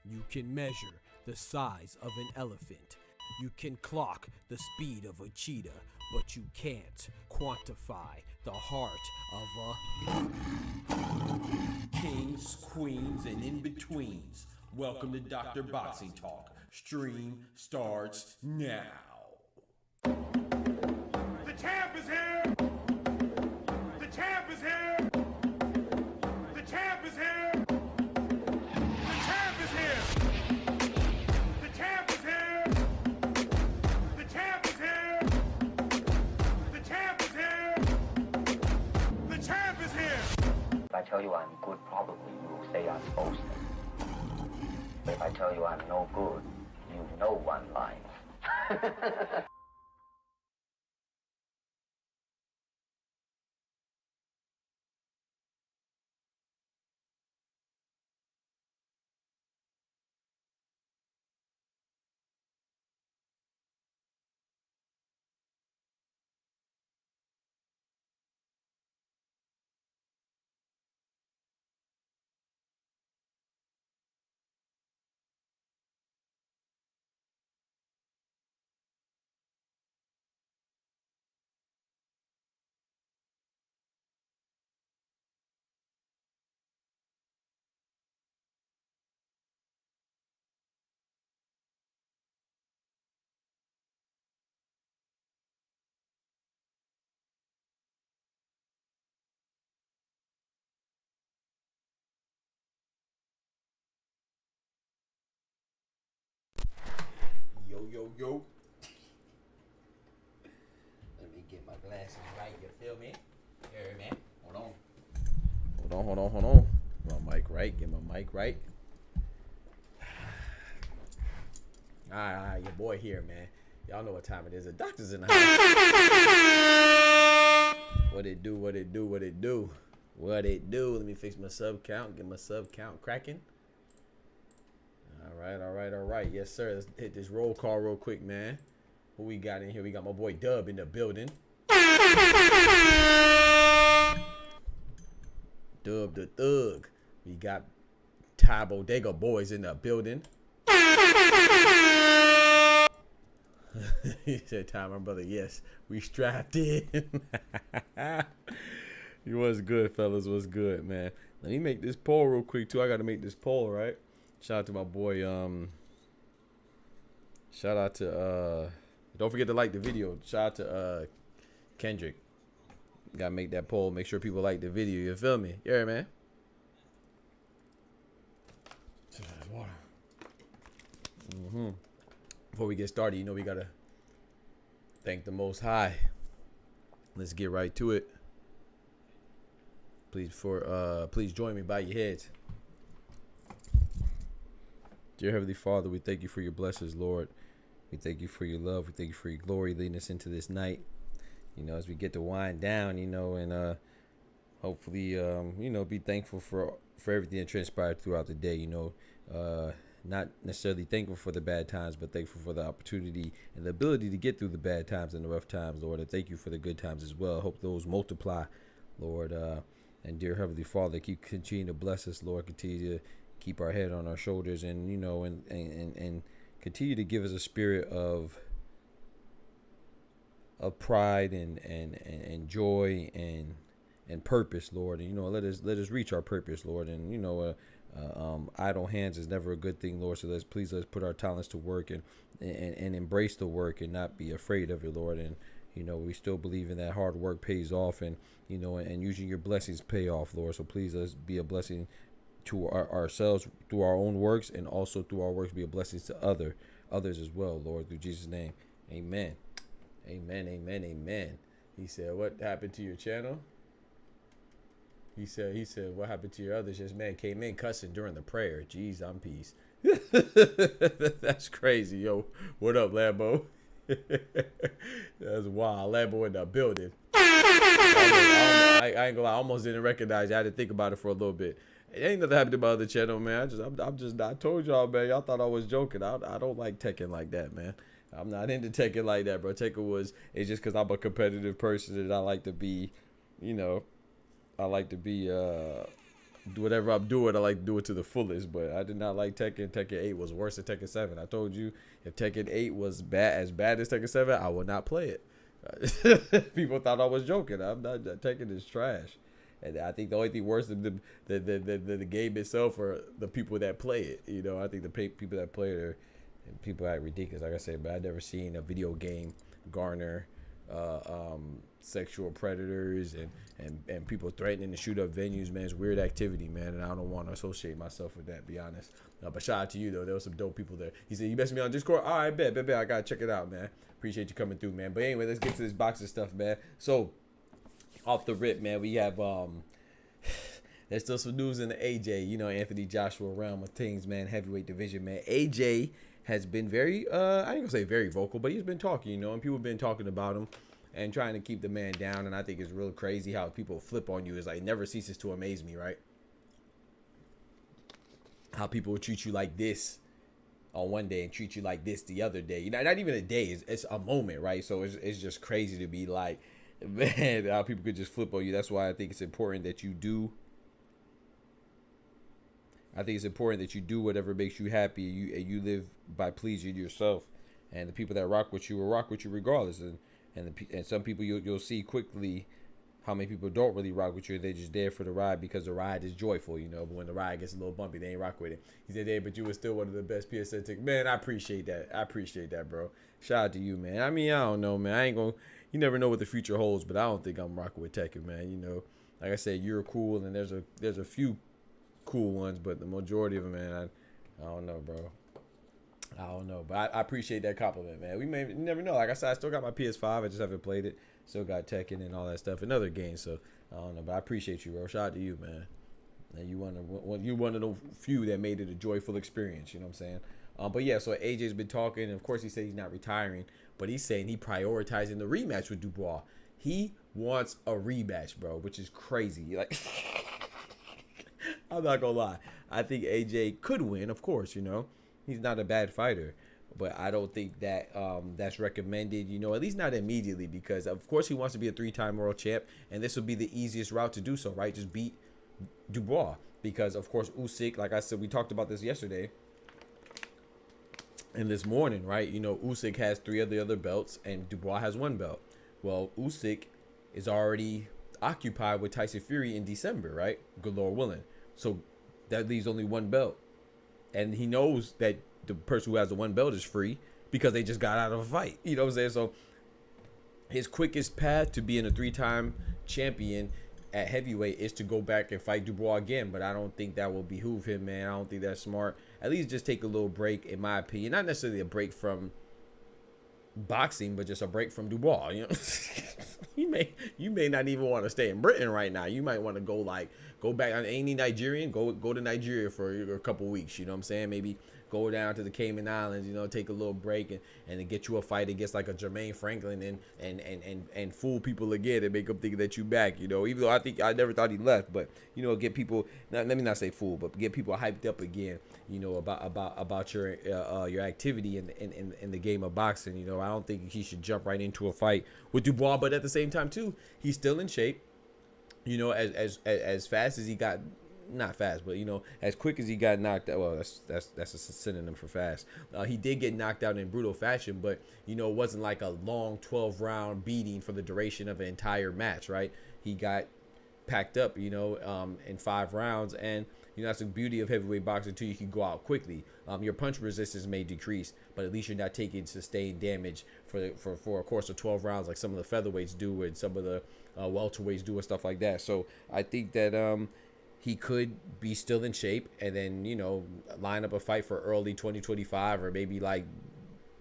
You can measure the size of an elephant. You can clock the speed of a cheetah, but you can't quantify the heart of a kings, queens, and in-betweens. Welcome to Dr. Boxing Talk. Stream starts now. The champ is here! The champ is here! The champ is here! The champ is here! The champ is here! The champ is here! The champ is here! The champ is here! If I tell you I'm good, probably you will say I'm boasting. But if I tell you I'm no good, you know one line. Yo. Let me get my glasses right, you feel me? Here, man. Hold on. Get my mic right. Alright, your boy here, man. Y'all know what time it is. The doctor's in the house. What it do? Let me fix my sub count. Get my sub count cracking. All right. Yes, sir. Let's hit this roll call real quick, man. Who we got in here? We got my boy Dub in the building. Dub the Thug. We got Ty Bodega Boys in the building. He said, Ty, my brother, yes, we strapped in. What's good, fellas? What's good, man? Let me make this poll real quick, too. I got to make this poll, right? Shout out to my boy, shout out to, don't forget to like the video. Shout out to, Kendrick. Gotta make that poll. Make sure people like the video. You feel me? Yeah, man. Water. Before we get started, you know we gotta thank the Most High. Let's get right to it. Please join me. Bow your heads. Dear Heavenly Father, we thank you for your blessings, Lord. We thank you for your love. We thank you for your glory leading us into this night. As we get to wind down, and hopefully, be thankful for everything that transpired throughout the day. Not necessarily thankful for the bad times, but thankful for the opportunity and the ability to get through the bad times and the rough times, Lord. And thank you for the good times as well. I hope those multiply, Lord. And dear Heavenly Father, continue to bless us, Lord. Continue to keep our head on our shoulders, and and continue to give us a spirit of pride and joy and purpose, Lord. And let us reach our purpose, Lord. And idle hands is never a good thing, Lord. So let's put our talents to work and embrace the work and not be afraid of it, Lord. And we still believe in that hard work pays off, and and using your blessings pay off, Lord. So please let's be a blessing to ourselves through our own works, and also through our works be a blessing to others as well, Lord. Through Jesus' name, amen. Amen, amen, amen. He said, what happened to your channel? He said, what happened to your others? This man came in cussing during the prayer. Jeez, I'm peace. That's crazy, yo. What up, Lambo? That's wild. Lambo in the building. I ain't gonna lie, I almost didn't recognize you. I had to think about it for a little bit. It ain't nothing happened to my other channel, man. I told y'all, man. Y'all thought I was joking. I don't like Tekken like that, man. I'm not into Tekken like that, bro. It's just because I'm a competitive person and I like to be, whatever I'm doing, I like to do it to the fullest. But I did not like Tekken. Tekken 8 was worse than Tekken 7. I told you, if Tekken 8 was as bad as Tekken 7, I would not play it. People thought I was joking. I'm not. Tekken is trash. And I think the only thing worse than the game itself are the people that play it. I think the people that play it are people act ridiculous, like I said. But I've never seen a video game garner sexual predators and people threatening to shoot up venues, man. It's weird activity, man, and I don't want to associate myself with that, to be honest. But shout out to you, though. There was some dope people there. He said, you messaged me on Discord? All right, bet. I got to check it out, man. Appreciate you coming through, man. But anyway, let's get to this boxing stuff, man. So, off the rip, man, we have there's still some news in the AJ, Anthony Joshua realm of things, man. Heavyweight division, man. AJ has been very I ain't gonna say very vocal, but he's been talking, and people have been talking about him and trying to keep the man down. And I think it's real crazy how people flip on you. It's like, it never ceases to amaze me, right? How people will treat you like this on one day and treat you like this the other day. Not even a day, it's a moment, right? So it's just crazy to be like, man, how people could just flip on you. That's why I think it's important that you do. I think it's important that you do whatever makes you happy. You live by pleasing yourself, and the people that rock with you will rock with you regardless. And some people you'll see quickly how many people don't really rock with you. They're just there for the ride because the ride is joyful, But when the ride gets a little bumpy, they ain't rock with it. He said, "Hey, but you were still one of the best PSN tickets." Man, I appreciate that, bro. Shout out to you, man. I mean, I don't know, man. I ain't gonna. You never know what the future holds, but I don't think I'm rocking with Tekken, man. Like I said, you're cool, and there's a few cool ones, but the majority of them, man, I don't know, bro. I don't know, but I appreciate that compliment, man. You never know. Like I said, I still got my PS5. I just haven't played it. Still got Tekken and all that stuff and other games. So I don't know, but I appreciate you, bro. Shout out to you, man. And you one of the few that made it a joyful experience. You know what I'm saying? But yeah, so AJ's been talking, and of course he said he's not retiring, but he's saying he prioritizing the rematch with Dubois. He wants a rematch, bro, which is crazy. Like, I'm not gonna lie. I think AJ could win, of course. He's not a bad fighter, but I don't think that that's recommended, at least not immediately, because of course he wants to be a 3-time world champ, and this would be the easiest route to do so, right? Just beat Dubois, because of course Usyk, like I said, we talked about this yesterday and this morning, right? Usyk has 3 of the other belts and Dubois has 1 belt. Well, Usyk is already occupied with Tyson Fury in December, right? Good Lord willing. So that leaves only 1 belt. And he knows that the person who has the 1 belt is free because they just got out of a fight. You know what I'm saying? So his quickest path to being a 3-time champion at heavyweight is to go back and fight Dubois again. But I don't think that will behoove him, man. I don't think that's smart. At least just take a little break, in my opinion. Not necessarily a break from boxing, but just a break from Dubois, you may not even want to stay in Britain right now. You might want to go back. Ain't he Nigerian? Go to Nigeria for a couple weeks. You know what I'm saying? Maybe go down to the Cayman Islands, you know, take a little break and then get you a fight against like a Jermaine Franklin and fool people again and make them think that you back, you know, even though I never thought he left, but, you know, get people, let me not say fool, but get people hyped up again, you know, about your activity in the game of boxing. You know, I don't think he should jump right into a fight with Dubois, but at the same time too, he's still in shape, you know, as fast as he got. Not fast, but, you know, as quick as he got knocked out. Well, that's a synonym for fast. He did get knocked out in brutal fashion, but, you know, it wasn't like a long 12-round beating for the duration of an entire match, right? He got packed up, you know, in 5 rounds, and, you know, that's the beauty of heavyweight boxing too. You can go out quickly. Your punch resistance may decrease, but at least you're not taking sustained damage for a course of 12 rounds like some of the featherweights do and some of the welterweights do and stuff like that. So I think that he could be still in shape and then, you know, line up a fight for early 2025 or maybe like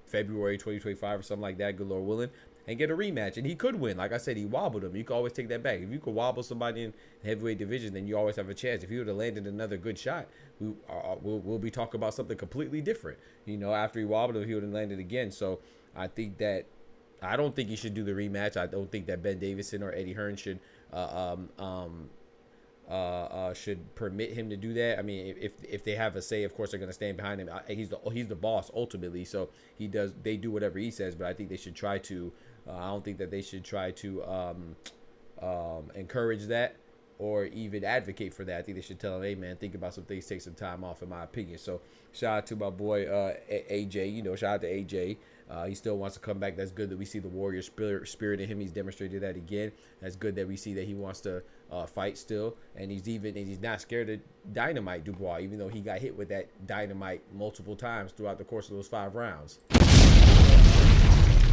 February 2025 or something like that, good Lord willing, and get a rematch. And he could win. Like I said, he wobbled him. You can always take that back. If you could wobble somebody in the heavyweight division, then you always have a chance. If he would have landed another good shot, we'll be talking about something completely different. You know, after he wobbled him, he would have landed again. So I don't think he should do the rematch. I don't think that Ben Davison or Eddie Hearn should permit him to do that. I mean, if they have a say, of course they're going to stand behind him. He's the boss ultimately, so they do whatever he says. But I think they should try to. I don't think that they should try to encourage that or even advocate for that. I think they should tell him, hey man, think about some things, take some time off, in my opinion. So shout out to my boy AJ. You know, shout out to AJ. He still wants to come back. That's good that we see the warrior spirit in him. He's demonstrated that again. That's good that we see that he wants to fight still, and he's not scared of dynamite Dubois, even though he got hit with that dynamite multiple times throughout the course of those 5 rounds.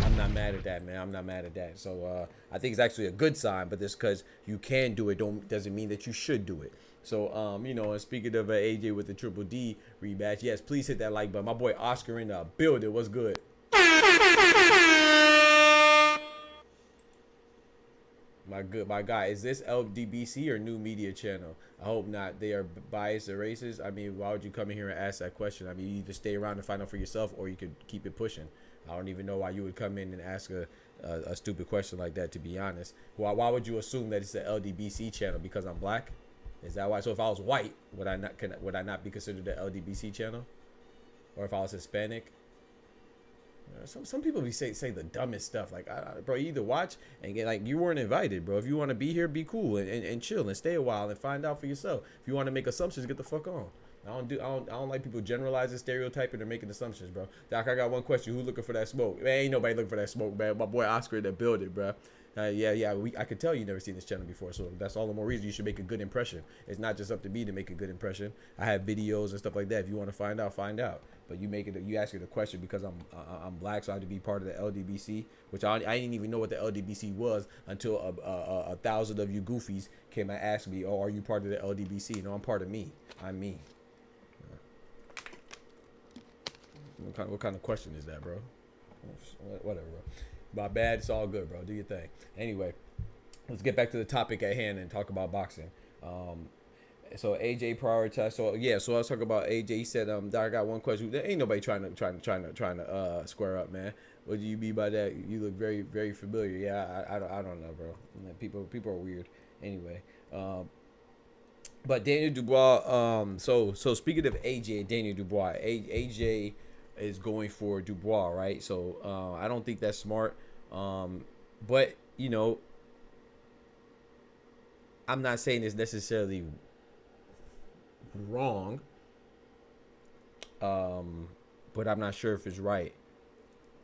I'm not mad at that, man. I'm not mad at that. So I think it's actually a good sign, but just because you can do it doesn't mean that you should do it. So, you know, and speaking of AJ with the Triple D rematch, yes, please hit that like button. My boy Oscar in the building. What's good? My guy, is this LDBC or New Media Channel? I hope not. They are biased or racist. I mean, why would you come in here and ask that question? I mean, you either stay around and find out for yourself, or you could keep it pushing. I don't even know why you would come in and ask a stupid question like that, to be honest. Why would you assume that it's the LDBC channel? Because I'm black? Is that why? So if I was white, would I not be considered the LDBC channel? Or if I was Hispanic? Some people say the dumbest stuff. Like, bro, you either watch and get, like, you weren't invited, bro. If you want to be here, be cool and chill and stay a while and find out for yourself. If you want to make assumptions, get the fuck on. I don't like people generalizing, stereotyping, or making assumptions, bro. Doc, I got one question. Who looking for that smoke? Man, ain't nobody looking for that smoke, man. My boy Oscar in the building, bro. I could tell you never seen this channel before, so that's all the more reason you should make a good impression. It's not just up to me to make a good impression. I have videos and stuff like that. If you want to find out, find out. But you ask it a question because I'm black, so I have to be part of the LDBC, which I didn't even know what the LDBC was until 1,000 of you goofies came and asked me, "Oh, are you part of the LDBC?" No, I'm part of me. I'm me. What kind of question is that, bro? Whatever, bro. My bad. It's all good, bro. Do your thing. Anyway, let's get back to the topic at hand and talk about boxing. So AJ prioritized. So let's talk about AJ. He said, Doc, I got one question. There ain't nobody trying to square up, man. What do you mean by that? You look very, very familiar. Yeah, I don't know, bro. People are weird. Anyway, but Daniel Dubois. So speaking of AJ and Daniel Dubois, AJ is going for Dubois, right? So I don't think that's smart. But you know, I'm not saying it's necessarily wrong, but I'm not sure if it's right,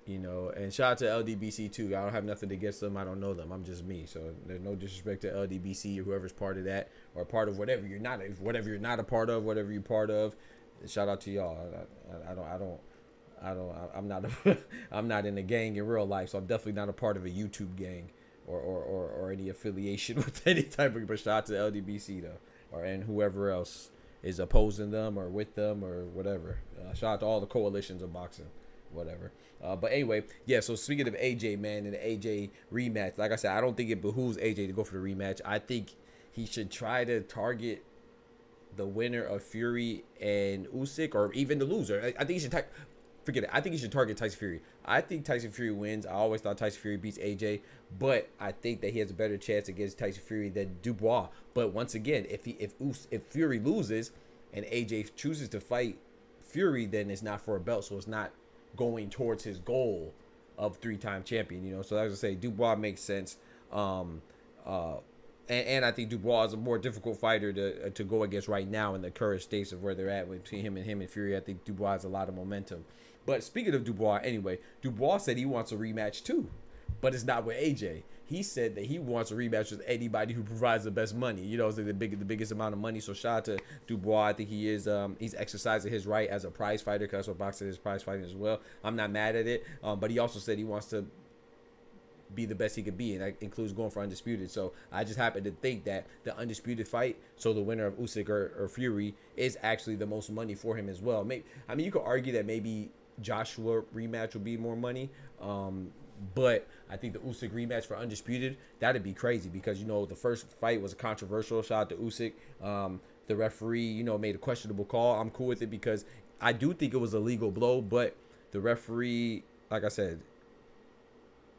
you know. And shout out to LDBC too. I don't have nothing against them. I don't know them. I'm just me. So there's no disrespect to LDBC or whoever's part of that, or part of whatever you're not a part of, whatever you're part of. Shout out to y'all. I'm not in a gang in real life, so I'm definitely not a part of a YouTube gang or any affiliation with any type of. But shout out to the LDBC though, and whoever else is opposing them or with them or whatever. Shout out to all the coalitions of boxing. whatever. But anyway, yeah. So speaking of AJ, man, and the AJ rematch, like I said, I don't think it behooves AJ to go for the rematch. I think he should try to target the winner of Fury and Usyk, or even the loser. I think he should forget it. I think he should target Tyson Fury. I think Tyson Fury wins. I always thought Tyson Fury beats AJ, but I think that he has a better chance against Tyson Fury than Dubois. But once again, if Fury loses and AJ chooses to fight Fury, then it's not for a belt, so it's not going towards his goal of 3-time champion. You know, so as I say, Dubois makes sense. And I think Dubois is a more difficult fighter to go against right now in the current states of where they're at between him and Fury. I think Dubois has a lot of momentum. But speaking of Dubois, anyway, Dubois said he wants a rematch too, but it's not with AJ. He said that he wants a rematch with anybody who provides the best money. You know, the biggest amount of money. So shout out to Dubois. I think he is he's exercising his right as a prize fighter, because that's what boxing is, prize fighting as well. I'm not mad at it. But he also said he wants to be the best he could be, and that includes going for undisputed. So I just happen to think that the undisputed fight, so the winner of Usyk or Fury, is actually the most money for him as well. Maybe, I mean, you could argue that maybe Joshua rematch will be more money, but I think the Usyk rematch for undisputed, that'd be crazy, because you know the first fight was a controversial. Shout out to Usyk. The referee, you know, made a questionable call. I'm cool with it because I do think it was a legal blow, but the referee, like I said,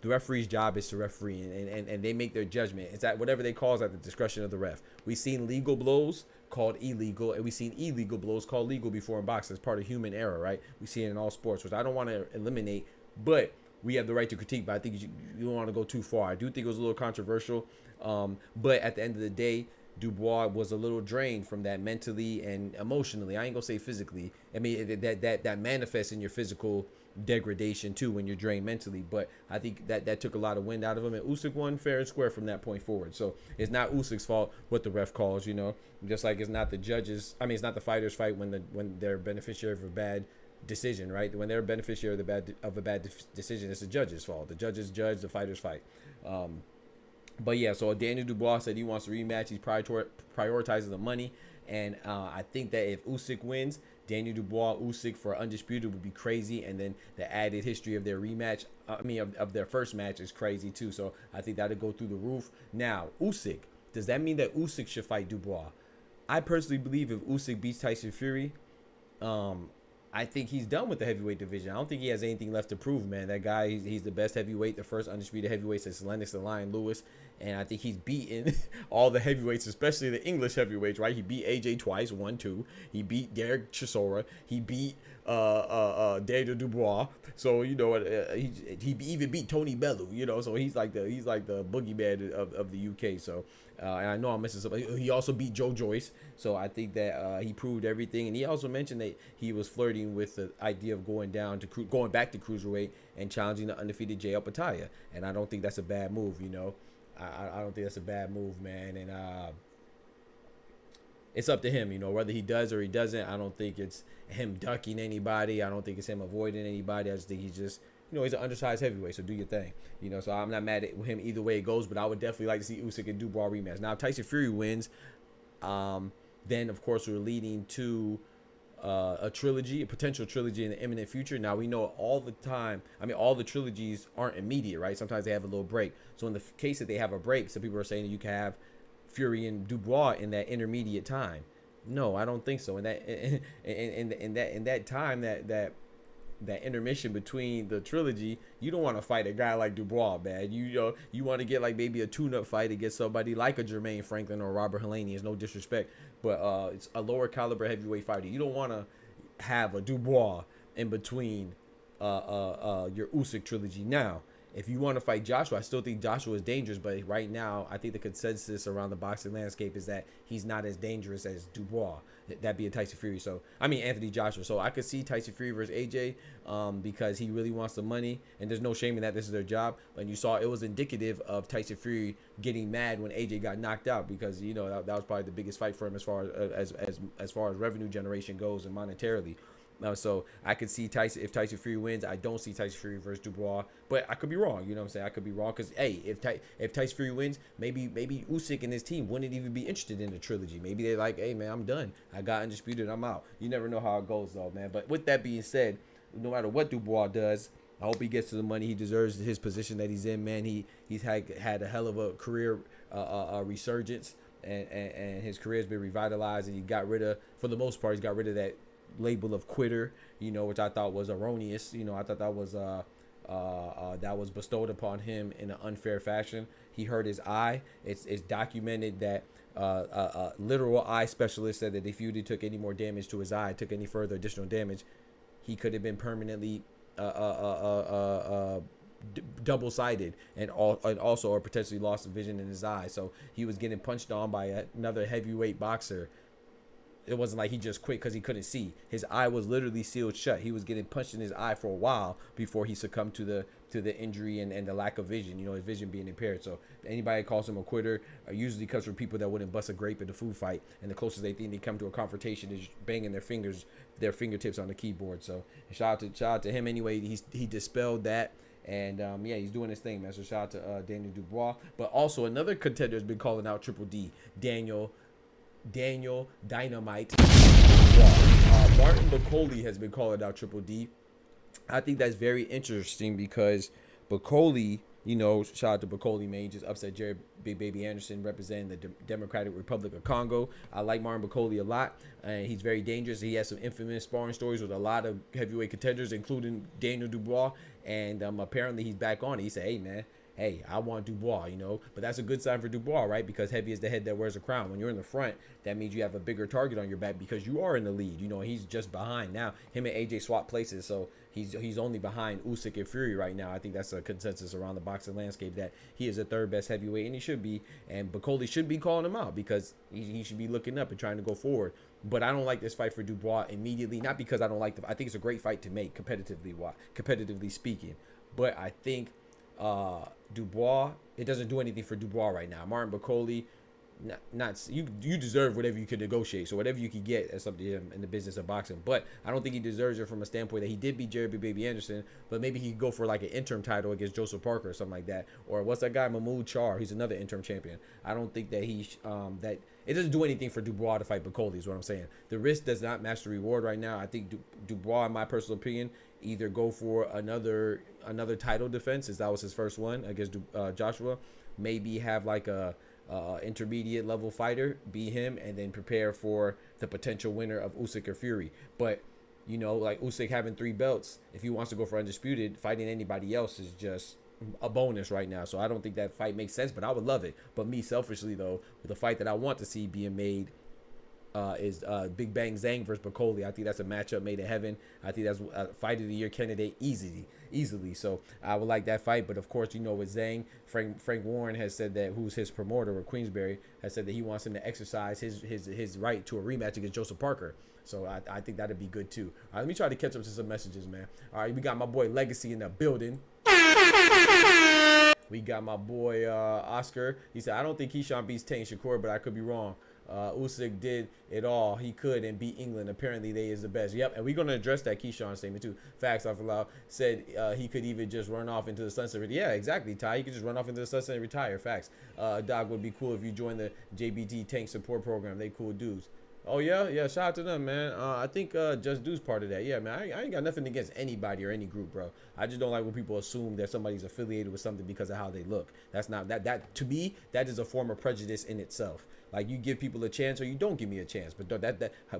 the referee's job is to referee, and they make their judgment. It's at whatever they call is at the discretion of the ref. We've seen legal blows called illegal, and we've seen illegal blows called legal before in boxing. It's part of human error, right? We see it in all sports, which I don't want to eliminate, but we have the right to critique. But I think you don't want to go too far. I do think it was a little controversial, but at the end of the day, Dubois was a little drained from that mentally and emotionally. I ain't gonna say physically. I mean, that manifests in your physical degradation too when you're drained mentally. But I think that took a lot of wind out of him, and Usyk won fair and square from that point forward. So it's not Usyk's fault what the ref calls, you know. Just like it's not the judges. I mean, it's not the fighters' fight when they're beneficiary of a bad decision, right? When they're a beneficiary of a bad decision, it's the judge's fault. The judges judge, the fighters fight. But yeah, so Daniel Dubois said he wants a rematch. He's prioritizing the money, and I think that if Usyk wins, Daniel Dubois, Usyk for undisputed would be crazy, and then the added history of their rematch, of their first match is crazy too. So I think that'll go through the roof. Now, Usyk, does that mean that Usyk should fight Dubois? I personally believe if Usyk beats Tyson Fury, I think he's done with the heavyweight division. I don't think he has anything left to prove, man. That guy, he's the best heavyweight, the first undisputed heavyweight since Lennox the Lion Lewis. And I think he's beaten all the heavyweights, especially the English heavyweights, right? He beat AJ twice, 1-2. He beat Derek Chisora. He beat Daniel Dubois. So, you know, he even beat Tony Bellew, you know. So he's like the boogeyman of the UK. So, and I know I'm missing something. He also beat Joe Joyce. So I think that he proved everything. And he also mentioned that he was flirting with the idea of going back to cruiserweight and challenging the undefeated Jay Opataya. And I don't think that's a bad move, you know. I don't think that's a bad move, man. And it's up to him, you know, whether he does or he doesn't. I don't think it's him ducking anybody. I don't think it's him avoiding anybody. I just think he's just, you know, he's an undersized heavyweight, so do your thing. You know, so I'm not mad at him either way it goes, but I would definitely like to see Usyk and Dubois rematch. Now, if Tyson Fury wins, then, of course, we're leading to a potential trilogy in the imminent future. Now, we know all the trilogies aren't immediate, right? Sometimes they have a little break. So in the case that they have a break, some people are saying that you can have Fury and Dubois in that intermediate time. No, I don't think so. In that time, that intermission between the trilogy, you don't want to fight a guy like Dubois, man. You want to get like maybe a tune-up fight against somebody like a Jermaine Franklin or Robert Haney. Is no disrespect, but it's a lower caliber heavyweight fighter. You don't want to have a Dubois in between your Usyk trilogy. Now, if you want to fight Joshua, I still think Joshua is dangerous, but right now, I think the consensus around the boxing landscape is that he's not as dangerous as Dubois. That being Tyson Fury. So, I mean, Anthony Joshua. So, I could see Tyson Fury versus AJ because he really wants the money, and there's no shame in that. This is their job. And you saw it was indicative of Tyson Fury getting mad when AJ got knocked out because, you know, that was probably the biggest fight for him as far as revenue generation goes and monetarily. So I could see if Tyson Fury wins. I don't see Tyson Fury versus Dubois, but I could be wrong. You know what I'm saying? I could be wrong because, hey, if Tyson Fury wins, maybe Usyk and his team wouldn't even be interested in the trilogy. Maybe they're like, hey, man, I'm done. I got undisputed. I'm out. You never know how it goes, though, man. But with that being said, no matter what Dubois does, I hope he gets to the money. He deserves his position that he's in, man. He's had a hell of a career resurgence, and his career has been revitalized. And he got rid of, for the most part, he's got rid of that label of quitter, which I thought was erroneous. I thought that was bestowed upon him in an unfair fashion. He hurt his eye. It's documented that a literal eye specialist said that if you took any more damage to his eye, took any further additional damage, he could have been permanently double-sided and also or potentially lost vision in his eye. So he was getting punched on by another heavyweight boxer. It wasn't like he just quit because he couldn't see. His eye was literally sealed shut. He was getting punched in his eye for a while before he succumbed to the injury and the lack of vision, his vision being impaired. So anybody that calls him a quitter usually comes from people that wouldn't bust a grape in a food fight, and the closest they think they come to a confrontation is banging their fingertips on the keyboard. So shout out to him anyway. He dispelled that. And he's doing his thing, man. So shout out to Daniel Dubois. But also another contender has been calling out Triple D, Daniel Dynamite. Martin Bakole has been calling out Triple D. I think that's very interesting because Bakole, shout out to Bakole, man. He just upset Jared Big Baby Anderson representing the Democratic Republic of Congo. I like Martin Bakole a lot, and he's very dangerous. He has some infamous sparring stories with a lot of heavyweight contenders, including Daniel Dubois, and apparently he's back on it. He said, hey, man, I want Dubois, but that's a good sign for Dubois, right? Because heavy is the head that wears a crown. When you're in the front, that means you have a bigger target on your back because you are in the lead. He's just behind now. Him and AJ swap places, so he's only behind Usyk and Fury right now. I think that's a consensus around the boxing landscape that he is the third best heavyweight, and he should be. And Bakole should be calling him out because he should be looking up and trying to go forward. But I don't like this fight for Dubois immediately, not because I don't like I think it's a great fight to make competitively speaking, but I think Dubois, it doesn't do anything for Dubois right now. Martin Bakole, you deserve whatever you could negotiate. So whatever you could get, that's up to him in the business of boxing. But I don't think he deserves it from a standpoint that he did beat Jared Big Baby Anderson, but maybe he could go for like an interim title against Joseph Parker or something like that. Or what's that guy, Mahmoud Char? He's another interim champion. I don't think that that it doesn't do anything for Dubois to fight Bakole is what I'm saying. The risk does not match the reward right now. I think Dubois, in my personal opinion, either go for another title defense, as that was his first one against Joshua. Maybe have like a intermediate level fighter be him, and then prepare for the potential winner of Usyk or Fury. But like Usyk having 3 belts, if he wants to go for undisputed, fighting anybody else is just a bonus right now. So I don't think that fight makes sense, but I would love it. But me selfishly though, with the fight that I want to see being made is Big Bang Zhang versus Bakole. I think that's a matchup made in heaven. I think that's a fight of the year candidate easily. So I would like that fight. But of course, with Zhang, Frank Warren has said that, who's his promoter with Queensberry, has said that he wants him to exercise his right to a rematch against Joseph Parker. So I think that'd be good too. All right, let me try to catch up to some messages, man. All right, we got my boy Legacy in the building. We got my boy Oscar. He said, I don't think Keyshawn beats Tank Shakur, but I could be wrong. Usyk did it all he could and beat England. Apparently they is the best. Yep, and we're going to address that Keyshawn statement too. Facts off aloud. Said he could even just run off into the sunset. Yeah, exactly, Ty. He could just run off into the sunset and retire. Facts. Doc, would be cool if you join the JBT Tank Support Program. They cool dudes. Oh, yeah? Yeah, shout out to them, man. I think Just Do's part of that. Yeah, man, I ain't got nothing against anybody or any group, bro. I just don't like when people assume that somebody's affiliated with something because of how they look. That's not, that to me, that is a form of prejudice in itself. Like, you give people a chance or you don't give me a chance. But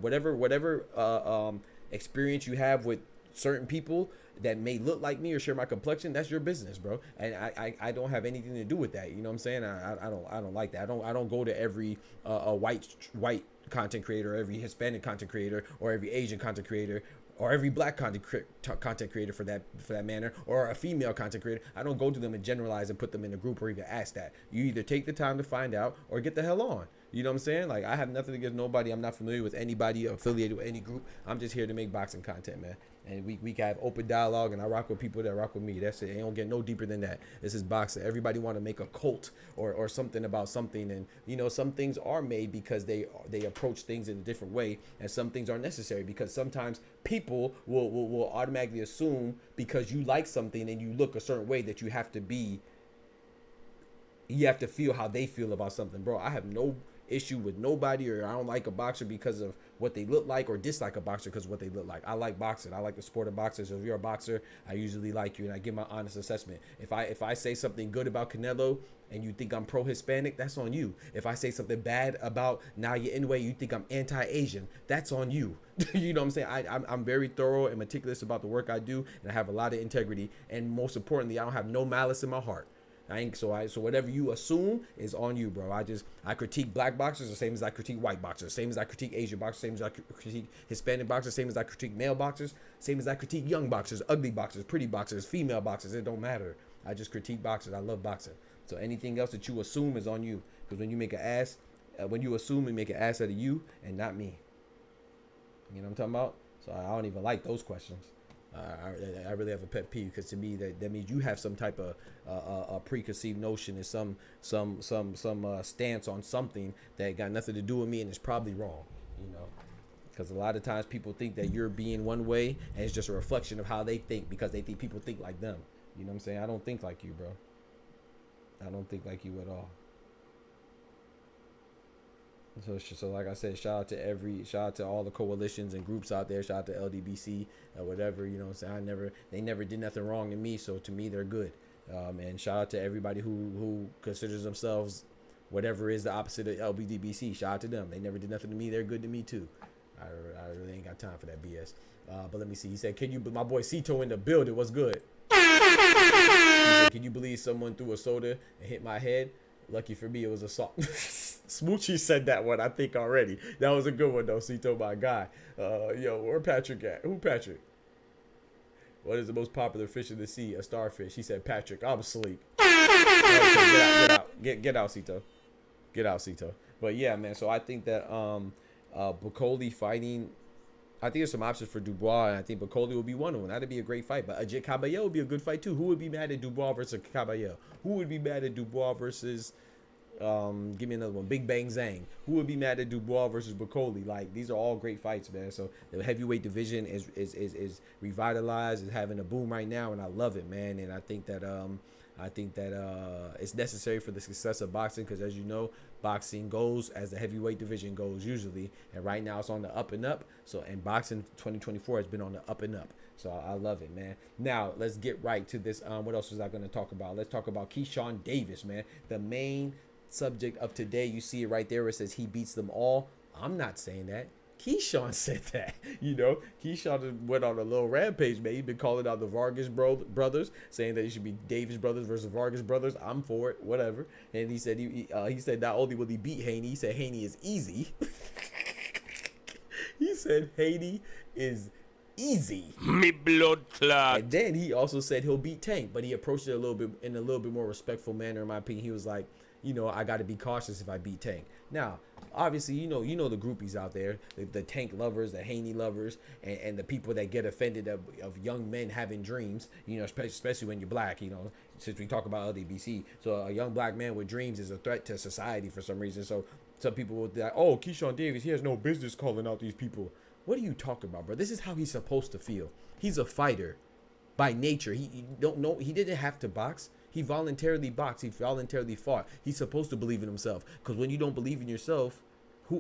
whatever experience you have with certain people that may look like me or share my complexion, that's your business, bro. And I don't have anything to do with that. You know what I'm saying? I don't like that. I don't go to every white content creator, every Hispanic content creator, or every Asian content creator, or every black content creator for that matter, or a female content creator. I don't go to them and generalize and put them in a group or even ask that. You either take the time to find out or get the hell on. You know what I'm saying? Like, I have nothing against nobody. I'm not familiar with anybody affiliated with any group. I'm just here to make boxing content, man. And we can have open dialogue, and I rock with people that rock with me. That's it. It don't get no deeper than that. This is boxing. Everybody want to make a cult or something about something. And, some things are made because they approach things in a different way, and some things are necessary because sometimes people will automatically assume because you like something and you look a certain way that you have to feel how they feel about something. Bro, I have no issue with nobody, or I don't like a boxer because of what they look like, or dislike a boxer because of what they look like. I like boxing. I like the sport of boxing. So if you're a boxer, I usually like you, and I give my honest assessment. If I say something good about Canelo and you think I'm pro-Hispanic, that's on you. If I say something bad about Naya Inoue, you think I'm anti-Asian, that's on you. You know what I'm saying? I'm very thorough and meticulous about the work I do, and I have a lot of integrity, and most importantly, I don't have no malice in my heart. So whatever you assume is on you, bro. I critique black boxers the same as I critique white boxers, same as I critique Asian boxers, same as I critique Hispanic boxers, same as I critique male boxers, same as I critique young boxers, ugly boxers, pretty boxers, female boxers. It don't matter. I just critique boxers. I love boxing. So anything else that you assume is on you, because when you make an ass, when you assume and make an ass out of you and not me. You know what I'm talking about? So I don't even like those questions. I really have a pet peeve, because to me that means you have some type of a preconceived notion and some stance on something that got nothing to do with me, and it's probably wrong, you know, because a lot of times people think that you're being one way and it's just a reflection of how they think, because they think people think like them. You know what I'm saying? I don't think like you, bro. I don't think like you at all. So like I said, shout out to all the coalitions and groups out there. Shout out to LDBC or whatever, you know what I'm saying? They never did nothing wrong to me, so to me they're good. And shout out to everybody who considers themselves whatever is the opposite of LBDBC. Shout out to them. They never did nothing to me. They're good to me too. I really ain't got time for that BS. But let me see. He said, my boy Cito in the building. What's good? He said, can you believe someone threw a soda and hit my head? Lucky for me, it was a salt. Smoochie said that one, I think, already. That was a good one, though. Cito, my guy. Yo, where Patrick at? Who Patrick? What is the most popular fish in the sea? A starfish. He said, Patrick, I'm asleep. Get out, Cito. Get out, Cito. But yeah, man. So I think that Bakole fighting. I think there's some options for Dubois, and I think Bakole will be one of them. That'd be a great fight. But Ajit Caballero would be a good fight too. Who would be mad at Dubois versus Caballero? Who would be mad at Dubois versus give me another one, Big Bang Zhang? Who would be mad at Dubois versus Bakole? Like, these are all great fights, man. So the heavyweight division is revitalized, is having a boom right now, and I love it, man. And I think that it's necessary for the success of boxing, because as you know, boxing goes as the heavyweight division goes usually, and right now it's on the up and up. So, and boxing 2024 has been on the up and up. So I love it, man. Now let's get right to this. What else was I going to talk about? Let's talk about Keyshawn Davis, man. The main subject of today. You see it right there where it says he beats them all. I'm not saying that. Keyshawn said that. You know, Keyshawn went on a little rampage, man. He's been calling out the Vargas brothers, saying that it should be Davis brothers versus Vargas brothers. I'm for it, whatever. And he said he said not only will he beat Haney, he said Haney is easy. He said Haney is easy. Me blood clot. And then he also said he'll beat Tank, but he approached it a little bit more respectful manner, in my opinion. He was like, you know, I got to be cautious if I beat Tank. Now, obviously, you know the groupies out there, the Tank lovers, the Haney lovers, and the people that get offended of young men having dreams, you know, especially when you're black, you know, since we talk about LDBC. So a young black man with dreams is a threat to society for some reason. So some people will be like, oh, Keyshawn Davis, he has no business calling out these people. What are you talking about, bro? This is how he's supposed to feel. He's a fighter by nature. He didn't have to box. He voluntarily boxed. He voluntarily fought. He's supposed to believe in himself, because when you don't believe in yourself,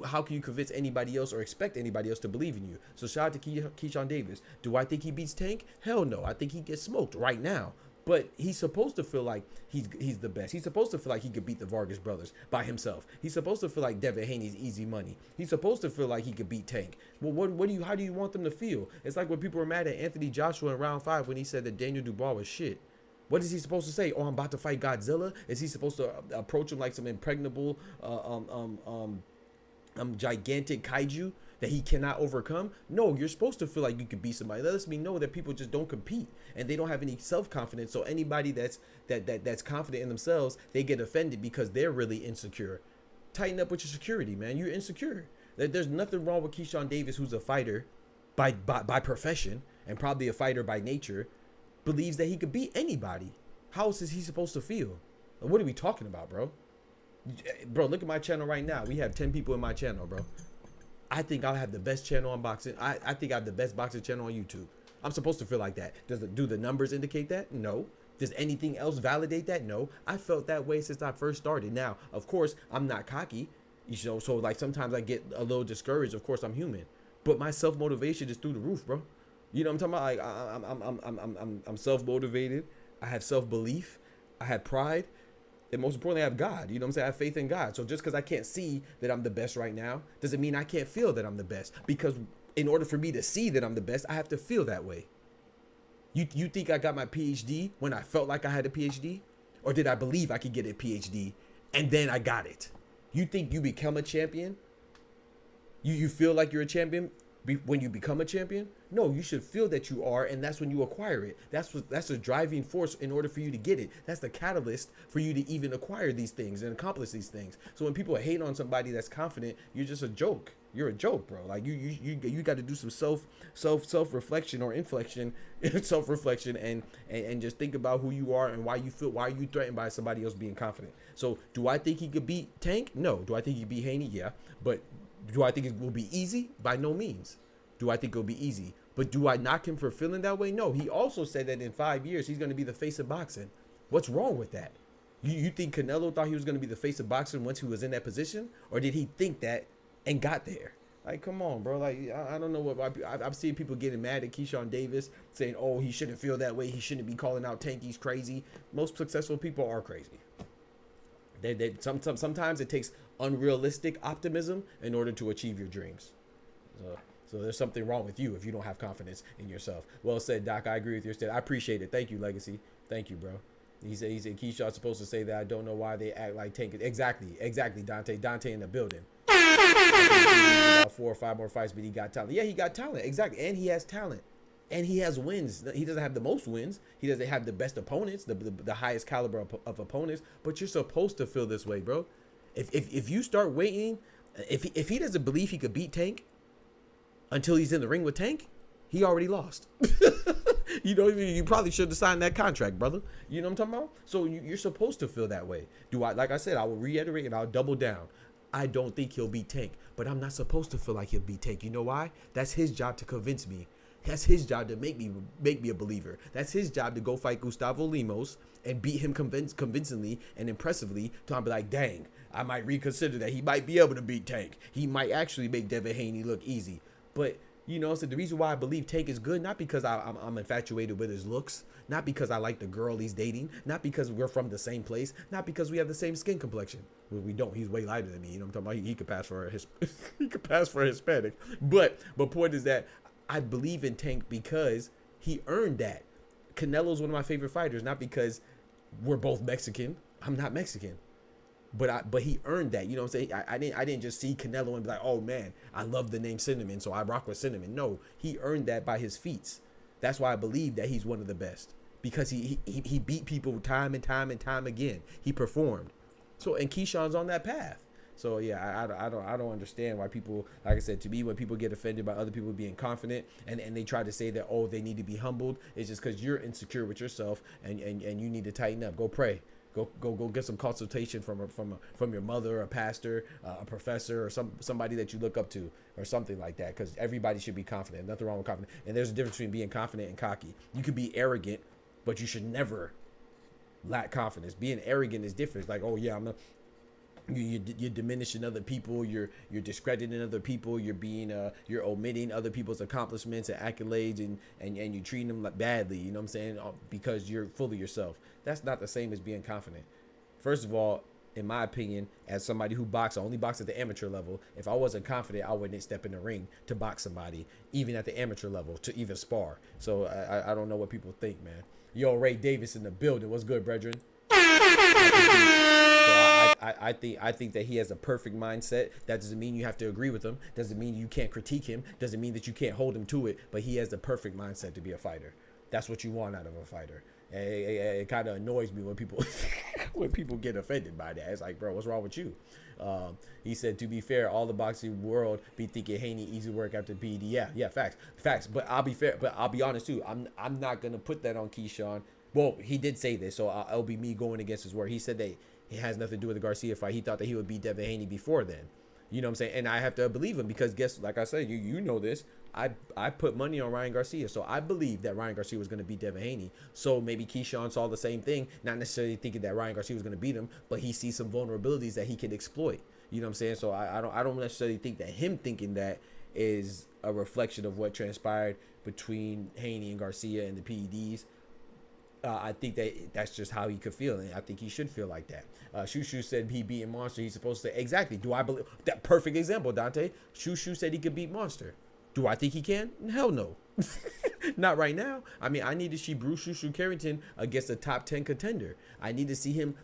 how can you convince anybody else or expect anybody else to believe in you? So shout out to Keyshawn Davis. Do I think he beats Tank? Hell no. I think he gets smoked right now. But he's supposed to feel like he's the best. He's supposed to feel like he could beat the Vargas brothers by himself. He's supposed to feel like Devin Haney's easy money. He's supposed to feel like he could beat Tank. Well, how do you want them to feel? It's like when people were mad at Anthony Joshua in round 5 when he said that Daniel Dubois was shit. What is he supposed to say? Oh, I'm about to fight Godzilla? Is he supposed to approach him like some impregnable, gigantic kaiju that he cannot overcome? No, you're supposed to feel like you could beat somebody. That lets me know that people just don't compete and they don't have any self-confidence. So anybody that's confident in themselves, they get offended because they're really insecure. Tighten up with your security, man. You're insecure. There's nothing wrong with Keyshawn Davis, who's a fighter by profession and probably a fighter by nature, believes that he could beat anybody. How else is he supposed to feel? What are we talking about, bro? Bro, look at my channel right now. We have 10 people in my channel, bro. I think I'll have the best channel on boxing. I think I have the best boxing channel on YouTube. I'm supposed to feel like that. Do the numbers indicate that? No. Does anything else validate that? No. I felt that way since I first started. Now, of course, I'm not cocky. You know, so like sometimes I get a little discouraged. Of course, I'm human, but my self motivation is through the roof, bro. You know what I'm talking about? Like I'm self motivated. I have self belief. I have pride, and most importantly, I have God. You know what I'm saying? I have faith in God. So just because I can't see that I'm the best right now, doesn't mean I can't feel that I'm the best. Because in order for me to see that I'm the best, I have to feel that way. You think I got my PhD when I felt like I had a PhD? Or did I believe I could get a PhD and then I got it? You think you become a champion? You feel like you're a champion when you become a champion? No, you should feel that you are, and that's when you acquire it. That's a driving force in order for you to get it. That's the catalyst for you to even acquire these things and accomplish these things. So when people hate on somebody that's confident, you're just a joke. You're a joke, bro. Like you got to do some self reflection or inflection, self reflection, and just think about who you are and why you threatened by somebody else being confident. So do I think he could beat Tank? No. Do I think he could beat Haney? Yeah. But do I think it will be easy? By no means. Do I think it'll be easy? But do I knock him for feeling that way? No. He also said that in 5 years he's going to be the face of boxing. What's wrong with that? You think Canelo thought he was going to be the face of boxing once he was in that position, or did he think that and got there? Like, come on, bro. Like, I don't know what I've seen people getting mad at Keyshawn Davis, saying, "Oh, he shouldn't feel that way. He shouldn't be calling out Tank. He's crazy." Most successful people are crazy. Sometimes it takes unrealistic optimism in order to achieve your dreams. So there's something wrong with you if you don't have confidence in yourself. Well said, Doc. I agree with your statement. I appreciate it. Thank you, Legacy. Thank you, bro. He said Keyshawn's supposed to say that. I don't know why they act like Tank. Exactly, Dante in the building. About 4 or 5 more fights, but he got talent. Yeah, he got talent. Exactly, and he has talent, and he has wins. He doesn't have the most wins. He doesn't have the best opponents, the highest caliber of opponents. But you're supposed to feel this way, bro. If you start waiting, if he doesn't believe he could beat Tank until he's in the ring with Tank, he already lost. You know, you probably should have signed that contract, brother. You know what I'm talking about? So you're supposed to feel that way. Like I said, I will reiterate and I'll double down. I don't think he'll beat Tank, but I'm not supposed to feel like he'll beat Tank. You know why? That's his job to convince me. That's his job to make me a believer. That's his job to go fight Gustavo Lemos and beat him convincingly and impressively to be like, dang, I might reconsider that he might be able to beat Tank. He might actually make Devin Haney look easy. But you know, so the reason why I believe Tank is good, not because I'm infatuated with his looks, not because I like the girl he's dating, not because we're from the same place, not because we have the same skin complexion. Well, we don't. He's way lighter than me. You know what I'm talking about? He could pass for he could pass for a Hispanic. But point is that I believe in Tank because he earned that. Canelo's one of my favorite fighters, not because we're both Mexican. I'm not Mexican. But he earned that. You know what I'm saying? I didn't just see Canelo and be like, oh man, I love the name Cinnamon, so I rock with Cinnamon. No, he earned that by his feats. That's why I believe that he's one of the best, because he beat people time and time and time again. He performed. So, and Keyshawn's on that path. So yeah, I don't understand why people, like I said, to me, when people get offended by other people being confident and they try to say that, oh, they need to be humbled, it's just because you're insecure with yourself and you need to tighten up. Go pray. Go get some consultation from your mother, a pastor, a professor, or somebody that you look up to, or something like that. Because everybody should be confident. Nothing wrong with confident. And there's a difference between being confident and cocky. You could be arrogant, but you should never lack confidence. Being arrogant is different. It's like, oh yeah, you're diminishing other people. You're discrediting other people. You're omitting other people's accomplishments and accolades, and you treating them badly. You know what I'm saying? Because you're full of yourself. That's not the same as being confident. First of all, in my opinion, as somebody who only box at the amateur level, if I wasn't confident, I wouldn't step in the ring to box somebody, even at the amateur level, to even spar. So I don't know what people think, man. Yo, Ray Davis in the building. What's good, brethren? I think that he has a perfect mindset. That doesn't mean you have to agree with him. Doesn't mean you can't critique him. Doesn't mean that you can't hold him to it. But he has the perfect mindset to be a fighter. That's what you want out of a fighter. It kind of annoys me when people get offended by that. It's like, bro, what's wrong with you? He said, to be fair, all the boxing world be thinking Haney easy work after PED. Yeah, facts. But I'll be fair. But I'll be honest too. I'm not gonna put that on Keyshawn. Well, he did say this, so it'll be me going against his word. He said that it has nothing to do with the Garcia fight. He thought that he would beat Devin Haney before then. You know what I'm saying? And I have to believe him because like I said, you know this. I put money on Ryan Garcia. So I believe that Ryan Garcia was going to beat Devin Haney. So maybe Keyshawn saw the same thing, not necessarily thinking that Ryan Garcia was going to beat him, but he sees some vulnerabilities that he can exploit. You know what I'm saying? So I don't necessarily think that him thinking that is a reflection of what transpired between Haney and Garcia and the PEDs. I think that's just how he could feel, and I think he should feel like that. Shushu said he beating Monster. He's supposed to say, exactly. Do I believe that? Perfect example, Dante. Shushu said he could beat Monster. Do I think he can? Hell no. Not right now. I mean, I need to see Bruce Shushu Carrington against a top 10 contender. I need to see him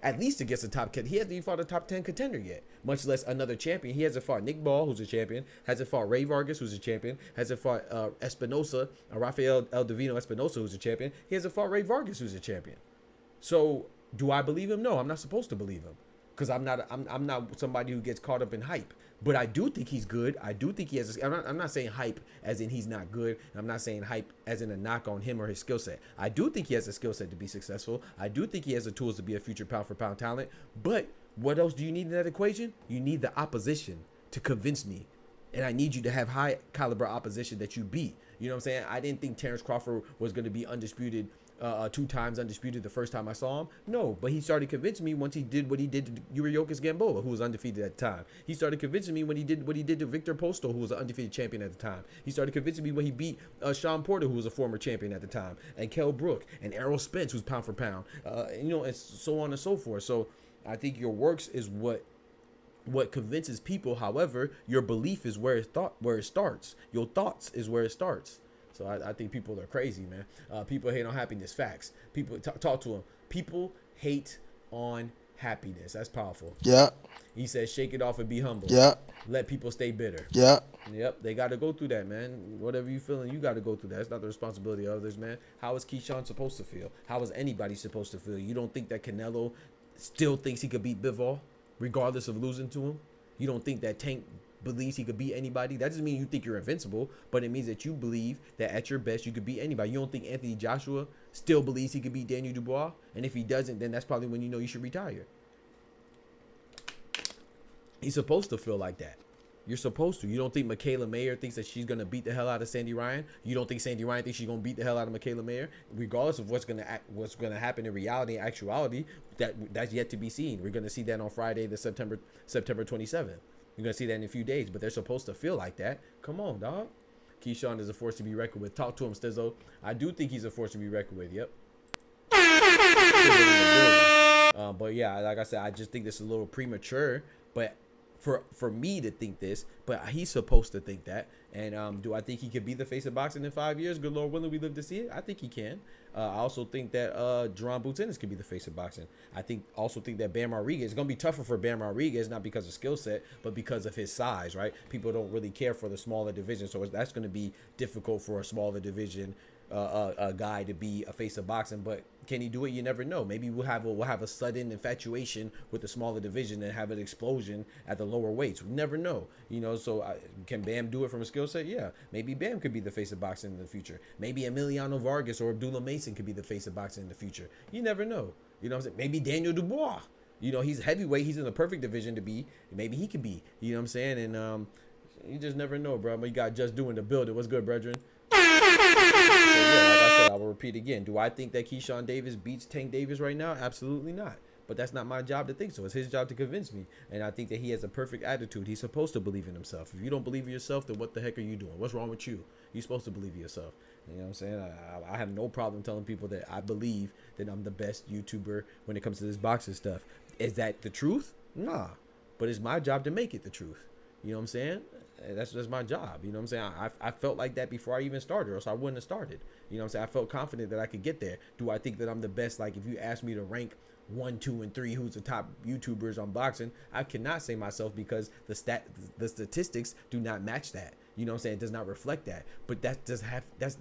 at least against a top 10. He hasn't even fought a top 10 contender yet, much less another champion. He hasn't fought Nick Ball, who's a champion. Hasn't fought Ray Vargas, who's a champion. Hasn't fought Espinosa, Rafael El Divino Espinosa, who's a champion. He hasn't fought Ray Vargas, who's a champion. So do I believe him? No, I'm not supposed to believe him, because I'm not somebody who gets caught up in hype. But I do think he's good. I do think he has. I'm not saying hype as in he's not good. I'm not saying hype as in a knock on him or his skill set. I do think he has a skill set to be successful. I do think he has the tools to be a future pound for pound talent. But what else do you need in that equation? You need the opposition to convince me. And I need you to have high caliber opposition that you beat. You know what I'm saying? I didn't think Terrence Crawford was going to be undisputed, 2 times undisputed the first time I saw him. No, but he started convincing me once he did what he did to Yuriorkis Gamboa, who was undefeated at the time. He started convincing me when he did what he did to Victor Postal, who was an undefeated champion at the time. He started convincing me when he beat Sean Porter, who was a former champion at the time, and Kell Brook, and Errol Spence, who's pound for pound, and so on and so forth. So I think your works is what convinces people. However, your belief is where it starts. Your thoughts is where it starts. So I think people are crazy, man. People hate on happiness. Facts. People talk to them. People hate on happiness. That's powerful. Yeah. He says, shake it off and be humble. Yeah. Let people stay bitter. Yeah. Yep. They got to go through that, man. Whatever you feeling, you got to go through that. It's not the responsibility of others, man. How is Keyshawn supposed to feel? How is anybody supposed to feel? You don't think that Canelo still thinks he could beat Bivol, regardless of losing to him? You don't think that Tank believes he could beat anybody? That doesn't mean you think you're invincible, but it means that you believe that at your best you could beat anybody. You don't think Anthony Joshua still believes he could beat Daniel Dubois? And if he doesn't, then that's probably when you know you should retire. He's supposed to feel like that. You're supposed to. You don't think Michaela Mayer thinks that she's going to beat the hell out of Sandy Ryan? You don't think Sandy Ryan thinks she's going to beat the hell out of Michaela Mayer? Regardless of what's going to happen in reality and actuality, that's yet to be seen. We're going to see that on Friday, the September 27th. You're going to see that in a few days, but they're supposed to feel like that. Come on, dog. Keyshawn is a force to be reckoned with. Talk to him, Stizzo. I do think he's a force to be reckoned with. Yep. But yeah, like I said, I just think this is a little premature, but for me to think this, but he's supposed to think that. And do I think he could be the face of boxing in 5 years? Good Lord willing, we live to see it. I think he can. I also think that Jerron Boots Ennis could be the face of boxing. I also think that Bam Rodriguez, it's going to be tougher for Bam Rodriguez, not because of skill set, but because of his size, right? People don't really care for the smaller division, so that's going to be difficult for a smaller division a guy to be a face of boxing. But can he do it? You never know. Maybe we'll have a sudden infatuation with the smaller division and have an explosion at the lower weights. We never know, you know. So can Bam do it from a skill set? Yeah, maybe Bam could be the face of boxing in the future. Maybe Emiliano Vargas or Abdullah Mason could be the face of boxing in the future. You never know. You know what I'm saying? Maybe Daniel Dubois. You know, he's heavyweight. He's in the perfect division to be. Maybe he could be. You know what I'm saying? And you just never know, bro. But you got Just Doing the building. What's good, brethren? So yeah, like I said, I will repeat again. Do I think that Keyshawn Davis beats Tank Davis right now? Absolutely not. But that's not my job to think so. It's his job to convince me. And I think that he has a perfect attitude. He's supposed to believe in himself. If you don't believe in yourself, then what the heck are you doing? What's wrong with you? You're supposed to believe in yourself. You know what I'm saying? I have no problem telling people that I believe that I'm the best YouTuber when it comes to this boxing stuff. Is that the truth? Nah. But it's my job to make it the truth. You know what I'm saying? That's just my job. You know what I'm saying? I felt like that before I even started, or else I wouldn't have started. You know what I'm saying? I felt confident that I could get there. Do I think that I'm the best? Like, if you ask me to rank 1, 2, and 3 who's the top YouTubers on boxing, I cannot say myself because the statistics do not match that. You know what I'm saying? It does not reflect that. But that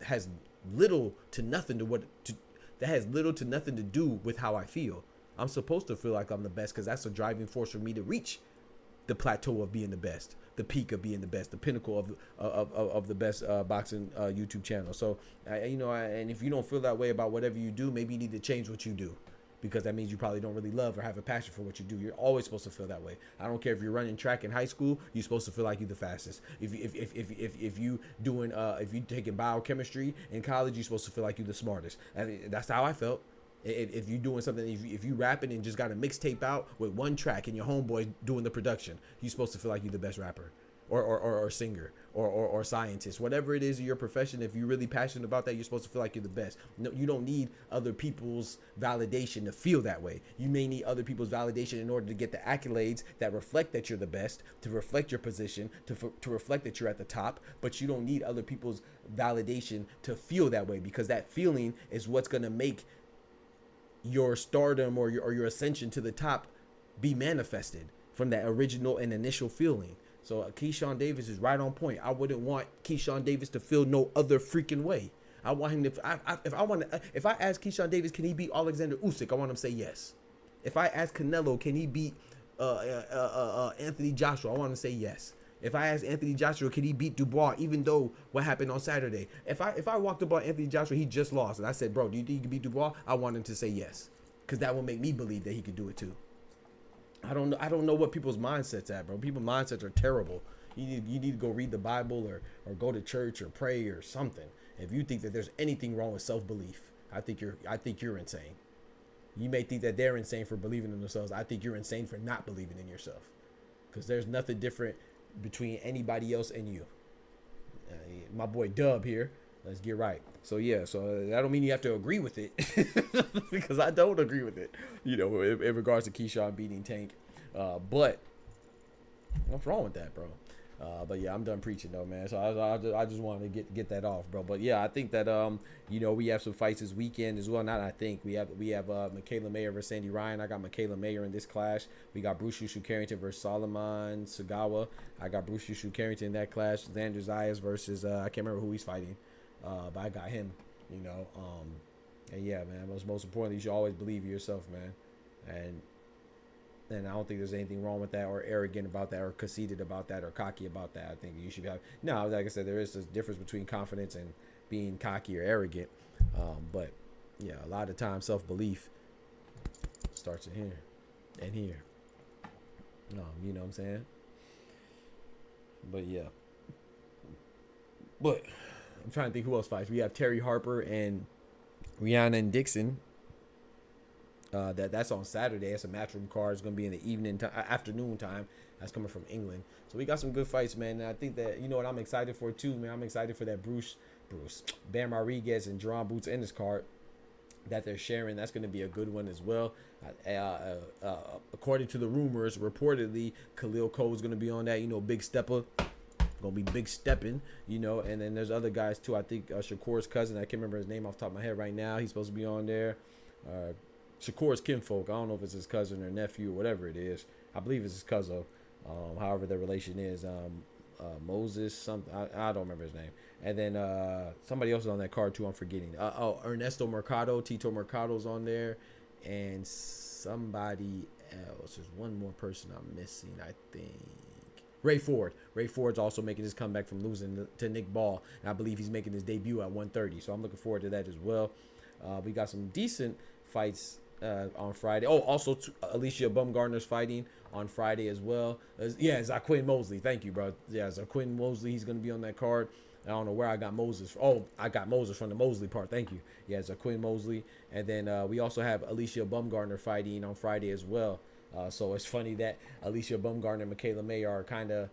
has little to nothing to do with how I feel. I'm supposed to feel like I'm the best because that's a driving force for me to reach the plateau of being the best, the peak of being the best, the pinnacle of the best boxing YouTube channel. So, and if you don't feel that way about whatever you do, maybe you need to change what you do, because that means you probably don't really love or have a passion for what you do. You're always supposed to feel that way. I don't care if you're running track in high school, you're supposed to feel like you're the fastest. If you taking biochemistry in college, you're supposed to feel like you're the smartest. I mean, that's how I felt. If you're doing something, if you rapping and just got a mixtape out with one track and your homeboy doing the production, you're supposed to feel like you're the best rapper or singer or scientist, whatever it is in your profession. If you're really passionate about that, you're supposed to feel like you're the best. No, you don't need other people's validation to feel that way. You may need other people's validation in order to get the accolades that reflect that you're the best, to reflect your position, to reflect that you're at the top. But you don't need other people's validation to feel that way, because that feeling is what's going to make your stardom or your ascension to the top be manifested from that original and initial feeling. So Keyshawn Davis is right on point. I wouldn't want Keyshawn Davis to feel no other freaking way. I want him to. If I ask Keyshawn Davis, can he beat Alexander Usyk? I want him to say yes. If I ask Canelo, can he beat Anthony Joshua? I want him to say yes. If I ask Anthony Joshua, can he beat Dubois, even though what happened on Saturday? If I walked up on Anthony Joshua, he just lost, and I said, bro, do you think you can beat Dubois? I want him to say yes, because that will make me believe that he could do it too. I don't know what people's mindsets at, bro. People's mindsets are terrible. You need to go read the Bible or go to church or pray or something. If you think that there's anything wrong with self-belief, I think you're insane. You may think that they're insane for believing in themselves. I think you're insane for not believing in yourself, because there's nothing different between anybody else and you. My boy Dub here. Let's get right. So yeah, so that don't mean you have to agree with it, because I don't agree with it, you know, in regards to Keyshawn beating Tank. But what's wrong with that, bro? But yeah, I'm done preaching though, man. So I just wanted to get that off, bro. But yeah, I think that you know, we have some fights this weekend as well. Not I think we have Michaela Mayer versus Sandy Ryan. I got Michaela Mayer in this clash. We got Bruce Yushu Carrington versus Solomon Sagawa. I got Bruce Yushu Carrington in that clash. Xander Zayas versus I can't remember who he's fighting. But I got him, you know. And yeah, man, most importantly, you should always believe in yourself, man. And I don't think there's anything wrong with that, or arrogant about that, or conceited about that, or cocky about that. I think you should have. No, like I said, there is a difference between confidence and being cocky or arrogant. But yeah, a lot of times self-belief starts in here and here. You know what I'm saying? But yeah. But I'm trying to think who else fights. We have Terry Harper and Rhiannon Dixon. That's on Saturday. It's a matchroom card. It's gonna be in the evening afternoon time. That's coming from England. So we got some good fights, man. And I think that, you know what I'm excited for too, man. I'm excited for that Bam Rodriguez and Jerron Boots in this card that they're sharing. That's gonna be a good one as well. According to the rumors, reportedly Khalil Cole is gonna be on that. You know, big stepper. Gonna be big stepping, you know. And then there's other guys too. I think Shakur's cousin, I can't remember his name off the top of my head right now. He's supposed to be on there. Shakur's kinfolk. I don't know if it's his cousin or nephew or whatever it is. I believe it's his cousin. However the relation is. Moses something. I don't remember his name. And then somebody else is on that card too. I'm forgetting. Ernesto Mercado. Tito Mercado's on there. And somebody else. There's one more person I'm missing, I think. Ray Ford. Ray Ford's also making his comeback from losing to Nick Ball. And I believe he's making his debut at 130. So I'm looking forward to that as well. We got some decent fights on Friday. Oh, also Alicia Bumgarner's fighting on Friday as well. Yeah, Zaquin Mosley. Thank you, bro. Yeah, Zaquin Mosley. He's going to be on that card. I don't know where I got Moses. Oh, I got Moses from the Mosley part. Thank you. Yeah, Zaquin Mosley. And then we also have Alicia Bumgarner fighting on Friday as well. So it's funny that Alicia Bumgarner and Michaela Mayer are kind of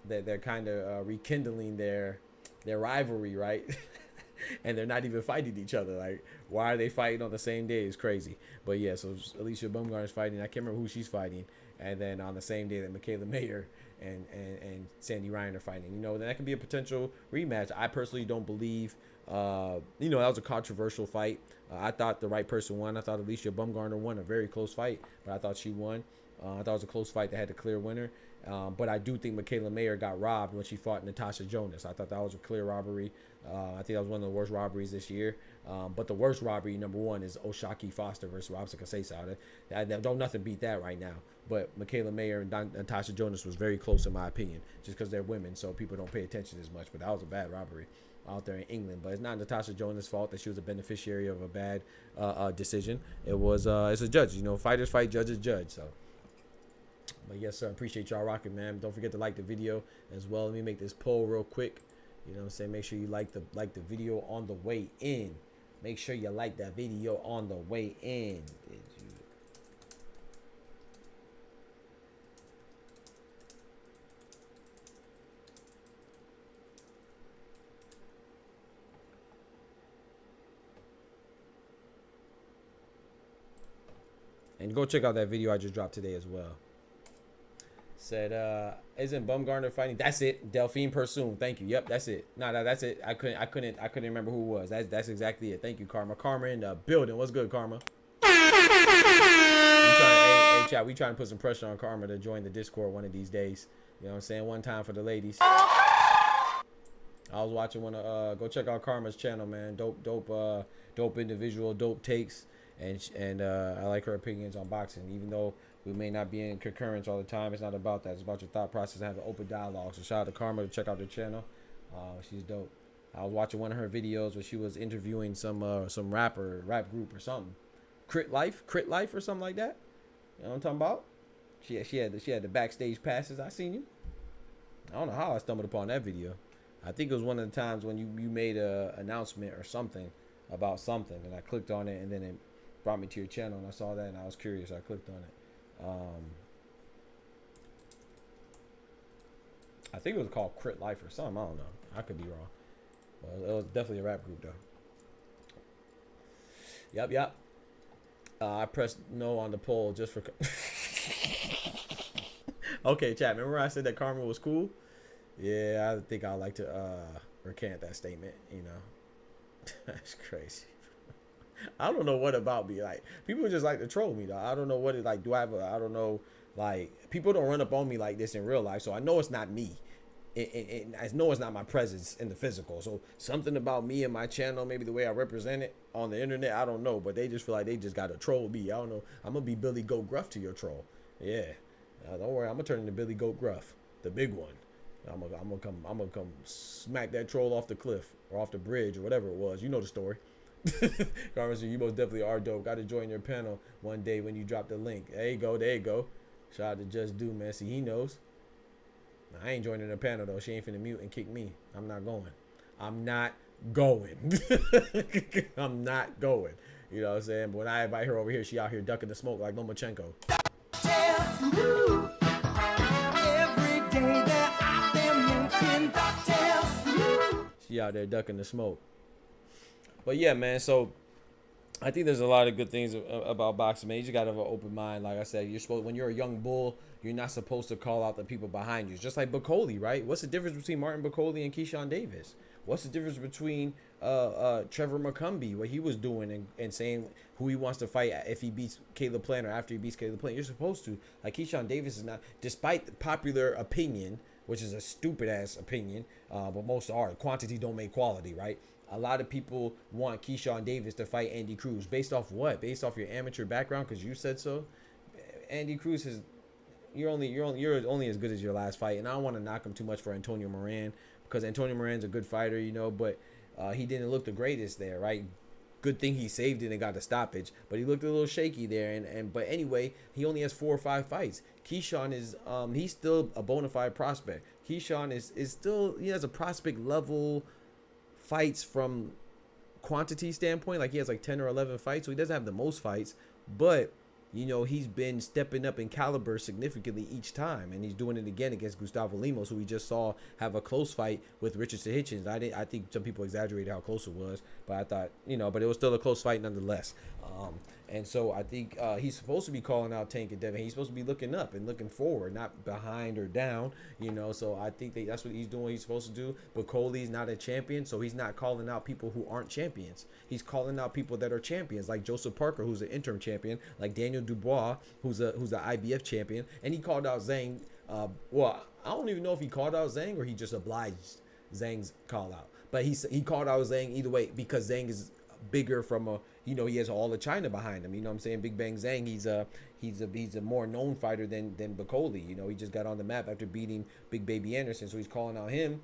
they're kind of rekindling their rivalry, right? And they're not even fighting each other. Like, why are they fighting on the same day? It's crazy. But yeah, so Alicia Bumgarner's fighting. I can't remember who she's fighting. And then on the same day that Michaela Mayer and Sandy Ryan are fighting, you know, that could be a potential rematch. I personally don't believe. You know, that was a controversial fight. I thought the right person won. I thought Alicia Bumgarner won a very close fight, but I thought she won. I thought it was a close fight that had a clear winner. But I do think Michaela Mayer got robbed when she fought Natasha Jonas. I thought that was a clear robbery. I think that was one of the worst robberies this year. But the worst robbery, number one, is Oshaki Foster versus Robson Kasesa. Don't nothing beat that right now. But Michaela Mayer and Natasha Jonas was very close in my opinion, just because they're women, so people don't pay attention as much. But that was a bad robbery out there in England. But it's not Natasha Jonas' fault that she was a beneficiary of a bad decision. It was it's a judge. You know, fighters fight, judges judge. So. But yes, sir, appreciate y'all rocking, man. Don't forget to like the video as well. Let me make this poll real quick. You know what I'm saying? Make sure you like the video on the way in. Make sure you like that video on the way in. And go check out that video I just dropped today as well. Said, isn't Bumgarner fighting? That's it. Delphine Pursoon. Thank you. Yep, that's it. No, that's it. I couldn't remember who it was. That's exactly it. Thank you, Karma. Karma in the building. What's good, Karma? Hey, chat, we trying to put some pressure on Karma to join the Discord one of these days. You know what I'm saying? One time for the ladies. I was watching one of go check out Karma's channel, man. Dope individual, dope takes. And I like her opinions on boxing, even though we may not be in concurrence all the time. It's not about that. It's about your thought process and have an open dialogue. So shout out to Karma to check out her channel. She's dope. I was watching one of her videos where she was interviewing some rap group or something. Crit Life or something like that. You know what I'm talking about? She had the backstage passes. I seen you. I don't know how I stumbled upon that video. I think it was one of the times when you made a announcement or something about something, and I clicked on it, and then it brought me to your channel, and I saw that, and I was curious. I clicked on it. I think it was called Crit Life or something. I don't know. I could be wrong. Well, it was definitely a rap group though. Yep. I pressed no on the poll just for. Okay, chat. Remember I said that Karma was cool? Yeah, I think I'd like to recant that statement. You know, that's crazy. I don't know what about me. Like, people just like to troll me, though. I don't know what it like. I don't know. Like, people don't run up on me like this in real life, so I know it's not me. I know it's not my presence in the physical. So something about me and my channel, maybe the way I represent it on the internet, I don't know. But they just feel like they just got to troll me. I don't know. I'm gonna be Billy Goat Gruff to your troll. Yeah. Don't worry. I'm gonna turn into Billy Goat Gruff, the big one. I'm gonna come smack that troll off the cliff or off the bridge or whatever it was. You know the story. Karma, you most definitely are dope. Got to join your panel one day when you drop the link. There you go. Shout out to Just Do, man. See, he knows. I ain't joining the panel though. She ain't finna mute and kick me. I'm not going. I'm not going. You know what I'm saying? But when I invite her over here, she out here ducking the smoke like Lomachenko. She out there ducking the smoke. But yeah, man, so I think there's a lot of good things about boxing, man. You just gotta have an open mind. Like I said, when you're a young bull, you're not supposed to call out the people behind you. It's just like Bakole, right? What's the difference between Martin Bakole and Keyshawn Davis? What's the difference between Trevor McCumbee, what he was doing and saying who he wants to fight if he beats Caleb Plant or after he beats Caleb Plant? You're supposed to. Like, Keyshawn Davis is not, despite the popular opinion, which is a stupid ass opinion, but most are. Quantity don't make quality, right? A lot of people want Keyshawn Davis to fight Andy Cruz. Based off what? Based off your amateur background, because you said so. Andy Cruz is you're only as good as your last fight, and I don't want to knock him too much for Antonio Moran, because Antonio Moran's a good fighter, you know, but he didn't look the greatest there, right? Good thing he saved it and got the stoppage, but he looked a little shaky there. But anyway, he only has 4 or 5 fights. Keyshawn is he's still a bona fide prospect. Keyshawn is still, he has a prospect level fights from quantity standpoint. Like, he has like 10 or 11 fights, so he doesn't have the most fights, but you know, he's been stepping up in caliber significantly each time, and he's doing it again against Gustavo Lemos, who we just saw have a close fight with Richardson Hitchens. I think some people exaggerated how close it was, but I thought, you know, but it was still a close fight nonetheless. And so I think he's supposed to be calling out Tank and Devin. He's supposed to be looking up and looking forward, not behind or down, you know. So I think that's what he's doing. What he's supposed to do. But Coley's not a champion, so he's not calling out people who aren't champions. He's calling out people that are champions, like Joseph Parker, who's an interim champion, like Daniel Dubois, who's the IBF champion, and he called out Zhang. Well, I don't even know if he called out Zhang or he just obliged Zhang's call out. But he called out Zhang either way, because Zhang is bigger from a, you know, he has all of China behind him. You know what I'm saying? Big Bang Zhang, he's a more known fighter than Bakole. You know, he just got on the map after beating Big Baby Anderson, so he's calling out him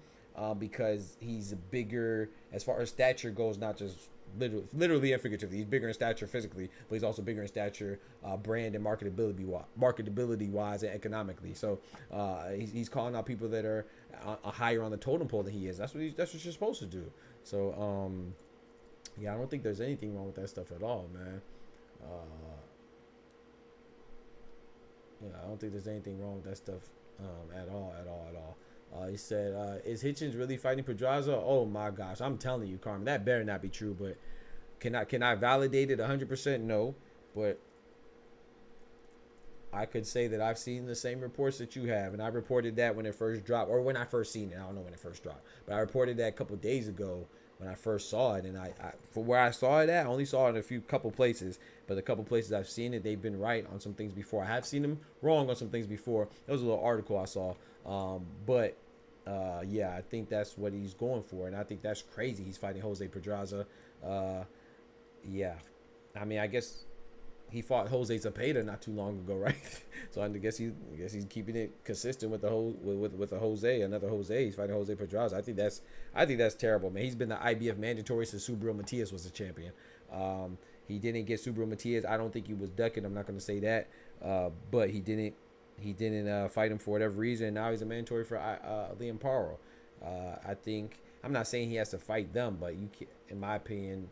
because he's bigger as far as stature goes, not just literally and figuratively. He's bigger in stature physically, but he's also bigger in stature, brand and marketability wise and economically. So he's calling out people that are higher on the totem pole than he is. That's what you're supposed to do. So yeah, I don't think there's anything wrong with that stuff at all, man. Yeah, I don't think there's anything wrong with that stuff at all. He said, is Hitchens really fighting Pedraza? Oh my gosh, I'm telling you, Carmen, that better not be true. But can I validate it 100%? No, but I could say that I've seen the same reports that you have, and I reported that when it first dropped, or when I first seen it. I don't know when it first dropped, but I reported that a couple days ago when I first saw it. And I for where I saw it at, I only saw it in a couple places, but the couple places I've seen it, they've been right on some things before. I have seen them wrong on some things before. There was a little article I saw, but yeah, I think that's what he's going for, and I think that's crazy. He's fighting Jose Pedraza. Yeah, I mean, I guess he fought Jose Zepeda not too long ago, right? So I guess he's keeping it consistent with the whole with the Jose, another Jose. He's fighting Jose Pedraza. I think that's terrible, man. He's been the IBF mandatory since Subriel Matias was the champion. He didn't get Subriel Matias. I don't think he was ducking. I'm not going to say that, but he didn't fight him for whatever reason. Now he's a mandatory for Liam Paro. I think, I'm not saying he has to fight them, but you can, in my opinion,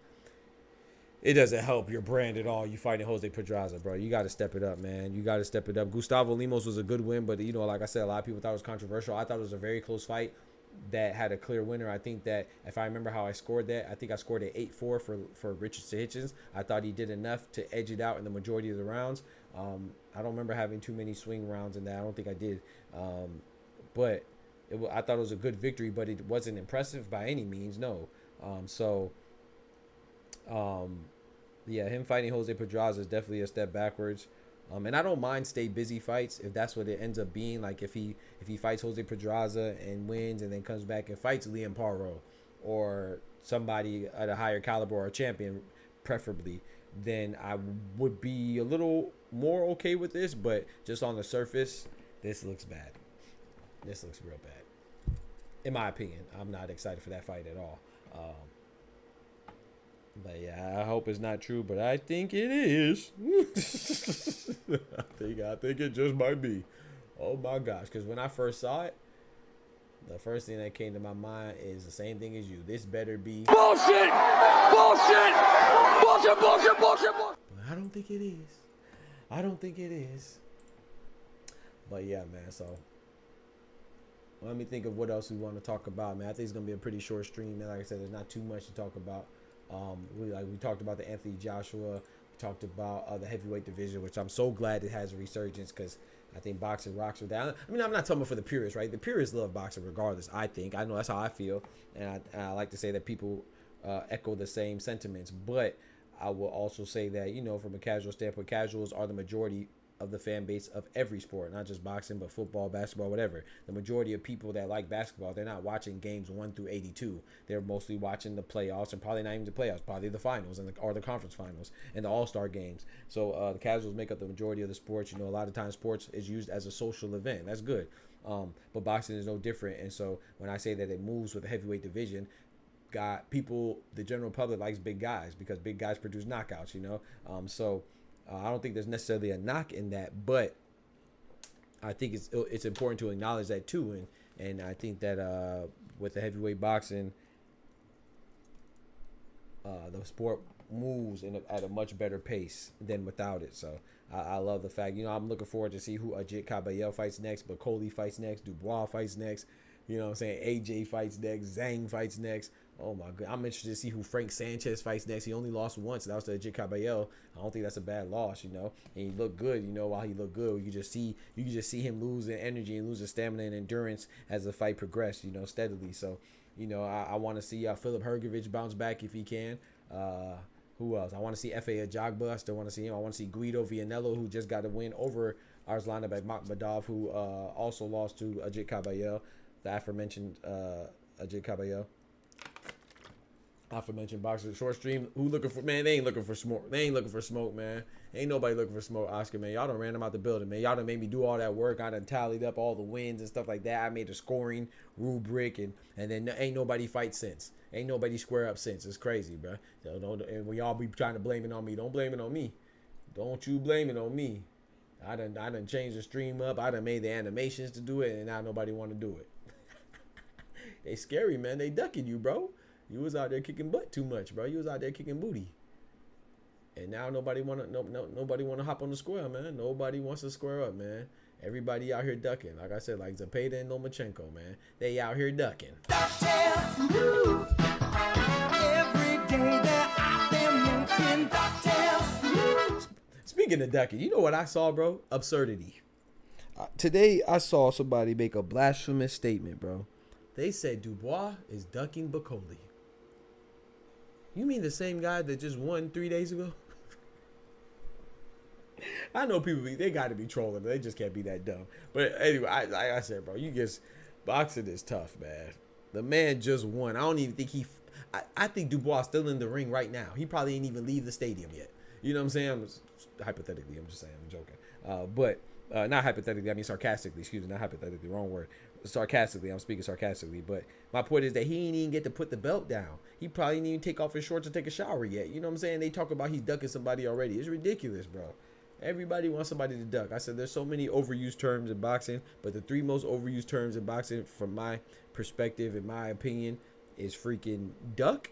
it doesn't help your brand at all. You fighting Jose Pedraza, bro. You got to step it up, man. You got to step it up. Gustavo Lemos was a good win, but, you know, like I said, a lot of people thought it was controversial. I thought it was a very close fight that had a clear winner. I think that if I remember how I scored that, I think I scored it 8-4 for Richardson Hitchens. I thought he did enough to edge it out in the majority of the rounds. I don't remember having too many swing rounds in that. I don't think I did. But I thought it was a good victory, but it wasn't impressive by any means. No. Yeah, him fighting Jose Pedraza is definitely a step backwards. And I don't mind stay busy fights if that's what it ends up being. Like if he fights Jose Pedraza and wins and then comes back and fights Liam Paro or somebody at a higher caliber or a champion, preferably, then I would be a little more okay with this. But just on the surface, this looks bad. This looks real bad. In my opinion, I'm not excited for that fight at all. But yeah, I hope it's not true, but I think it is. I think it just might be. Oh my gosh, because when I first saw it, the first thing that came to my mind is the same thing as you. This better be bullshit, bullshit, bullshit, bullshit, bullshit, bullshit. But I don't think it is. I don't think it is. But yeah, man. So let me think of what else we want to talk about, man. I think it's gonna be a pretty short stream, man. Like I said, there's not too much to talk about. We talked about the Anthony Joshua. We talked about the heavyweight division, which I'm so glad it has a resurgence because I think boxing rocks with that. I mean, I'm not talking about for the purists, right? The purists love boxing regardless, I think. I know that's how I feel. And I like to say that people echo the same sentiments. But I will also say that, you know, from a casual standpoint, casuals are the majority of the fan base of every sport, not just boxing, but football, basketball, whatever. The majority of people that like basketball, they're not watching games 1 through 82. They're mostly watching the playoffs, and probably not even the playoffs, probably the finals or the conference finals and the all-star games. So the casuals make up the majority of the sports. You know, a lot of times sports is used as a social event. That's good. But boxing is no different. And so when I say that it moves with the heavyweight division, the general public likes big guys because big guys produce knockouts, you know. I don't think there's necessarily a knock in that, but I think it's important to acknowledge that too. And I think that with the heavyweight boxing, the sport moves at a much better pace than without it. So I love the fact, you know, I'm looking forward to see who Ajit Caballel fights next, Bakole fights next, Dubois fights next. You know what I'm saying? AJ fights next. Zhang fights next. Oh, my God. I'm interested to see who Frank Sanchez fights next. He only lost once. That was to Ajit Caballel. I don't think that's a bad loss, you know. And he looked good, you know. While he looked good, you can just see him losing energy and losing stamina and endurance as the fight progressed, you know, steadily. So, you know, I want to see Filip Hrgović bounce back if he can. Who else? I want to see F.A. Ajagba. I still want to see him. I want to see Guido Vianello, who just got a win over Arslan Bekmambetov, who also lost to Ajit Caballel. The aforementioned Ajit Caballel. aforementioned boxer short stream. Who looking for, man? They ain't looking for smoke. They ain't looking for smoke, man. Ain't nobody looking for smoke, Oscar, man. Y'all done ran them out the building, man. Y'all done made me do all that work. I done tallied up all the wins and stuff like that. I made a scoring rubric, and then ain't nobody fight since. Ain't nobody square up since. It's crazy, bro. And we all be trying to blame it on me. Don't blame it on me. Don't you blame it on me. I done changed the stream up. I done made the animations to do it, and now nobody want to do it. They scary, man. They ducking you, bro. You was out there kicking butt too much, bro. You was out there kicking booty. And now nobody wanna hop on the square, man. Nobody wants to square up, man. Everybody out here ducking. Like I said, like Zepeda and Lomachenko, man. They out here ducking. Speaking of ducking, you know what I saw, bro? Absurdity. Today I saw somebody make a blasphemous statement, bro. They said Dubois is ducking Bakole. You mean the same guy that just won 3 days ago? I know people, they got to be trolling. They just can't be that dumb. But anyway, like I said, bro, boxing is tough, man. The man just won. I don't even think I think Dubois is still in the ring right now. He probably ain't even leave the stadium yet. You know what I'm saying? Hypothetically, I'm just saying, I'm joking. But not hypothetically, I mean sarcastically. Excuse me, not hypothetically, wrong word. Sarcastically, I'm speaking sarcastically. But my point is that he ain't even get to put the belt down. He probably didn't even take off his shorts or take a shower yet. You know what I'm saying? They talk about he's ducking somebody already. It's ridiculous, bro. Everybody wants somebody to duck. I said there's so many overused terms in boxing, but the 3 most overused terms in boxing, from my perspective, in my opinion, is freaking duck,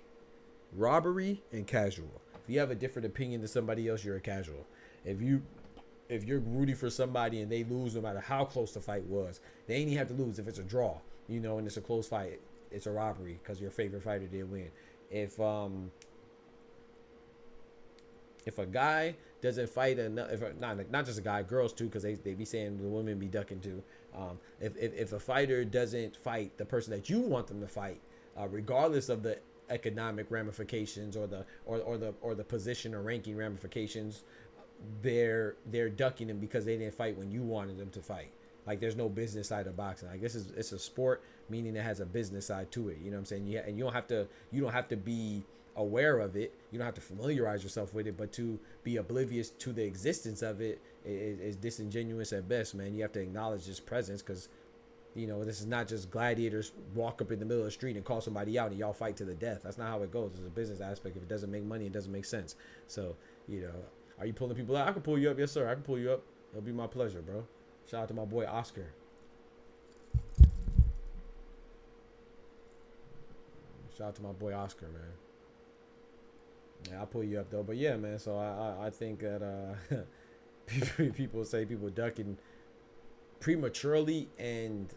robbery, and casual. If you have a different opinion than somebody else, you're a casual. If you're rooting for somebody and they lose, no matter how close the fight was, they ain't even have to lose. If it's a draw, you know, and it's a close fight, it's a robbery because your favorite fighter did win. If a guy doesn't fight enough, not just a guy, girls too, because they be saying the women be ducking too. If a fighter doesn't fight the person that you want them to fight, regardless of the economic ramifications or the position or ranking ramifications, they're ducking them because they didn't fight when you wanted them to fight. Like there's no business side of boxing. Like it's a sport, meaning it has a business side to it. You know what I'm saying? Yeah, and you don't have to be aware of it. You don't have to familiarize yourself with it, but to be oblivious to the existence of it is disingenuous at best, man. You have to acknowledge its presence, because you know, this is not just gladiators walk up in the middle of the street and call somebody out and y'all fight to the death. That's not how it goes. There's a business aspect. If it doesn't make money, it doesn't make sense. So, you know, are you pulling people out? I can pull you up. Yes, sir. I can pull you up. It'll be my pleasure, bro. Shout out to my boy Oscar. Shout out to my boy Oscar, man. Yeah, I'll pull you up though. But yeah, man. So I think that people say people ducking prematurely and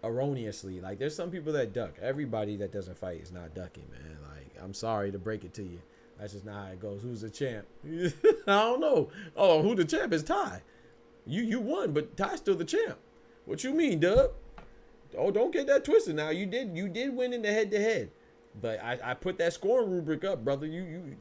erroneously. Like there's some people that duck. Everybody that doesn't fight is not ducking, man. Like I'm sorry to break it to you. That's just not how it goes. Who's the champ? I don't know. Oh, who the champ is? Ty. You won, but Ty's still the champ. What you mean, Dub? Oh, don't get that twisted now. You did win in the head-to-head. But I put that scoring rubric up, brother.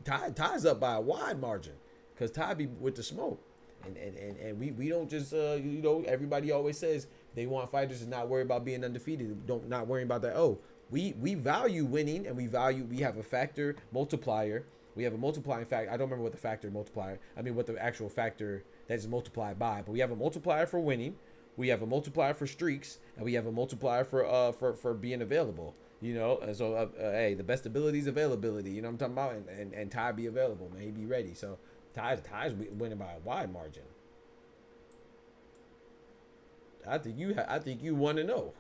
Ty's up by a wide margin, because Ty be with the smoke. And we don't just you know, everybody always says they want fighters to not worry about being undefeated, not worrying about that. Oh, we value winning, and we have a factor multiplier. We have a multiplying factor. I don't remember what the factor multiplier. I mean, what the actual factor that is multiplied by. But we have a multiplier for winning. We have a multiplier for streaks, and we have a multiplier for being available. You know, and so hey, the best ability is availability. You know what I'm talking about? And Ty be available, man. He be ready. So Ty's winning by a wide margin. I think you 1-0.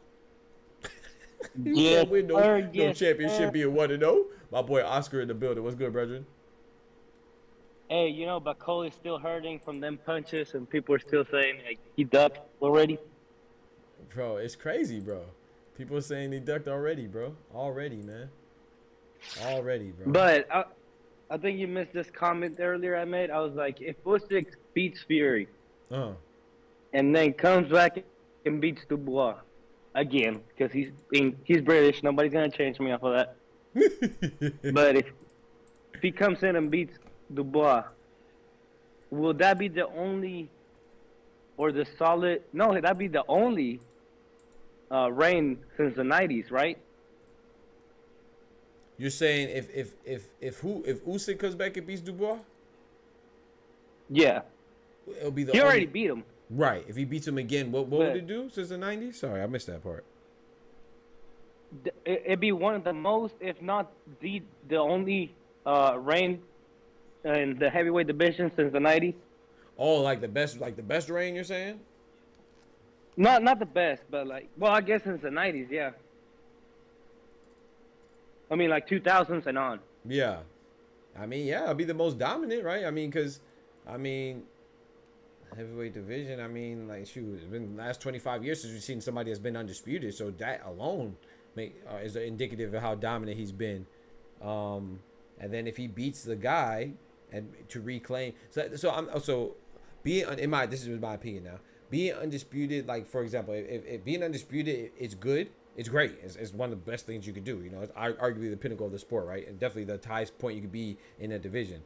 Yeah, win no championship being 1-0. My boy Oscar in the building. What's good, brethren? Hey, you know, Bakole is still hurting from them punches, and people are still saying like, he ducked already. Bro, it's crazy, bro. People are saying he ducked already, bro. Already, man. Already, bro. But I think you missed this comment earlier I made. I was like, if Usyk beats Fury, and then comes back and beats Dubois again, because he's British, nobody's gonna change me off of that. But if he comes in and beats Dubois, will that be the only, or the solid? No, that'd be the only reign since the 90s, right? You're saying if Usyk comes back and beats Dubois? Yeah. It'll be the He already beat him. Right. If he beats him again, what would it do since the 90s? Sorry, I missed that part. It'd be one of the most, if not the only reign in the heavyweight division since the 90s. Oh, like the best reign, you're saying? Not the best, but I guess since the 90s, yeah. I mean, like 2000s and on. Yeah. I mean, yeah, it'll be the most dominant, right? I mean, heavyweight division, I mean, like, shoot, it's been the last 25 years since we've seen somebody that's been undisputed, so that alone is indicative of how dominant he's been. And then if he beats the guy and to reclaim, this is my opinion now. Being undisputed, like, for example, if being undisputed is good, it's great. It's one of the best things you could do. You know, it's arguably the pinnacle of the sport, right? And definitely the highest point you could be in a division.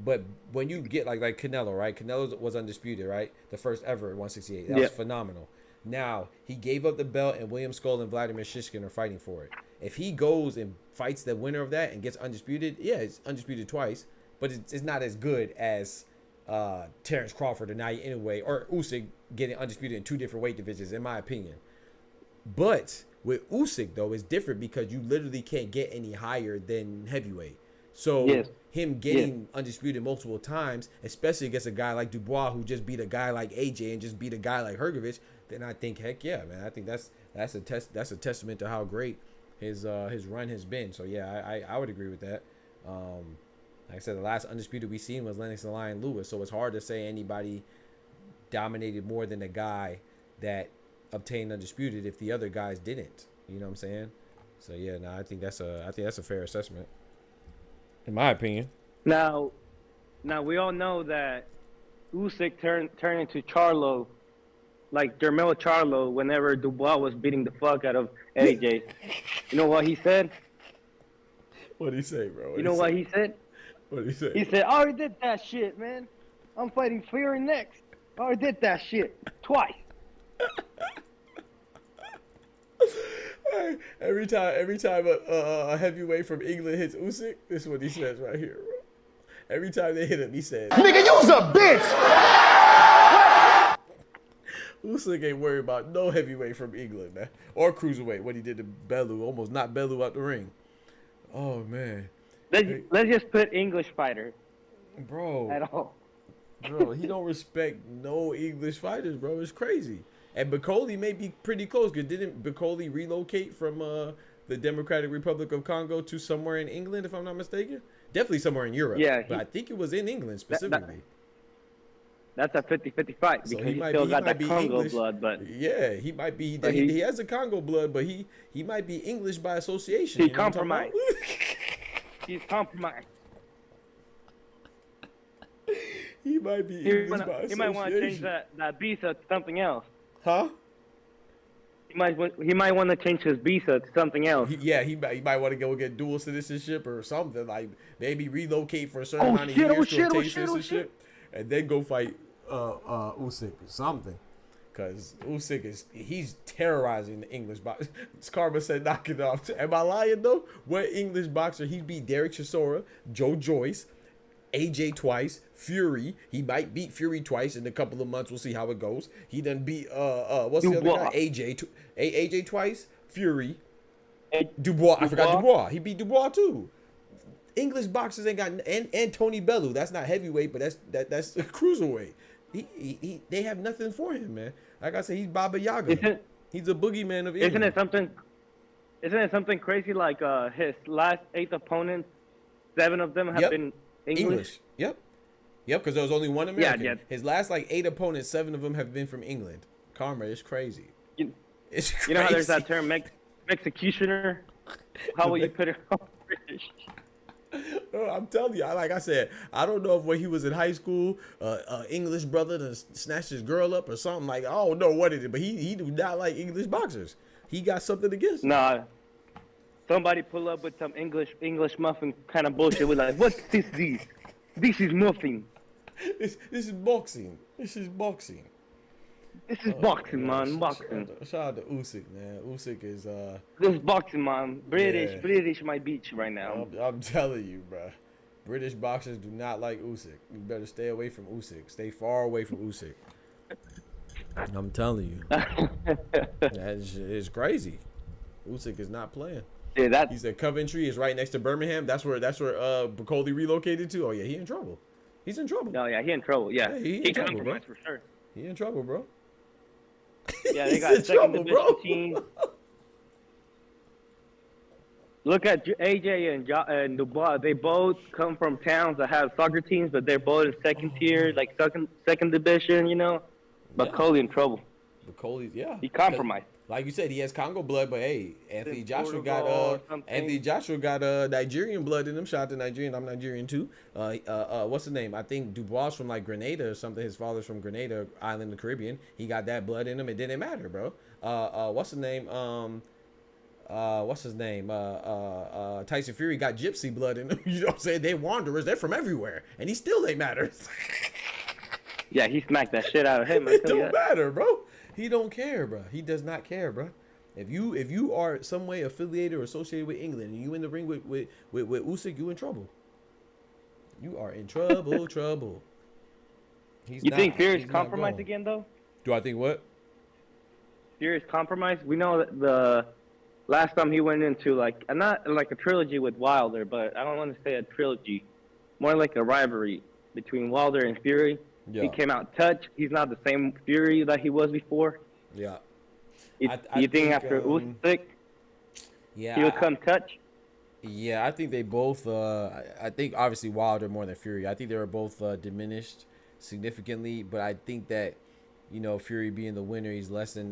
But when you get like Canelo, right? Canelo was undisputed, right? The first ever at 168. That was phenomenal. Now, he gave up the belt, and William Skull and Vladimir Shishkin are fighting for it. If he goes and fights the winner of that and gets undisputed, yeah, it's undisputed twice, but it's not as good as Terrence Crawford or Naoya Inoue or Usyk getting undisputed in two different weight divisions, in my opinion. But with Usyk, though, it's different because you literally can't get any higher than heavyweight. So him getting undisputed multiple times, especially against a guy like Dubois who just beat a guy like AJ and just beat a guy like Hrgovic, then I think, heck yeah, man, I think that's a testament to how great his run has been. So yeah, I would agree with that. Like I said, the last undisputed we seen was Lennox the Lion Lewis, so it's hard to say anybody dominated more than the guy that obtained undisputed if the other guys didn't. You know what I'm saying? So yeah, no, I think that's a fair assessment, in my opinion. Now we all know that Usyk turned into Charlo, like Jermell Charlo, whenever Dubois was beating the fuck out of AJ. You know what he said? What'd he say, bro? You know what he said? What'd he say? He said, I already did that shit, man. I'm fighting Fury next. I already did that shit twice. Every time a heavyweight from England hits Usyk, this is what he says right here, bro. Every time they hit him, he says, "Nigga, you's a bitch." Usyk ain't worried about no heavyweight from England, man, or cruiserweight. What he did to Bellew, almost knocked Bellew out the ring. Oh man. Let's just put English fighter. Bro. At all. Bro, he don't respect no English fighters, bro. It's crazy. And Bakole may be pretty close, because didn't Bakole relocate from the Democratic Republic of Congo to somewhere in England, if I'm not mistaken? Definitely somewhere in Europe. Yeah, but I think it was in England specifically. That's a 50-50 fight, because he still got that Congo English blood. But yeah, he might be. He has a Congo blood, but he might be English by association. He's compromised. He's compromised. He might be English by association. He might want to change that visa to something else. Huh? He might want to change his visa to something else. He might want to go get dual citizenship or something, like maybe relocate for a certain amount of years to obtain citizenship, and then go fight Usyk or something. Because Usyk he's terrorizing the English boxer. Karma said knock it off. Am I lying though? What English boxer? He beat Derek Chisora, Joe Joyce, AJ twice, Fury. He might beat Fury twice in a couple of months. We'll see how it goes. He done beat what's Dubois. The other guy? AJ twice, Fury, Dubois. I forgot Dubois. He beat Dubois too. English boxers ain't got and Tony Bellew. That's not heavyweight, but that's a cruiserweight. They have nothing for him, man. Like I said, he's Baba Yaga. He's a boogeyman of England. Isn't it something crazy like his last 8 opponents, 7 of them have been English? Yep, because there was only one American. Yeah. His last 8 opponents, 7 of them have been from England. Karma is crazy. It's crazy. You know how there's that term, executioner? How will you put it on British? I'm telling you, like I said, I don't know if when he was in high school, English brother to snatch his girl up or something. Like, I don't know what it is, but he do not like English boxers. He got something against him. Nah. Somebody pull up with some English muffin kind of bullshit. We're like, what's this? This is muffin. This is boxing. This is boxing. This is boxing, man. Boxing. Shout out to Usyk, man. Usyk is This is boxing, man. British, Yeah. British might beat you right now. I'm telling you, bro. British boxers do not like Usyk. You better stay away from Usyk. Stay far away from Usyk. I'm telling you. It's crazy. Usyk is not playing. Yeah, He said Coventry is right next to Birmingham. That's where Bakole relocated to. Oh yeah, he in trouble. He's in trouble. No, yeah, he in trouble. Yeah, he in he trouble, compromised for sure. He in trouble, bro. Yeah, they He's got in second trouble, division bro. teams. Look at AJ and Dubois. They both come from towns that have soccer teams, but they're both in second tier, like second division. You know, but Bakole in trouble. Bakole, yeah. He compromised. Like you said, he has Congo blood, but hey, Anthony Joshua Portugal got Nigerian blood in him. Shout out to Nigerian. I'm Nigerian too. What's the name? I think Dubois from like Grenada or something. His father's from Grenada Island in the Caribbean. He got that blood in him. It didn't matter, bro. What's the name? What's his name? Tyson Fury got gypsy blood in him. You know what I'm saying? They wanderers. They're from everywhere, and he still ain't matters. Yeah, he smacked that shit out of him. It don't matter, bro. He don't care, bro. He does not care, bro. If you are some way affiliated or associated with England and you in the ring with Usyk, you in trouble. You are in trouble, trouble. You think Fury's compromised again, though? Do I think what? Fury's compromised. We know that the last time he went into not like a trilogy with Wilder, but I don't want to say a trilogy, more like a rivalry between Wilder and Fury. Yeah. He came out touch. He's not the same Fury that he was before. Yeah. You think after Usyk, yeah, he would come touch? Yeah, I think they both. I think obviously Wilder more than Fury. I think they were both diminished significantly, but I think that Fury being the winner, he's less of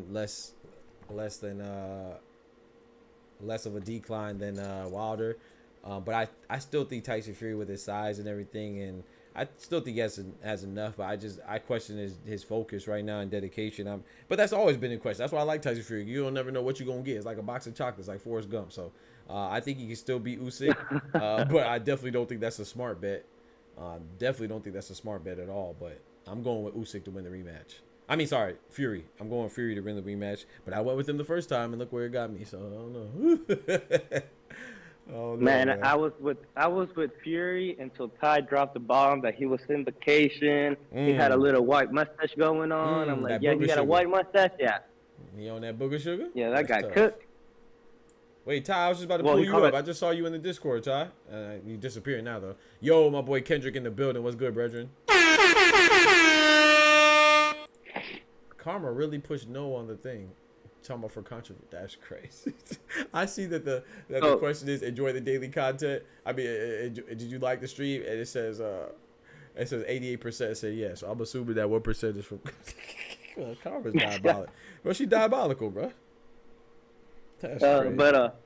a decline than Wilder. But I still think Tyson Fury with his size and everything, and I still think he has enough, but I question his focus right now and dedication. But that's always been in question. That's why I like Tyson Fury. You don't never know what you're gonna get. It's like a box of chocolates, like Forrest Gump. So I think he can still beat Usyk, but I definitely don't think that's a smart bet. Definitely don't think that's a smart bet at all. But I'm going with Usyk to win the rematch. I mean, sorry, Fury. I'm going Fury to win the rematch, but I went with him the first time, and look where it got me. So I don't know. Oh, no, man, I was with Fury until Ty dropped the bomb that he was in vacation. He had a little white mustache going on. I'm like, yeah, he got a white mustache? Yeah. He on that booger sugar? Yeah, that guy cooked. Wait, Ty, I was just about to pull you up. I just saw you in the Discord, Ty. You disappearing now, though. Yo, my boy Kendrick in the building. What's good, brethren? Karma really pushed no on the thing. Talking about for controversy. That's crazy. I see that the question is enjoy the daily content. I mean, did you like the stream? And it says 88% said yes. So I'm assuming that 1% is from Karma's diabolical. Bro, she diabolical, bro. That's crazy. But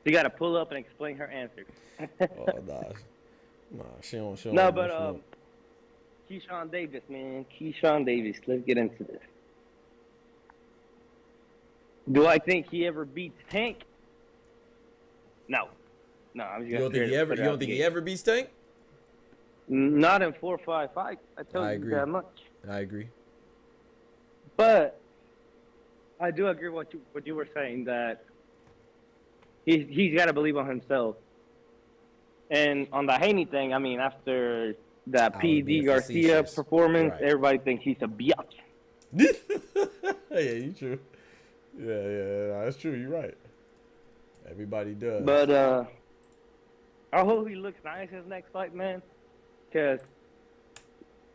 you got to pull up and explain her answer. Nah, she don't. No, but Keyshawn Davis, man. Keyshawn Davis. Let's get into this. Do I think he ever beats Tank? No. I'm just you don't think he ever beats Tank? Not in 4 or 5 fights. I tell you that much. I agree. But I do agree with what you were saying, that he's got to believe on himself. And on the Haney thing, I mean, after that P.D. Garcia performance, right. Everybody thinks he's a biatch. Yeah, you true. Yeah, that's true. You're right. Everybody does. But I hope he looks nice his next fight, man. Because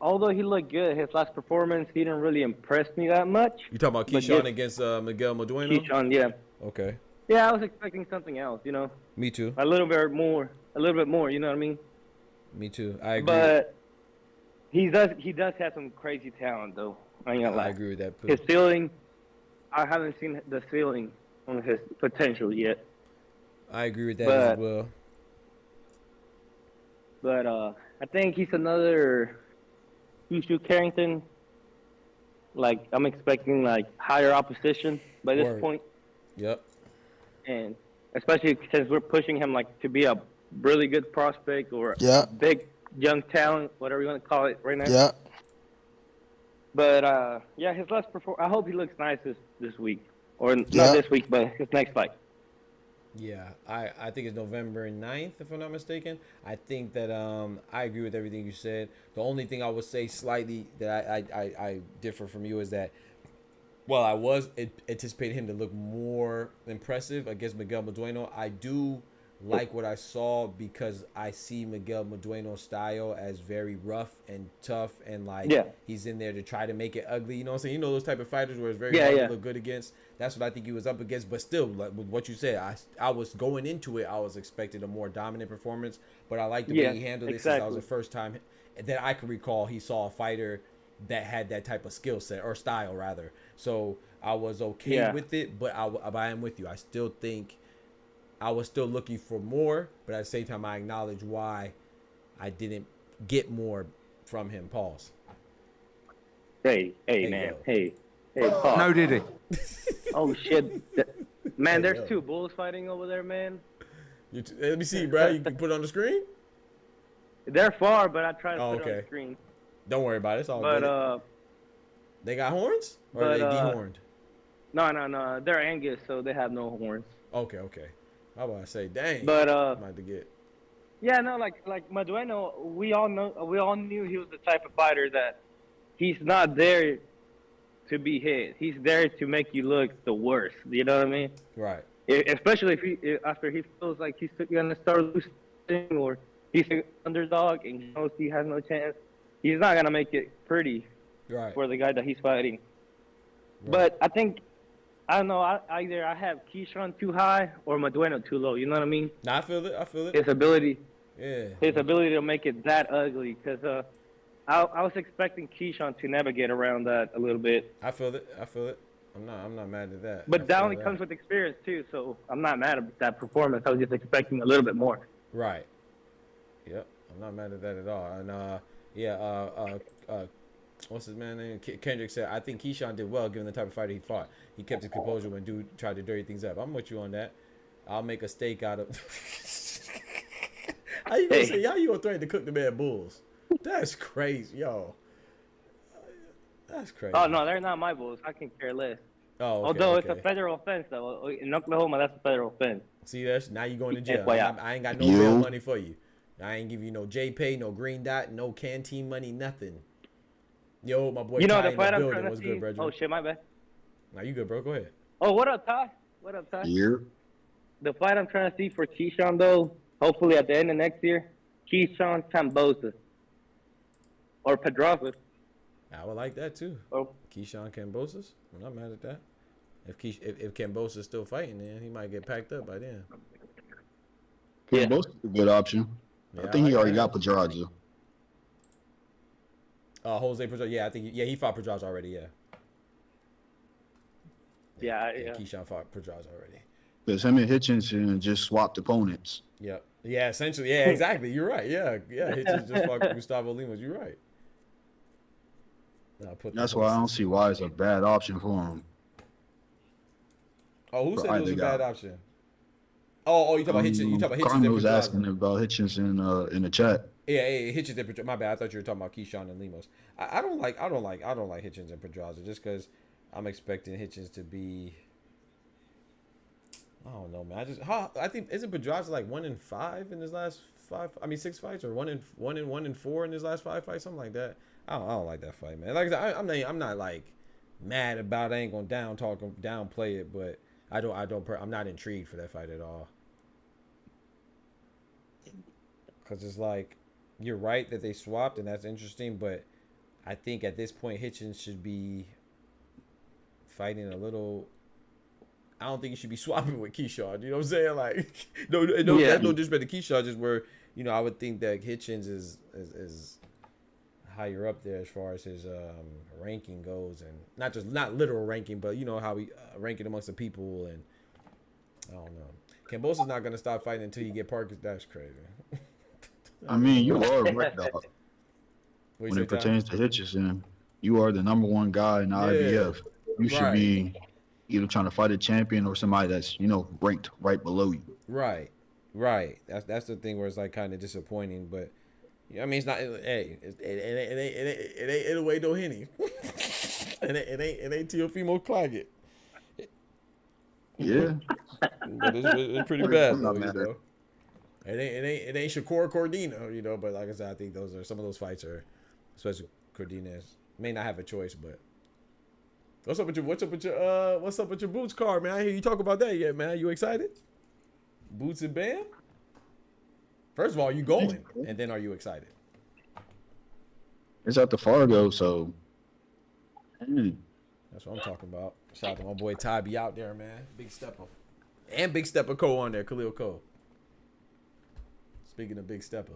although he looked good, his last performance, he didn't really impress me that much. You talking about Keyshawn against Miguel Madueno? Keyshawn, yeah. Okay. Yeah, I was expecting something else, Me too. A little bit more, you know what I mean? Me too. I agree. But he does have some crazy talent, though. I ain't gonna lie. I agree with that. His ceiling, I haven't seen the ceiling on his potential yet. I agree with that as well. But I think he's another Hugh Carrington. Like, I'm expecting higher opposition by this point. Yep. And especially since we're pushing him to be a really good prospect or a big young talent, whatever you want to call it, right now. Yeah. But yeah, his last I hope he looks nice this week, or not Yeah. this week, but his next fight. Yeah, I think it's November 9th, if I'm not mistaken. I think that I agree with everything you said. The only thing I would say slightly that I differ from you is that while I was anticipating him to look more impressive against Miguel Madueno, I do like what I saw because I see Miguel Madueno's style as very rough and tough, and like he's in there to try to make it ugly. You know what I'm saying? You know those type of fighters where it's very hard to look good against. That's what I think he was up against. But still, like with what you said, I was going into it, I was expecting a more dominant performance. But I like the way he handled it since that was the first time that I can recall he saw a fighter that had that type of skill set or style rather. So I was okay with it, but I am with you. I still think I was still looking for more, but at the same time, I acknowledge why I didn't get more from him. Pause. Hey, man. Hey, pause. No, did he? Oh, shit. Man, there's two bulls fighting over there, man. Let me see, bro. You can put it on the screen? They're far, but I try to put it on the screen. Don't worry about it. It's all good. They got horns? Or are they dehorned? No. They're Angus, so they have no horns. Okay. I was about to say, dang. But I'm about to get. Yeah, no, like Madueno, we all knew he was the type of fighter that he's not there to be hit. He's there to make you look the worst. You know what I mean? Right. Especially if after he feels like he's gonna start losing, or he's an underdog and he knows he has no chance, he's not gonna make it pretty for the guy that he's fighting. Right. But I think, I don't know, either I have Keyshawn too high or Madueno too low. You know what I mean? Nah, I feel it. His ability. Yeah. His ability to make it that ugly, because I was expecting Keyshawn to navigate around that a little bit. I feel it. I'm not mad at that. But that only comes with experience too, so I'm not mad at that performance. I was just expecting a little bit more. Right. Yep. I'm not mad at that at all. And what's his man name? Kendrick said, I think Keyshawn did well given the type of fighter he fought. He kept his composure when dude tried to dirty things up. I'm with you on that. I'll make a steak out of. How you gonna say? How you gonna threaten to cook the man bulls? That's crazy, yo. That's crazy. Oh no, they're not my bulls. I can care less. Oh, okay, although it's a federal offense though. In Oklahoma, that's a federal offense. See, now you going to jail. I ain't got no bail money for you. I ain't give you no J-Pay, no Green Dot, no canteen money, nothing. Yo, my boy. You know Ty the fight I'm building. trying to What's see? good, bro? Oh shit, my bad. Nah, you good, bro? Go ahead. Oh, what up, Ty? What up, Ty? Yeah. The fight I'm trying to see for Keyshawn though, hopefully at the end of next year, Keyshawn Kambosos or Pedraza. I would like that too. Oh. Keyshawn Kambosos. I'm not mad at that. If Kambosos is still fighting, then he might get packed up by then. Kambosos is a good option. Yeah, I think he already got Pedraza. Jose Pedraza. Yeah, I think he fought Pedraza already. Yeah. Keyshawn fought Pedraza already. Because him and Hitchinson just swapped opponents. Yep. Yeah, essentially. Yeah, exactly. You're right. Yeah. Hitchinson just fought Gustavo Lemos. You're right. That's why I don't see why it's a bad option for him. Oh, who said it was a bad option? Oh, you talking about Hitchinson? You talking about Hitchinson? Carmen was asking about Hitchinson in the chat. Yeah, Hitchens and my bad. I thought you were talking about Keyshawn and Lemos. I don't like Hitchens and Pedraza just because I'm expecting Hitchens to be. I don't know, man. I think isn't Pedraza like 1-5 in his last 6 fights, or 1-4 in his last 5 fights, something like that. I don't like that fight, man. Like I said, I'm not like mad about it. I ain't gonna downplay it, but I'm not intrigued for that fight at all. Cause it's like, you're right that they swapped, and that's interesting, but I think at this point Hitchens should be fighting a little. I don't think he should be swapping with Keyshawn. You know what I'm saying? Like, that's no disrespect to Keyshawn. Just where I would think that Hitchens is higher up there as far as his ranking goes, and not literal ranking, but how he ranking amongst the people. And I don't know. Kambosos not gonna stop fighting until you get Parker. That's crazy. I mean, you are right, dog. When it pertains to Hitchinson, you are the number one guy in the IBF. You should be either trying to fight a champion or somebody that's ranked right below you. Right. That's the thing where it's like kind of disappointing, but I mean, it's not. Hey, it ain't way no Henny. it ain't Teofimo Claggett. Yeah. But it's pretty bad though, you know. It ain't Shakur Cordino, you know. But like I said, I think some of those fights are, especially Cordinez, may not have a choice. But what's up with your Boots card, man? I hear you talk about that yet, man. You excited? Boots and Bam? First of all, you going, and then are you excited? It's at the Fargo, so. That's what I'm talking about. Shout out to my boy Ty be out there, man. Big stepper. And Big Stepper Cole on there, Khalil Cole. Speaking of Big Stepper.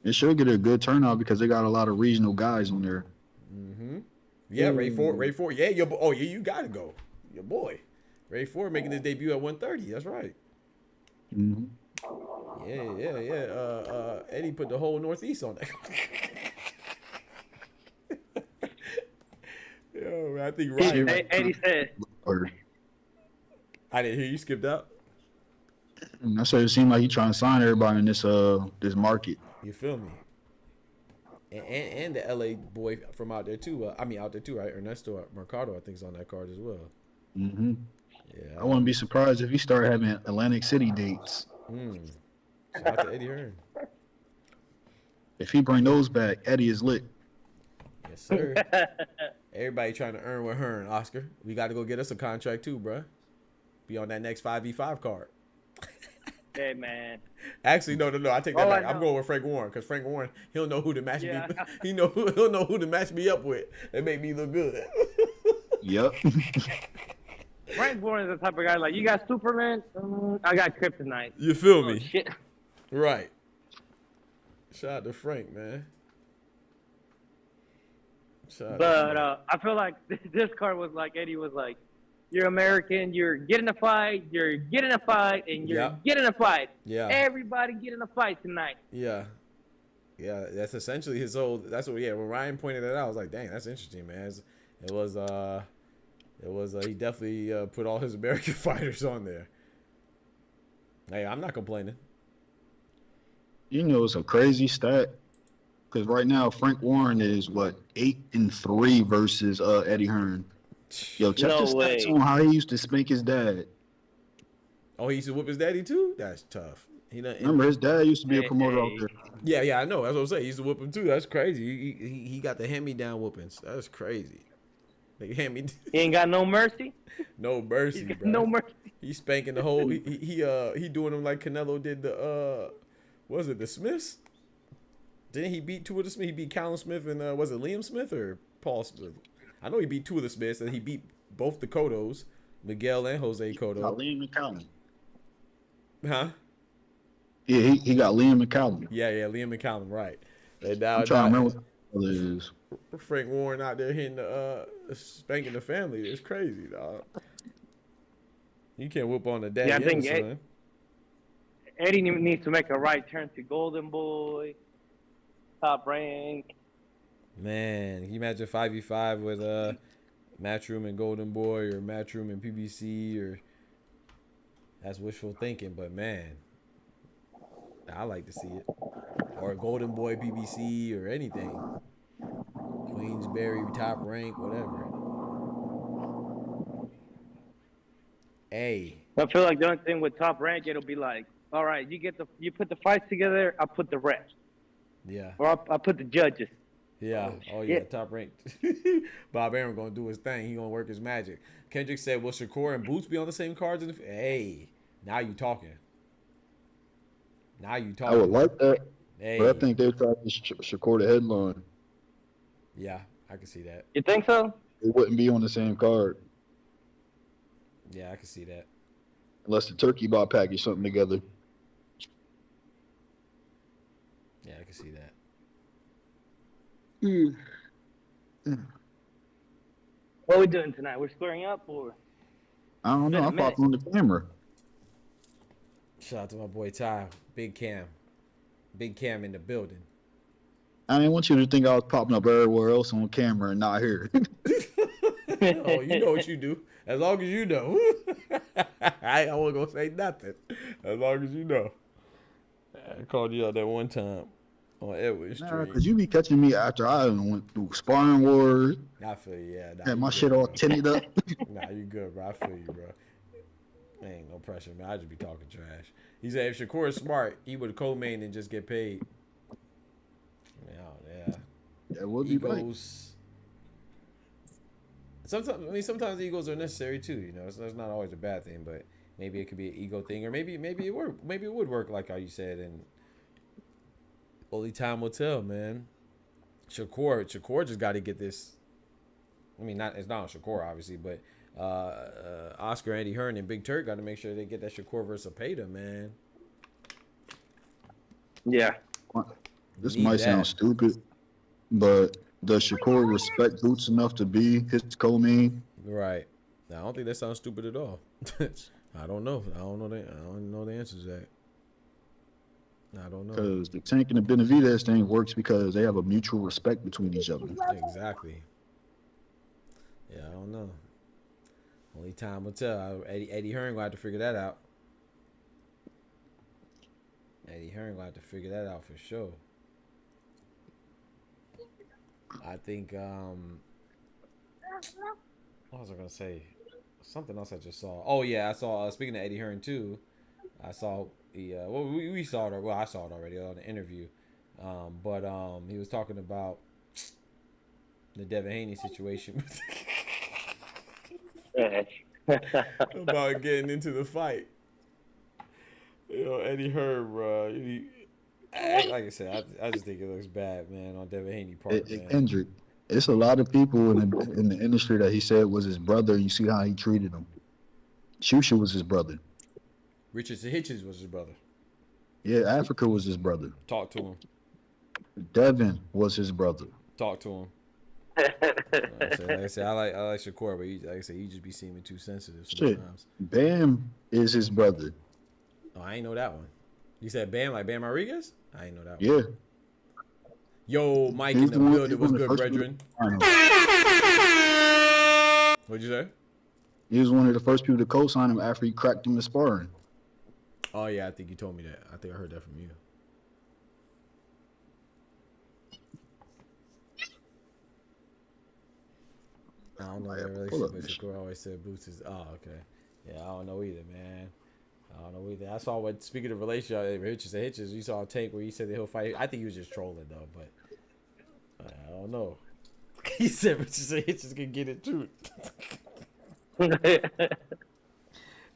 It should get a good turnout because they got a lot of regional guys on there. Mm-hmm. Yeah, Ray Ford. Yeah, you gotta go. Your boy. Ray Ford making his debut at 130. That's right. Mm-hmm. Yeah. Eddie put the whole Northeast on there. Yo, I think Ryan. Eddie said. I didn't hear you skipped out. I said it seemed like he trying to sign everybody in this market. You feel me? And the LA boy from out there too. Out there too, right? Ernesto Mercado, I think, is on that card as well. Mm-hmm. Yeah. I wouldn't be surprised if he started having Atlantic City dates. Shout out to Eddie Hearn. If he bring those back, Eddie is lit. Yes, sir. Everybody trying to earn with Hearn, Oscar. We got to go get us a contract too, bruh. Be on that next 5v5 card. Hey, man. Actually, no. I take that back. I'm going with Frank Warren because Frank Warren, he'll know who to match me. He'll know who to match me up with and make me look good. Yep. Frank Warren is the type of guy like, you got Superman? I got Kryptonite. You feel me? Shit. Right. Shout out to Frank, man. I feel like this card was like, Eddie was like, you're American, you're getting a fight, and you're getting a fight. Yeah. Everybody get in a fight tonight. Yeah. Yeah, that's essentially his whole, that's what, when Ryan pointed it out, I was like, dang, that's interesting, man. It was he definitely put all his American fighters on there. Hey, I'm not complaining. You know, it's a crazy stat. Because right now, Frank Warren is, 8-3 versus Eddie Hearn. Yo, check the stats on how he used to spank his dad. Oh, he used to whoop his daddy too? That's tough. Remember, his dad used to be a promoter out there. Yeah, I know. That's what I'm saying. He used to whoop him too. That's crazy. He got the hand-me-down whoopings. That's crazy. He ain't got no mercy? No mercy, bro. No mercy. He's spanking the whole, he doing them like Canelo did the Smiths? Didn't he beat two of the Smiths? He beat Callum Smith and was it Liam Smith or Paul Smith? I know he beat two of the Smiths and he beat both the Cottos, Miguel and Jose Cotto. Liam and Callum. Huh? Yeah, he got Liam and Callum. Yeah, Liam and Callum, right. And now, I'm trying to remember what it is. Frank Warren out there hitting spanking the family. It's crazy, dog. You can't whoop on the daddy. Yeah, I think Eddie needs to make a right turn to Golden Boy, Top Rank. Man, can you imagine 5v5 with Matchroom and Golden Boy or Matchroom and PBC or that's wishful thinking, but man, I like to see it. Or Golden Boy PBC or anything. Queensberry, Top Rank, whatever. Hey. I feel like the only thing with Top Rank, it'll be like, all right, you put the fights together, I'll put the refs. Yeah. Or I'll put the judges. Yeah. Oh yeah. Top Rank. Bob Arum gonna do his thing. He gonna work his magic. Kendrick said, "Will Shakur and Boots be on the same cards?" Hey, now you talking. I would like that, hey. But I think they'll try to Shakur the headline. Yeah, I can see that. You think so? It wouldn't be on the same card. Yeah, I can see that. Unless the Turkey bot package something together. Yeah, I can see that. What are we doing tonight? We're squaring up or? I don't know. I popped on the camera. Shout out to my boy Ty. Big Cam. Big Cam in the building. I didn't want you to think I was popping up everywhere else on camera and not here. Oh, you know what you do. As long as you know. I wasn't going to say nothing. As long as you know. I called you out that one time. On Edward Street. Nah, cause you be catching me after I went through sparring wars. I feel you, yeah. Nah, Had my you shit good, all bro. tinted up. Nah, you good, bro. I feel you, bro. Ain't no pressure, man. I just be talking trash. He said if Shakur is smart, he would co-main and just get paid. Yeah. That would be right. Egos. Sometimes egos are necessary too. You know, it's not always a bad thing, but maybe it could be an ego thing, or maybe it work. Maybe it would work like how you said, and only time will tell, man. Shakur just got to get this. I mean, it's not on Shakur obviously, but Oscar, Eddie Hearn, and Big Turk got to make sure they get that Shakur versus Peta, man. Yeah. This might sound stupid, but does Shakur respect Boots enough to be his co-main? Right. I don't think that sounds stupid at all. I don't know. I don't know the answer to that. I don't know. Because the Tank and the Benavidez thing works because they have a mutual respect between each other. Exactly. Yeah, I don't know. Only time will tell. Eddie Hearn gonna have to figure that out. Eddie Hearn gonna have to figure that out for sure. I think what was I gonna say? Something else I just saw. Oh yeah, I saw. Speaking of Eddie Hearn too, I saw the. Well, we saw it. Well, I saw it already on the interview. But he was talking about the Devin Haney situation. About getting into the fight. You know, Eddie Hearn, like I said, I just think it looks bad, man, on Devin Haney part. Kendrick, it's a lot of people in the industry that he said was his brother. You see how he treated him. Shusha was his brother. Richardson Hitchens was his brother. Yeah, Africa was his brother. Talk to him. Devin was his brother. Talk to him. Like I said, I like Shakur, but like I said, he just be seeming too sensitive sometimes. Shit. Bam is his brother. Oh, I ain't know that one. You said Bam, like Bam Rodriguez? I ain't know that one. Yeah. Yo, Mike in the building. What's good, brethren? What'd you say? He was one of the first people to co-sign him after he cracked him in sparring. Oh, yeah, I think you told me that. I think I heard that from you. I don't know that relationship, but Shakur always said Boots is. Oh, okay. Yeah, I don't know either, man. I don't know either. I saw what, speaking of relationship, Hitches, you saw a take where he said that he'll fight. I think he was just trolling, though, but I don't know. He said Hitches can get it, too.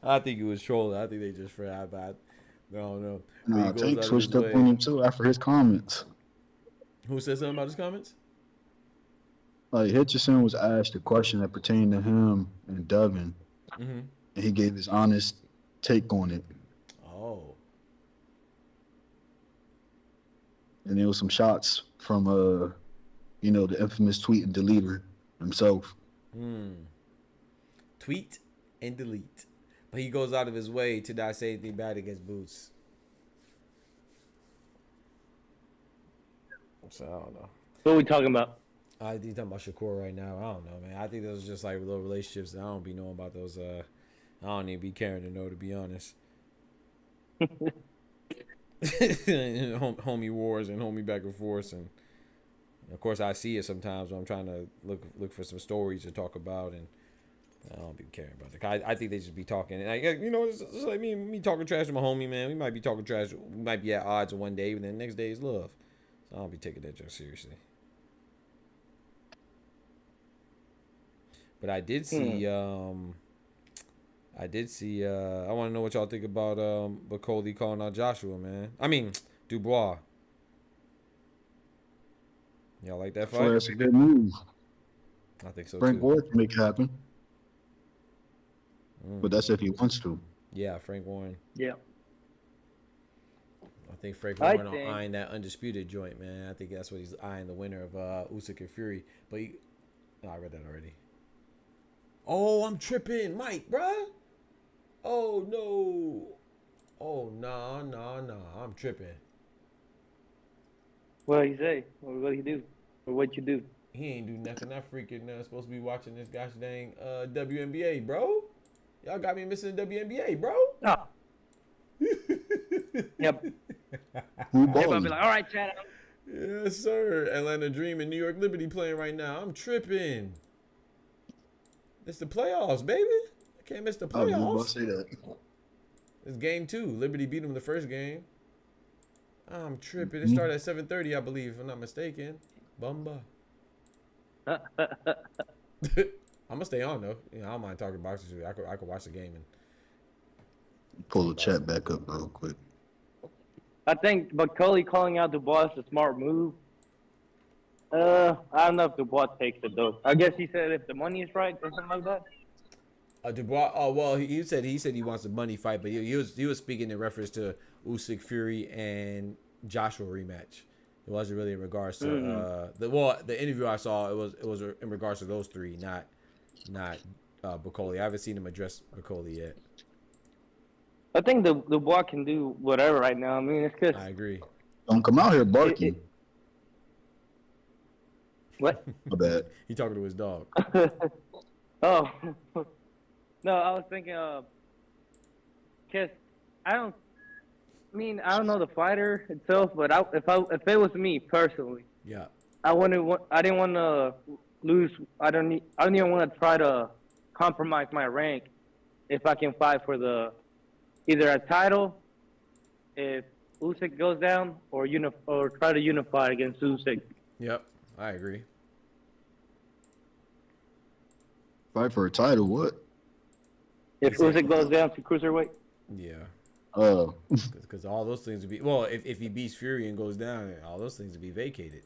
I think he was trolling. I think they just forgot about it. I don't know. Nah, Tank switched up on him, too, after his comments. Who said something about his comments? Like, Hitchison was asked a question that pertained to him and Devin, and he gave his honest take on it. Oh. And there was some shots from, the infamous tweet and deleter himself. Tweet and delete. But he goes out of his way to not say anything bad against Boots. So, I don't know. What are we talking about? I think he's talking about Shakur right now. I don't know, man. I think those are just like little relationships. I don't be knowing about those. I don't even be caring to know, to be honest. Homie wars and homie back and forth, and of course I see it sometimes when I'm trying to look for some stories to talk about, and I don't be caring about it. I think they just be talking, and it's like me talking trash to my homie, man. We might be talking trash. We might be at odds one day, and then the next day is love. So I don't be taking that joke seriously. But I did see. I want to know what y'all think about Bakole calling out Joshua, man. I mean, Dubois. Y'all like that fight? So that's a good move. I think so Frank too. Warren can make it happen. But that's if he wants to. Yeah, Frank Warren. Yeah. I think Frank Warren eyeing that undisputed joint, man. I think that's what he's eyeing, the winner of Usyk and Fury. But I read that already. Oh, I'm tripping, Mike, bruh. Oh, no. Oh, nah, I'm tripping. What did he say? What did he do? Or what you do? He ain't do nothing. I freaking supposed to be watching this gosh dang WNBA, bro. Y'all got me missing the WNBA, bro. Oh. Yep. Who Everybody balling? be like, all right, Chad. Yes, sir. Atlanta Dream and New York Liberty playing right now. I'm tripping. It's the playoffs, baby. I can't miss the playoffs. I was about to say that. It's game 2. Liberty beat them the first game. I'm tripping. It started at 7:30, I believe, if I'm not mistaken. Bumba. I'm gonna stay on though. You know, I don't mind talking boxers. I could watch the game and Pull the chat back up real quick. I think Bakole calling out Dubois is a smart move. I don't know if Dubois takes it though. I guess he said if the money is right or something like that. Dubois. Oh well, he said he wants a money fight, but he was speaking in reference to Usyk Fury and Joshua rematch. It wasn't really in regards to the interview I saw. It was in regards to those three, not Bakole. I haven't seen him address Bakole yet. I think the Dubois can do whatever right now. I mean, it's because I agree. Don't come out here barking. What? My bad. He talking to his dog. Oh. No, I was thinking because I don't know the fighter itself, but if it was me personally, yeah, I didn't want to lose. I don't even want to try to compromise my rank if I can fight for either a title if Usyk goes down or try to unify against Usyk. Yep, I agree. Fight for a title, what? If Usyk goes down to cruiserweight? Yeah. Oh. Because all those things would be... Well, if he beats Fury and goes down, all those things would be vacated.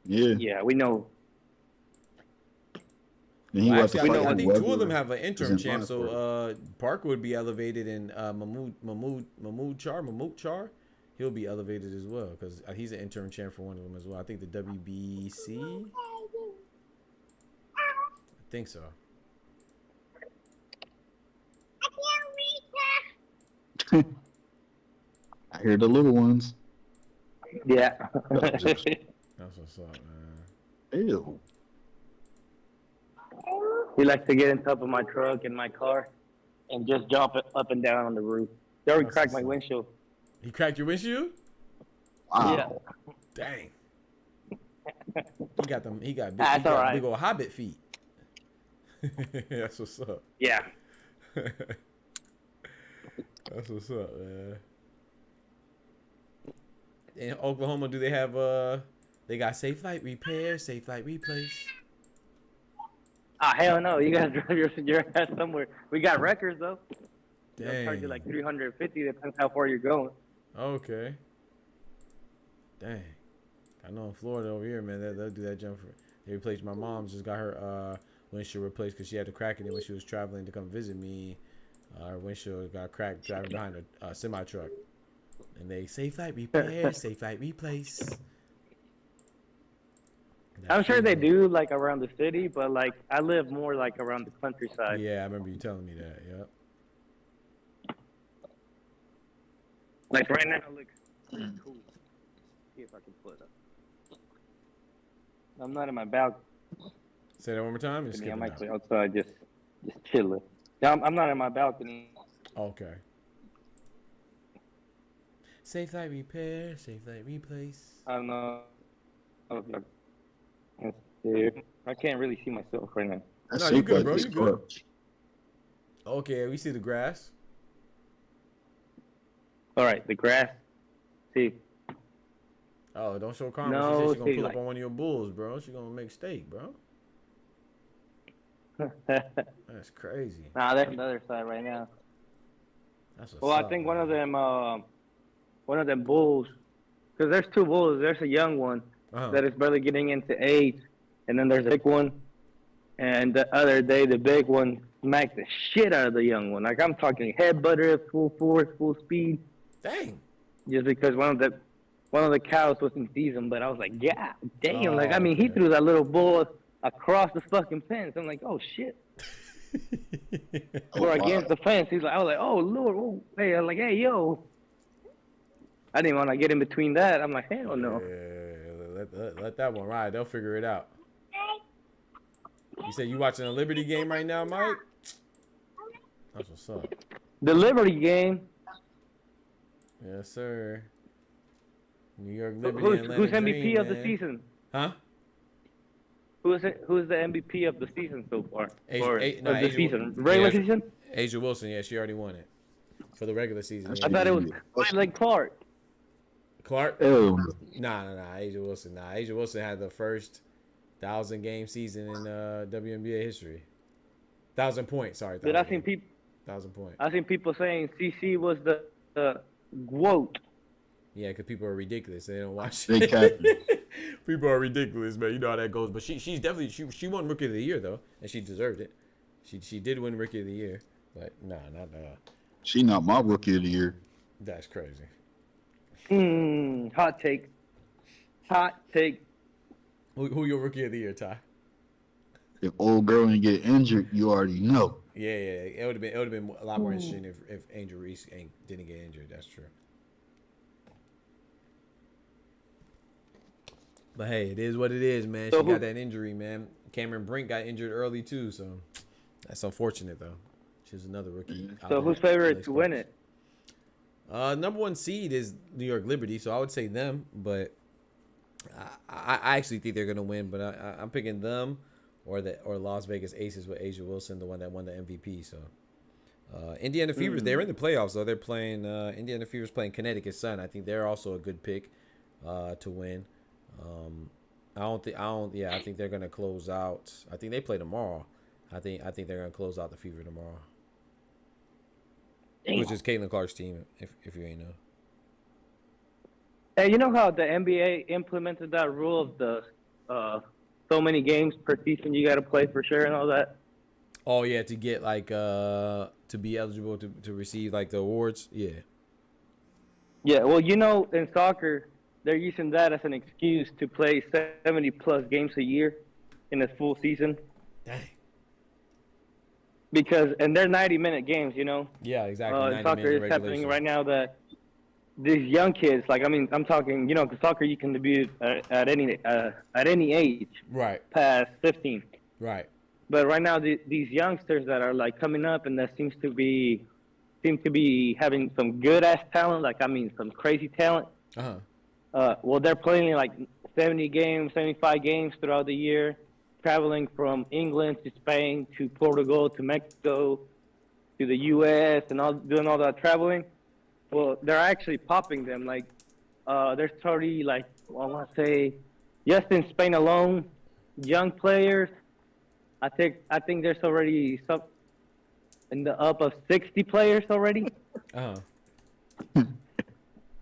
Yeah. Yeah, we know. Well, actually, I think two of them have an interim champ. So Parker would be elevated, and Mahmoud Char, he'll be elevated as well because he's an interim champ for one of them as well. I think the WBC. I think so. I hear the little ones. Yeah. That's what's up, man. Ew. He likes to get on top of my truck and my car and just jump up and down on the roof. They already cracked my windshield. He cracked your windshield? Wow. Yeah. Dang. He got big old hobbit feet. That's what's up. Yeah. That's what's up, man. In Oklahoma, do they have they got safe light repair, safe light replace? Ah, hell no. You gotta drive your ass somewhere. We got records though. Dang. They'll charge you like $350, depends how far you're going. Okay. Dang. I know in Florida over here, man, they'll do that jump for. They replaced my mom. Just got her windshield replaced because she had a crack in it when she was traveling to come visit me. Her windshield got cracked driving behind a semi truck, and they safe light repair, safe light replace. I'm sure they do like around the city, but like I live more like around the countryside. Yeah, I remember you telling me that. Yep. Like right now, it looks cool. See if I can pull it up. I'm not in my balcony. Say that one more time. I'm actually outside, just chilling. Yeah, I'm not in my balcony. Okay. Safe light repair, safe light replace. I don't know. I can't really see myself right now. No, you good, bro. You good. Okay, we see the grass. All right, the grass. See. Oh, don't show Carmen. No, she said she's gonna pull like... up on one of your bulls, bro. She's gonna make steak, bro. That's crazy. Nah, that's the other side right now. That's well, I think one of them bulls, because there's two bulls. There's a young one that is barely getting into age, and then there's a big one. And the other day, the big one smacked the shit out of the young one. Like I'm talking head butter at full force, full speed. Dang. Just because one of the cows wasn't seasoned, but I was like, yeah, damn. Like I mean, he threw that little bull across the fucking fence. I'm like, oh shit. Or against the fence. I was like, oh Lord, oh hey, I'm like, hey yo. I didn't want to get in between that. I'm like, hell no. Yeah, let that one ride. They'll figure it out. You said you watching a Liberty game right now, Mike? That's what's up. The Liberty game. Yes, sir. New York Liberty. Who's MVP Dream, of the man. season? Huh? Who's the MVP of the season so far? Regular season? Asia Wilson, yeah, she already won it for the regular season. I thought it was like Clark. Clark? Oh. Nah, Asia Wilson. Nah, Asia Wilson had the first 1,000-game season in WNBA history. 1,000 points, sorry. Did I seen people? 1,000 points. I seen people saying CC was the GOAT. Yeah, because people are ridiculous. They don't watch. They People are ridiculous, man. You know how that goes. But she's definitely she won Rookie of the Year though, and she deserved it. She did win Rookie of the Year, but nah, not She not my Rookie of the Year. That's crazy. Hot take. Hot take. Who your Rookie of the Year, Ty? If old girl didn't get injured, you already know. Yeah. It would have been a lot more interesting if Angel Reese didn't get injured. That's true. But hey, it is what it is, man. She got that injury, man. Cameron Brink got injured early too, so that's unfortunate though. She's another rookie. So who's favorite to win it? Number 1 seed is New York Liberty, so I would say them. But I actually think they're gonna win. But I'm picking them or Las Vegas Aces with Asia Wilson, the one that won the MVP. So Indiana Fevers, they're in the playoffs though. They're playing Indiana Fevers playing Connecticut Sun. I think they're also a good pick to win. I think they're gonna close out. I think they play tomorrow. I think they're gonna close out the Fever tomorrow. Damn. Which is Caitlin Clark's team, if you ain't know. Hey, you know how the NBA implemented that rule of the so many games per season you got to play for sure and all that? Oh yeah, to get like to be eligible to receive like the awards. Yeah. Yeah, well, you know, in soccer, they're using that as an excuse to play 70-plus games a year in a full season. Dang. And they're 90-minute games, you know? Yeah, exactly. Soccer is happening right now that these young kids, like, I mean, I'm talking, you know, because soccer you can debut at any age. Right. Past 15. Right. But right now, these youngsters that are, like, coming up and that seem to be having some good-ass talent, like, I mean, some crazy talent. Uh-huh. Well, they're playing like 70 games, 75 games throughout the year, traveling from England to Spain to Portugal to Mexico to the U.S. and doing all that traveling. Well, they're actually popping them. Like, there's already like, I want to say, just in Spain alone, young players. I think there's already some in the up of 60 players already.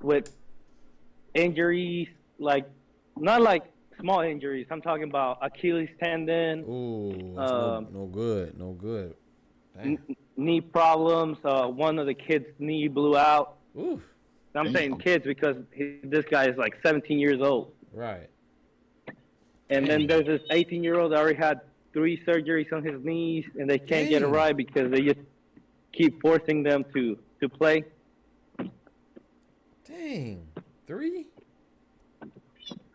With injuries, like not like small injuries. I'm talking about Achilles tendon. Ooh, that's no good. Knee problems. One of the kids' knee blew out. Ooh. I'm saying kids because this guy is like 17 years old. Right. And then there's this 18-year-old that already had 3 surgeries on his knees, and they can't get it right because they just keep forcing them to play. Dang. 3?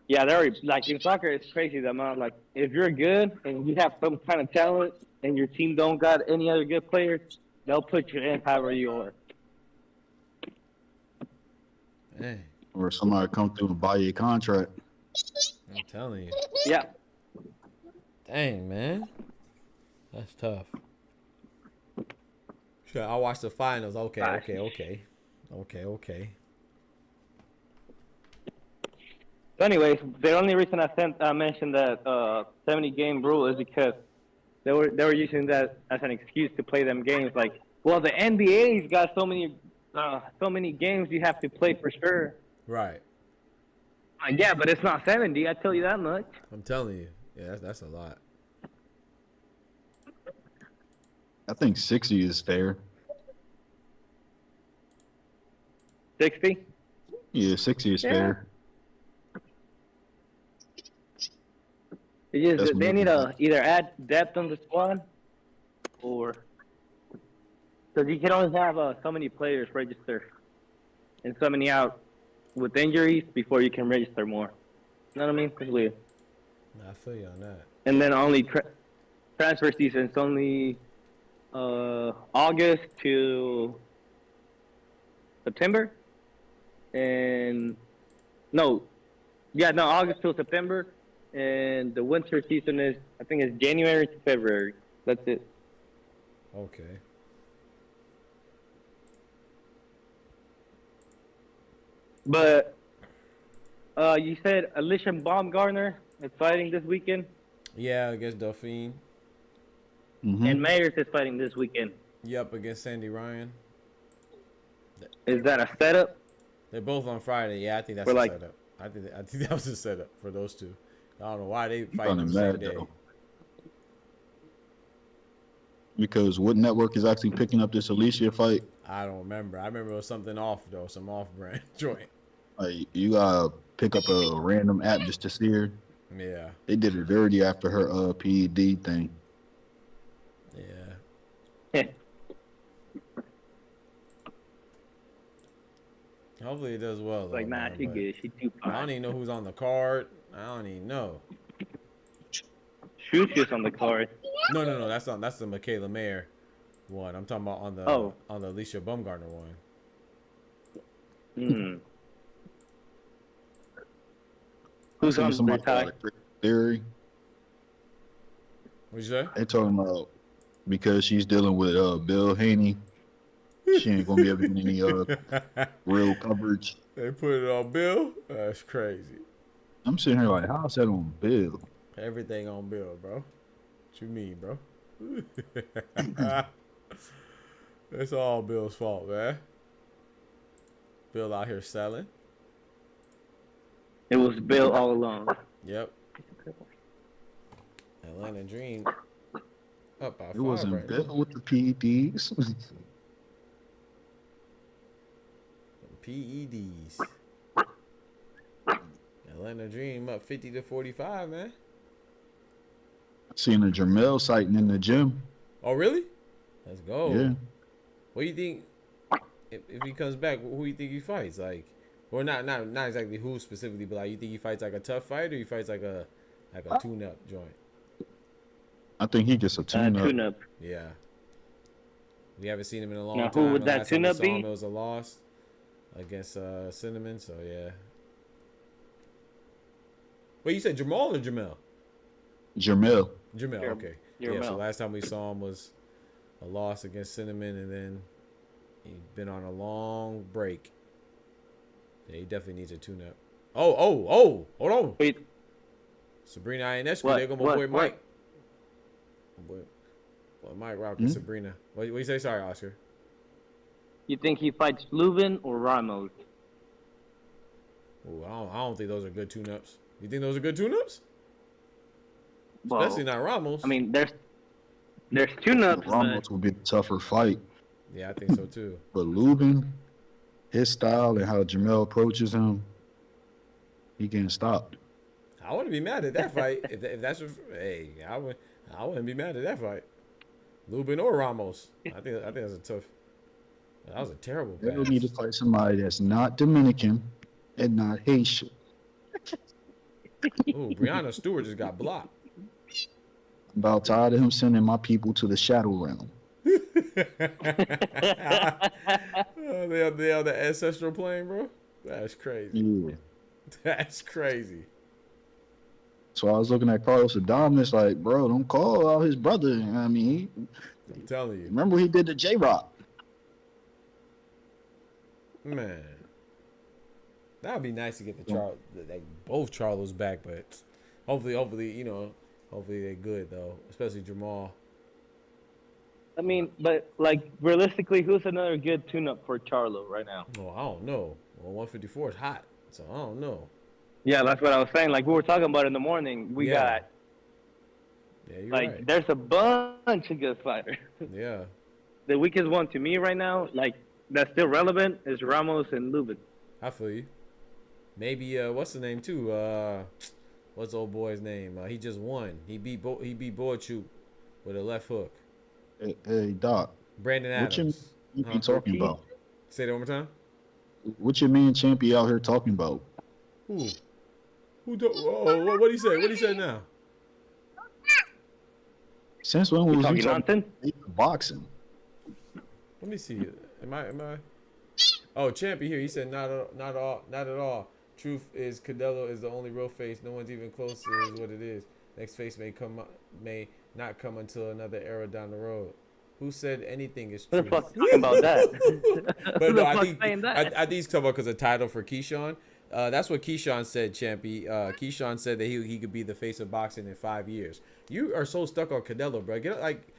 Yeah, they're like in soccer. It's crazy the amount. Like if you're good and you have some kind of talent, and your team don't got any other good players, they'll put you in however you are. Hey. Or somebody come through and buy you a contract. I'm telling you. Yeah. Dang, man. That's tough. Sure, I watched the finals. Okay. So anyways, the only reason I mentioned that 70-game rule is because they were using that as an excuse to play them games. Like, well, the NBA's got so many games you have to play for sure. Right. Yeah, but it's not 70. I tell you that much. I'm telling you. Yeah, that's a lot. I think 60 is fair. 60? Yeah, 60 is fair. They need to either add depth on the squad or because you can only have so many players register and so many out with injuries before you can register more. You know what I mean? It's weird. I feel you on that. And then only transfer season is only August to September, and No. Yeah, no, August till September. And the winter season is, I think it's January to February. That's it. Okay. But you said Alicia Baumgartner is fighting this weekend? Yeah, against Dauphine. Mm-hmm. And Mayers is fighting this weekend. Yep, against Sandy Ryan. Is that a setup? They're both on Friday. Yeah, I think that's a setup. I think that was a setup for those two. I don't know why they fighting on the same day. Because what network is actually picking up this Alicia fight? I don't remember. I remember it was something off though, some off-brand joint. Like you gotta pick up a random app just to see her. Yeah. They did it dirty after her PED thing. Yeah. Hopefully it does well. Though, like, nah, man, she good. She too fine. I don't even know who's on the card. I don't even know. Shoot's on the card. No. That's the Michaela Mayer one. I'm talking about on the Alicia Baumgartner one. Hmm. Who's on the tie? Theory. What'd you say? They talking about because she's dealing with Bill Haney, she ain't gonna be able to get any real coverage. They put it on Bill? That's crazy. I'm sitting here like, how's that on Bill? Everything on Bill, bro. What you mean, bro? It's all Bill's fault, man. Bill out here selling. It was Bill all along. Yep. Atlanta Dream up by 5 It wasn't right Bill now. with the PEDs. PEDs. Atlanta Dream up 50-45, man. Seen a Jamel sighting in the gym. Oh, really? Let's go. Yeah. What do you think if he comes back? Who do you think he fights? Like, or not exactly who specifically, but like, you think he fights like a tough fight, or he fights like a tune-up joint? I think he gets a tune-up. Tune-up. Yeah. We haven't seen him in a long Now, time. who would The that last time we tune-up saw be? him, it was a loss against Cinnamon. So yeah. Wait, you said Jamal or Jamel? Jamel. Jamel. Okay. Yeah. So last time we saw him was a loss against Cinnamon, and then he's been on a long break. Yeah, he definitely needs a tune-up. Oh! Hold on. Wait. Sabrina Ionescu. What? There go my boy Mike. Mike rocking Sabrina. What you say? Sorry, Oscar. You think he fights Lubin or Ramos? Ooh, I don't think those are good tune-ups. You think those are good tune-ups? Well, Especially not Ramos. I mean, there's tune-ups. Ramos would be a tougher fight. Yeah, I think so too. But Lubin, his style and how Jamel approaches him, he getting stopped. I wouldn't be mad at that fight. if that's hey, I wouldn't be mad at that fight. Lubin or Ramos. I think that's a tough. That was a terrible pass. They don't need to fight somebody that's not Dominican and not Haitian. Ooh, Breonna Stewart just got blocked. I'm about tired of him sending my people to the shadow realm. They on the ancestral plane, bro. That's crazy. Yeah. That's crazy. So I was looking at Carlos Adames like, bro, don't call out his brother. I mean, I'm telling you. remember he did the J-Rock. Man. That would be nice to get both Charlos back, but hopefully, they're good though, especially Jamal. I mean, but like realistically, who's another good tune-up for Charlo right now? Oh, I don't know. Well, 154 is hot, so I don't know. Yeah, that's what I was saying. Like we were talking about in the morning, we got you're like right. there's a bunch of good fighters. Yeah. The weakest one to me right now, like that's still relevant, is Ramos and Lubin. I feel you. Maybe what's the name too? What's the old boy's name? He just won. He beat Boachuk with a left hook. Hey, Doc. Brandon Adams. What you talking about? Say that one more time. What your man Champy out here talking about? Who? What did he say? What he say now? Since when was you talking boxing? Let me see. Am I? Oh, Champy here. He said not at all. Truth is Canelo is the only real face. No one's even close to is what it is. Next face may not come until another era down the road. Who said anything is true? Who the fuck's talking about that? But no, I think he's talking about because the title for Keyshawn. That's what Keyshawn said, Champy. Keyshawn said that he could be the face of boxing in 5 years. You are so stuck on Canelo, bro.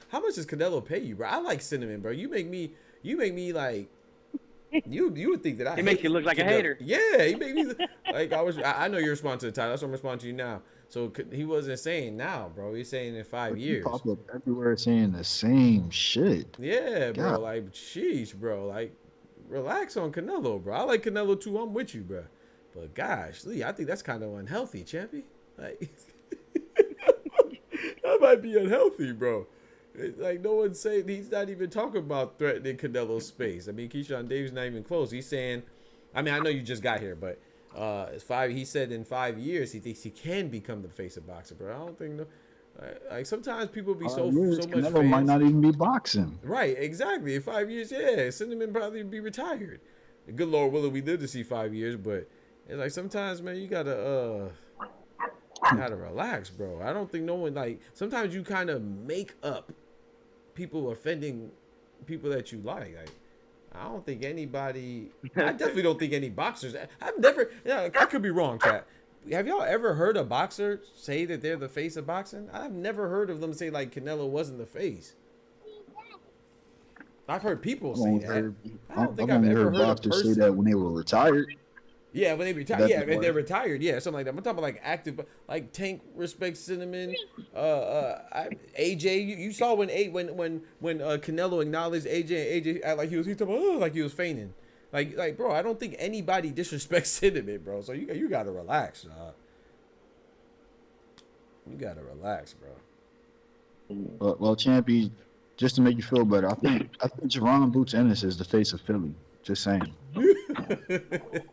How much does Canelo pay you, bro? I like Cinnamon, bro. You make me like. You would think that I. He makes you look like a hater. Yeah, he made me like I know you're responding to the title. That's what I'm responding to you now. So he wasn't saying now, bro. He's saying in 5 years. Pop up everywhere saying the same shit. Yeah, bro. God. Like, sheesh, bro. Like, relax on Canelo, bro. I like Canelo too. I'm with you, bro. But gosh, Lee, I think that's kind of unhealthy, Champy. Like, that might be unhealthy, bro. Like, no one's saying he's not even talking about threatening Canelo's space. I mean, Keyshawn Davis not even close. He's saying, I mean, I know you just got here, but he said in 5 years he thinks he can become the face of boxing, bro. I don't think no. Like sometimes people be so much. Canelo fans. might not even be boxing. Right, exactly. In 5 years, yeah, Cinnamon probably be retired. Good Lord willing, we live to see 5 years, but it's like sometimes, man, you gotta relax, bro. I don't think no one like. Sometimes you kind of make up people offending people that you like. I don't think anybody. I definitely don't think any boxers. I've never. Yeah, I could be wrong, chat. Have y'all ever heard a boxer say that they're the face of boxing? I've never heard of them say like Canelo wasn't the face. I've heard people say that. I don't think I've ever heard a person say that when they were retired. Yeah, when they retire. Yeah, if they're retired. Yeah, something like that. I'm talking about like active, like Tank respects Cinnamon. AJ, you saw when Canelo acknowledged AJ, and AJ act like he was talking like he was feigning. Like, bro, I don't think anybody disrespects Cinnamon, bro. So you gotta relax, You gotta relax, bro. Well, Champy, just to make you feel better, I think Jerron Boots Ennis is the face of Philly. Just saying.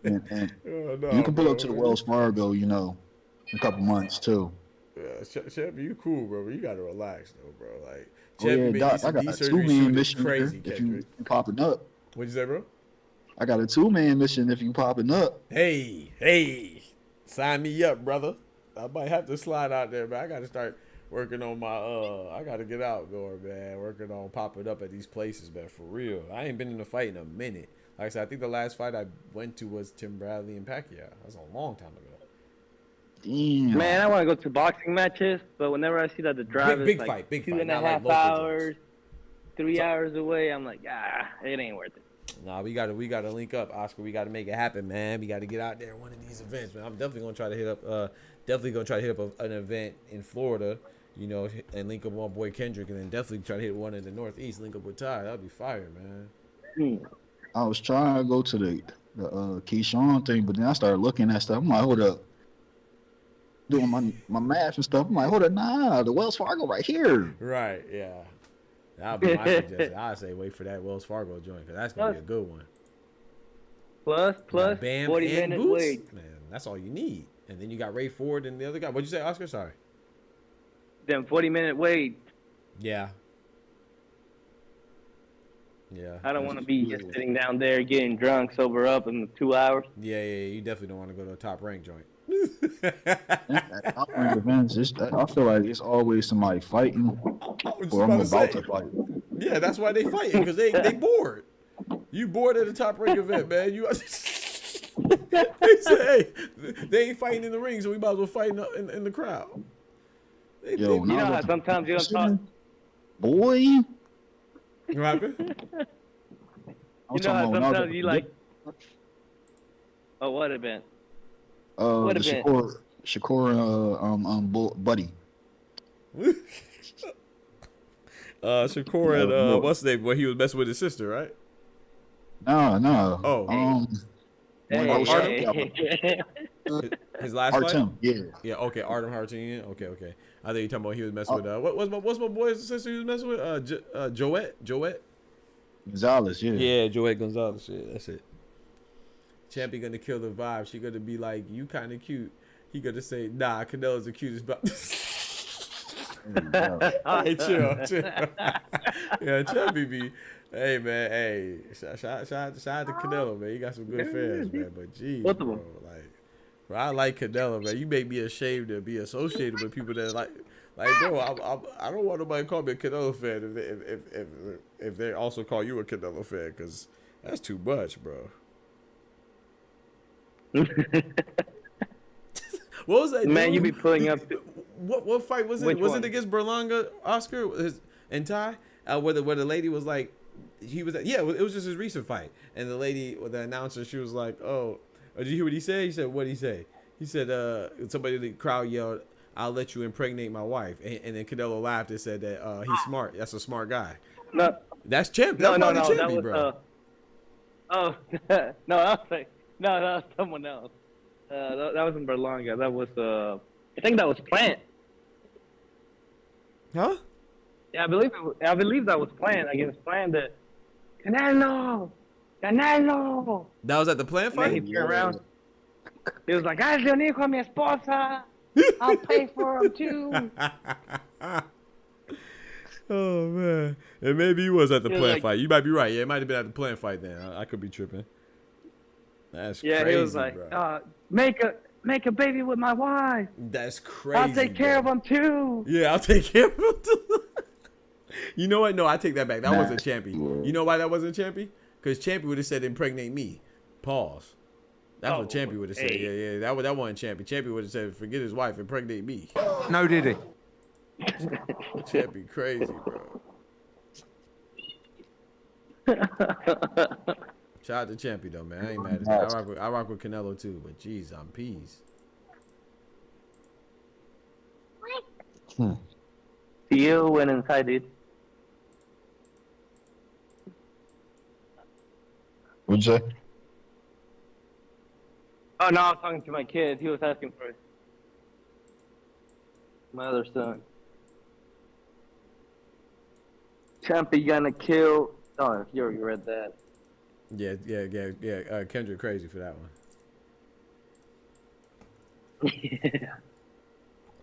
and you can pull up to the Wells Fargo, in a couple months too. Yeah, Champy, you cool, bro. But you gotta relax, though, bro. Like, Champy, Doc, I got a 2-man mission crazy, if you popping up. What'd you say, bro? I got a 2-man mission if you popping up. Hey, sign me up, brother. I might have to slide out there, man. I gotta start working on my I gotta get out going, man. Working on popping up at these places, man, for real. I ain't been in a fight in a minute. Like I said, I think the last fight I went to was Tim Bradley and Pacquiao. That was a long time ago. Damn. Man, I want to go to boxing matches, but whenever I see that the drive is like big 2.5 hours, 3 hours away, I'm like, it ain't worth it. Nah, we gotta link up, Oscar. We gotta make it happen, man. We gotta get out there at one of these events, man. I'm definitely gonna try to hit up an event in Florida, and link up with my boy Kendrick, and then definitely try to hit one in the Northeast, link up with Ty. That'd be fire, man. I was trying to go to the Keyshawn thing, but then I started looking at stuff. I'm like, hold up. Doing my math and stuff. I'm like, hold up, nah, the Wells Fargo right here. Right, yeah. That'll be my suggestion. I'd say wait for that Wells Fargo joint, because that's going to be a good one. Plus, Bam 40-minute wait. Man, that's all you need. And then you got Ray Ford and the other guy. What'd you say, Oscar? Sorry. Then 40-minute wait. Yeah. Yeah. I don't want to be just sitting down there getting drunk, sober up in 2 hours. Yeah. You definitely don't want to go to a top rank joint. Events, I feel like it's always somebody fighting, or I'm about to fight. Yeah, that's why they fighting, because they bored. You bored at a top rank event, man. You they say, hey, they ain't fighting in the ring, so we might as well fight in the crowd. You know how sometimes you don't talk. Boy. What happened? You know how sometimes you like. Oh, what event? What the event? Shakur buddy. Shakur and what's the name? When he was messing with his sister, right? No. Oh. His last Artem, fight? Yeah. Okay, Artem Hartunian. Okay. I think you're talking about he was messing with what's my boy's sister he was messing with? Joette Gonzalez. Yeah, Joette Gonzalez. Yeah, that's it. Champy gonna kill the vibe. She gonna be like, you kind of cute. He gonna say, nah, Canelo's the cutest. Hey, chill. Yeah, Champy be. Hey man, hey, shout out to Canelo, man. He got some good fans, man. But geez, bro, like Bro, I like Canelo, man. You make me ashamed to be associated with people that like bro. I don't want nobody to call me a Canelo fan if they also call you a Canelo fan, because that's too much, bro. What was that? Man, dude? you be pulling up. What fight was it? Which Was one? it against Berlanga, Oscar, and Ty? Where the lady was like, it was just his recent fight, and the lady, the announcer, she was like, oh, did you hear what he said? He said, what did he say? He said, somebody in the crowd yelled, "I'll let you impregnate my wife," and then Canelo laughed and said that he's smart. That's a smart guy. No, That's champ. no, That's no, Champy, that was bro. oh, no, that was someone else. That wasn't Berlanga. That was I think that was Plant. Huh? Yeah, I believe that was Plant against Plant. That Canelo. That was at the Plant And then he fight. turned around. He was like, "Ay, Leonie con mi esposa. I'll pay for him too." Oh man, and maybe he was at the He was Plant like- fight. You might be right. Yeah, it might have been at the Plant fight then. I could be tripping. That's Yeah, crazy, he was like, bro. "Make a baby with my wife. That's crazy. I'll take care bro. of him too." Yeah, I'll take care of him too. You know what? No, I take that back. That wasn't Champy. You know why that wasn't Champy? Because Champy would have said impregnate me. Pause. That's what Champy would have said. hey. Yeah. That wasn't Champy. Champy would have said, forget his wife, impregnate me. No, did he? Champy crazy, bro. Shout out to Champy though, man. I ain't mad at that. I rock with Canelo too, but geez, I'm peas. You went inside, dude. What'd you say? Oh no, I was talking to my kid. He was asking for it. My other son. Champy gonna kill. Oh, you already read that. Yeah. Kendrick crazy for that one. Yeah.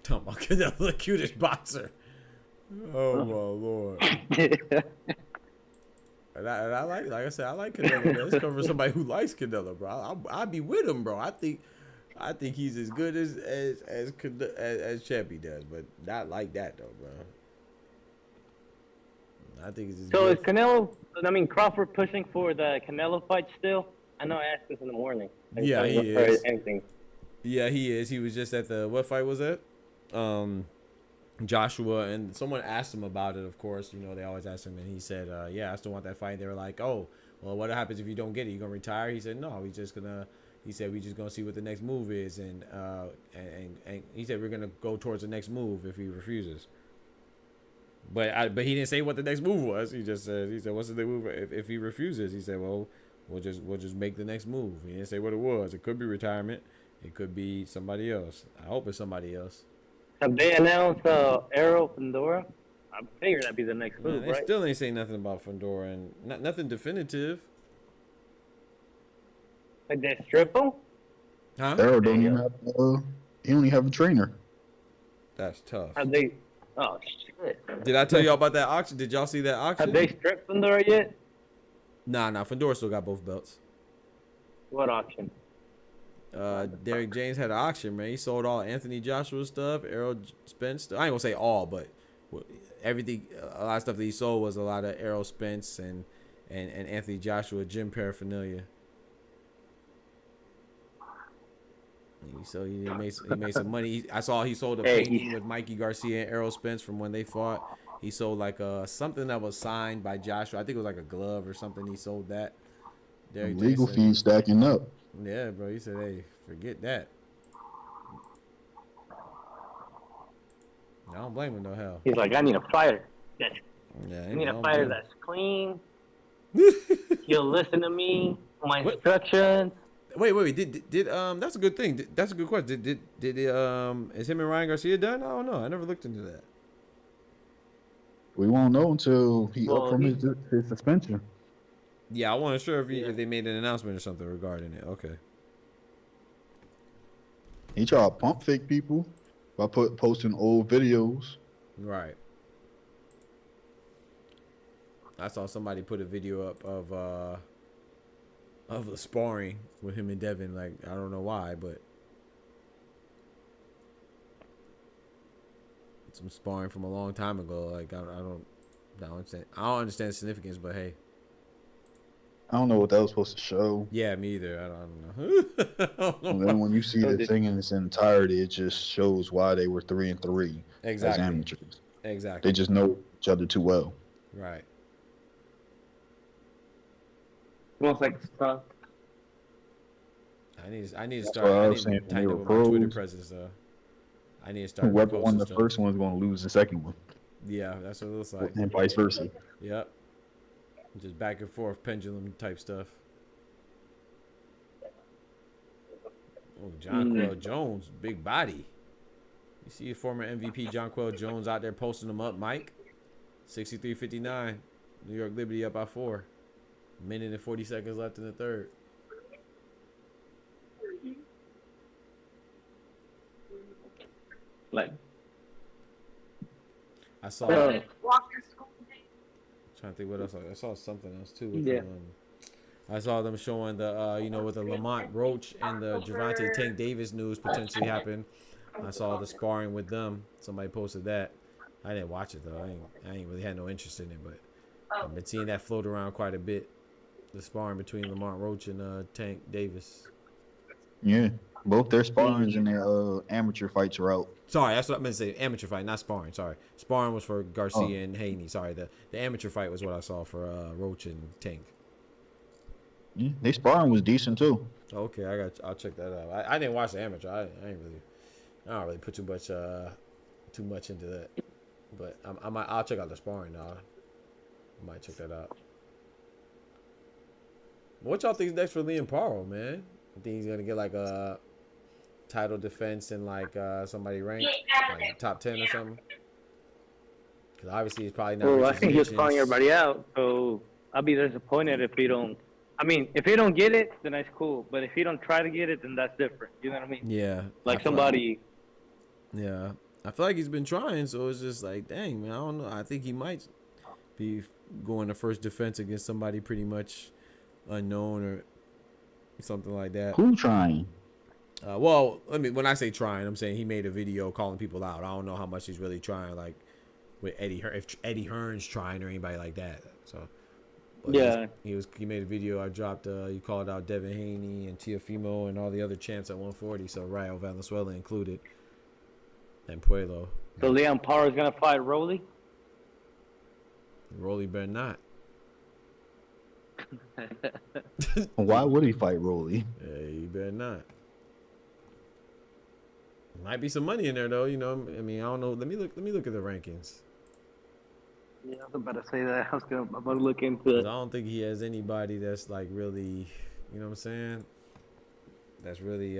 Talking about Canelo, the cutest boxer. Oh my lord. And I like I said, I like Canelo. Man. Let's come from somebody who likes Canelo, bro. I'd be with him, bro. I think he's as good as Champy does, but not like that though, bro. I think it's So is good. Canelo? I mean, Crawford pushing for the Canelo fight still? I know I asked this in the morning. Yeah, he haven't heard is. Anything. Yeah, he is. He was just at the what fight was that? Joshua, and someone asked him about it. Of course, you know they always ask him, and he said, "Yeah, I still want that fight." They were like, "Oh, well, what happens if you don't get it? You gonna retire?" He said, "No, we just gonna." He said, "We just gonna see what the next move is," and he said, "We're gonna go towards the next move if he refuses." But he didn't say what the next move was. He just said, "What's the next move if he refuses?" He said, "Well, we'll just make the next move." He didn't say what it was. It could be retirement. It could be somebody else. I hope it's somebody else. Have they announced Errol Pandora? I figured that'd be the next move, They right? still ain't saying nothing about Fedora and nothing definitive. Like they strip him? Huh? Arrow don't even have. He only have a trainer. That's tough. Have they? Oh shit! Did I tell y'all about that auction? Did y'all see that auction? Have they stripped Pandora yet? Nah. Fedora still got both belts. What auction? Derrick James had an auction, man. He sold all Anthony Joshua stuff, Errol Spence stuff. I ain't gonna say all, but everything, a lot of stuff that he sold was a lot of Errol Spence and Anthony Joshua gym paraphernalia. So he made some money. I saw he sold a painting with Mikey Garcia and Errol Spence from when they fought. He sold like something that was signed by Joshua. I think it was like a glove or something. He sold that. Legal fees stacking up. Yeah, bro. He said, "Hey, forget that." I don't blame him, no hell. He's like, I need a fighter. I need a fighter that's clean. He'll listen to me, my instructions. Wait. Did that's a good thing. That's a good question. Did is him and Ryan Garcia done? I don't know. I never looked into that. We won't know until he up from his suspension. Yeah, I wasn't sure if they made an announcement or something regarding it. Okay. He tried to pump fake people by posting old videos. Right. I saw somebody put a video up of the sparring with him and Devin. Like, I don't know why, but some sparring from a long time ago. Like I don't understand the significance, but hey. I don't know what that was supposed to show. Yeah, me either. I don't know. And then when you see the thing in its entirety, it just shows why they were 3-3 exactly. as amateurs. Exactly. They just know each other too well. Right. Almost like stuff. I need to start. That's what I was saying. Tighten up with my Twitter presence. I need to start. Whoever won the first one is going to lose the second one. Yeah, that's what it looks like. And vice versa. Yep. Just back and forth pendulum type stuff. Oh, Jonquel Jones, big body. You see former MVP Jonquel Jones out there posting them up, Mike. 63-59. New York Liberty up by 4. Minute and 40 seconds left in the third. Like, I saw. Trying to think what else. I saw something else too. With I saw them showing the with the Lamont Roach and the Gervonta Tank Davis news potentially happen. I saw the sparring with them. Somebody posted that. I didn't watch it though. I ain't really had no interest in it, but I've been seeing that float around quite a bit. The sparring between Lamont Roach and Tank Davis. Yeah, both their sparrings and their amateur fights are out. Sorry, that's what I meant to say. Amateur fight, not sparring. Sorry, sparring was for Garcia and Haney. Sorry, the amateur fight was what I saw for Roach and Tank. Yeah, their sparring was decent too. Okay, I'll check that out. I didn't watch the amateur. I don't really put too much into that. But I'll check out the sparring now. I might check that out. What y'all think is next for Liam Paro, man? I think he's gonna get like a title defense and like somebody ranked like top 10 or something. Because obviously he's probably not. Well, I think he's calling everybody out, so I'll be disappointed if he don't. I mean, if he don't get it, then that's cool. But if he don't try to get it, then that's different. You know what I mean? Yeah. Like somebody. Yeah, I feel like he's been trying, so it's just like, dang, man, I don't know. I think he might be going to first defense against somebody pretty much unknown or something like that. Who trying? Well, when I say trying, I'm saying he made a video calling people out. I don't know how much he's really trying, like with if Eddie Hearn's trying or anybody like that. So yeah, he made a video. I dropped. He called out Devin Haney and Teofimo and all the other champs at 140. So Rayo Valenzuela included, and Puello. So Liam Paro is gonna fight Rolly. Rolly better not. Why would he fight Rolly? Yeah, he better not. Might be some money in there though, you know. I mean, I don't know. Let me look at the rankings. Yeah, I was about to say that. I'm about to look into it. I don't think he has anybody that's like really, you know what I'm saying? That's really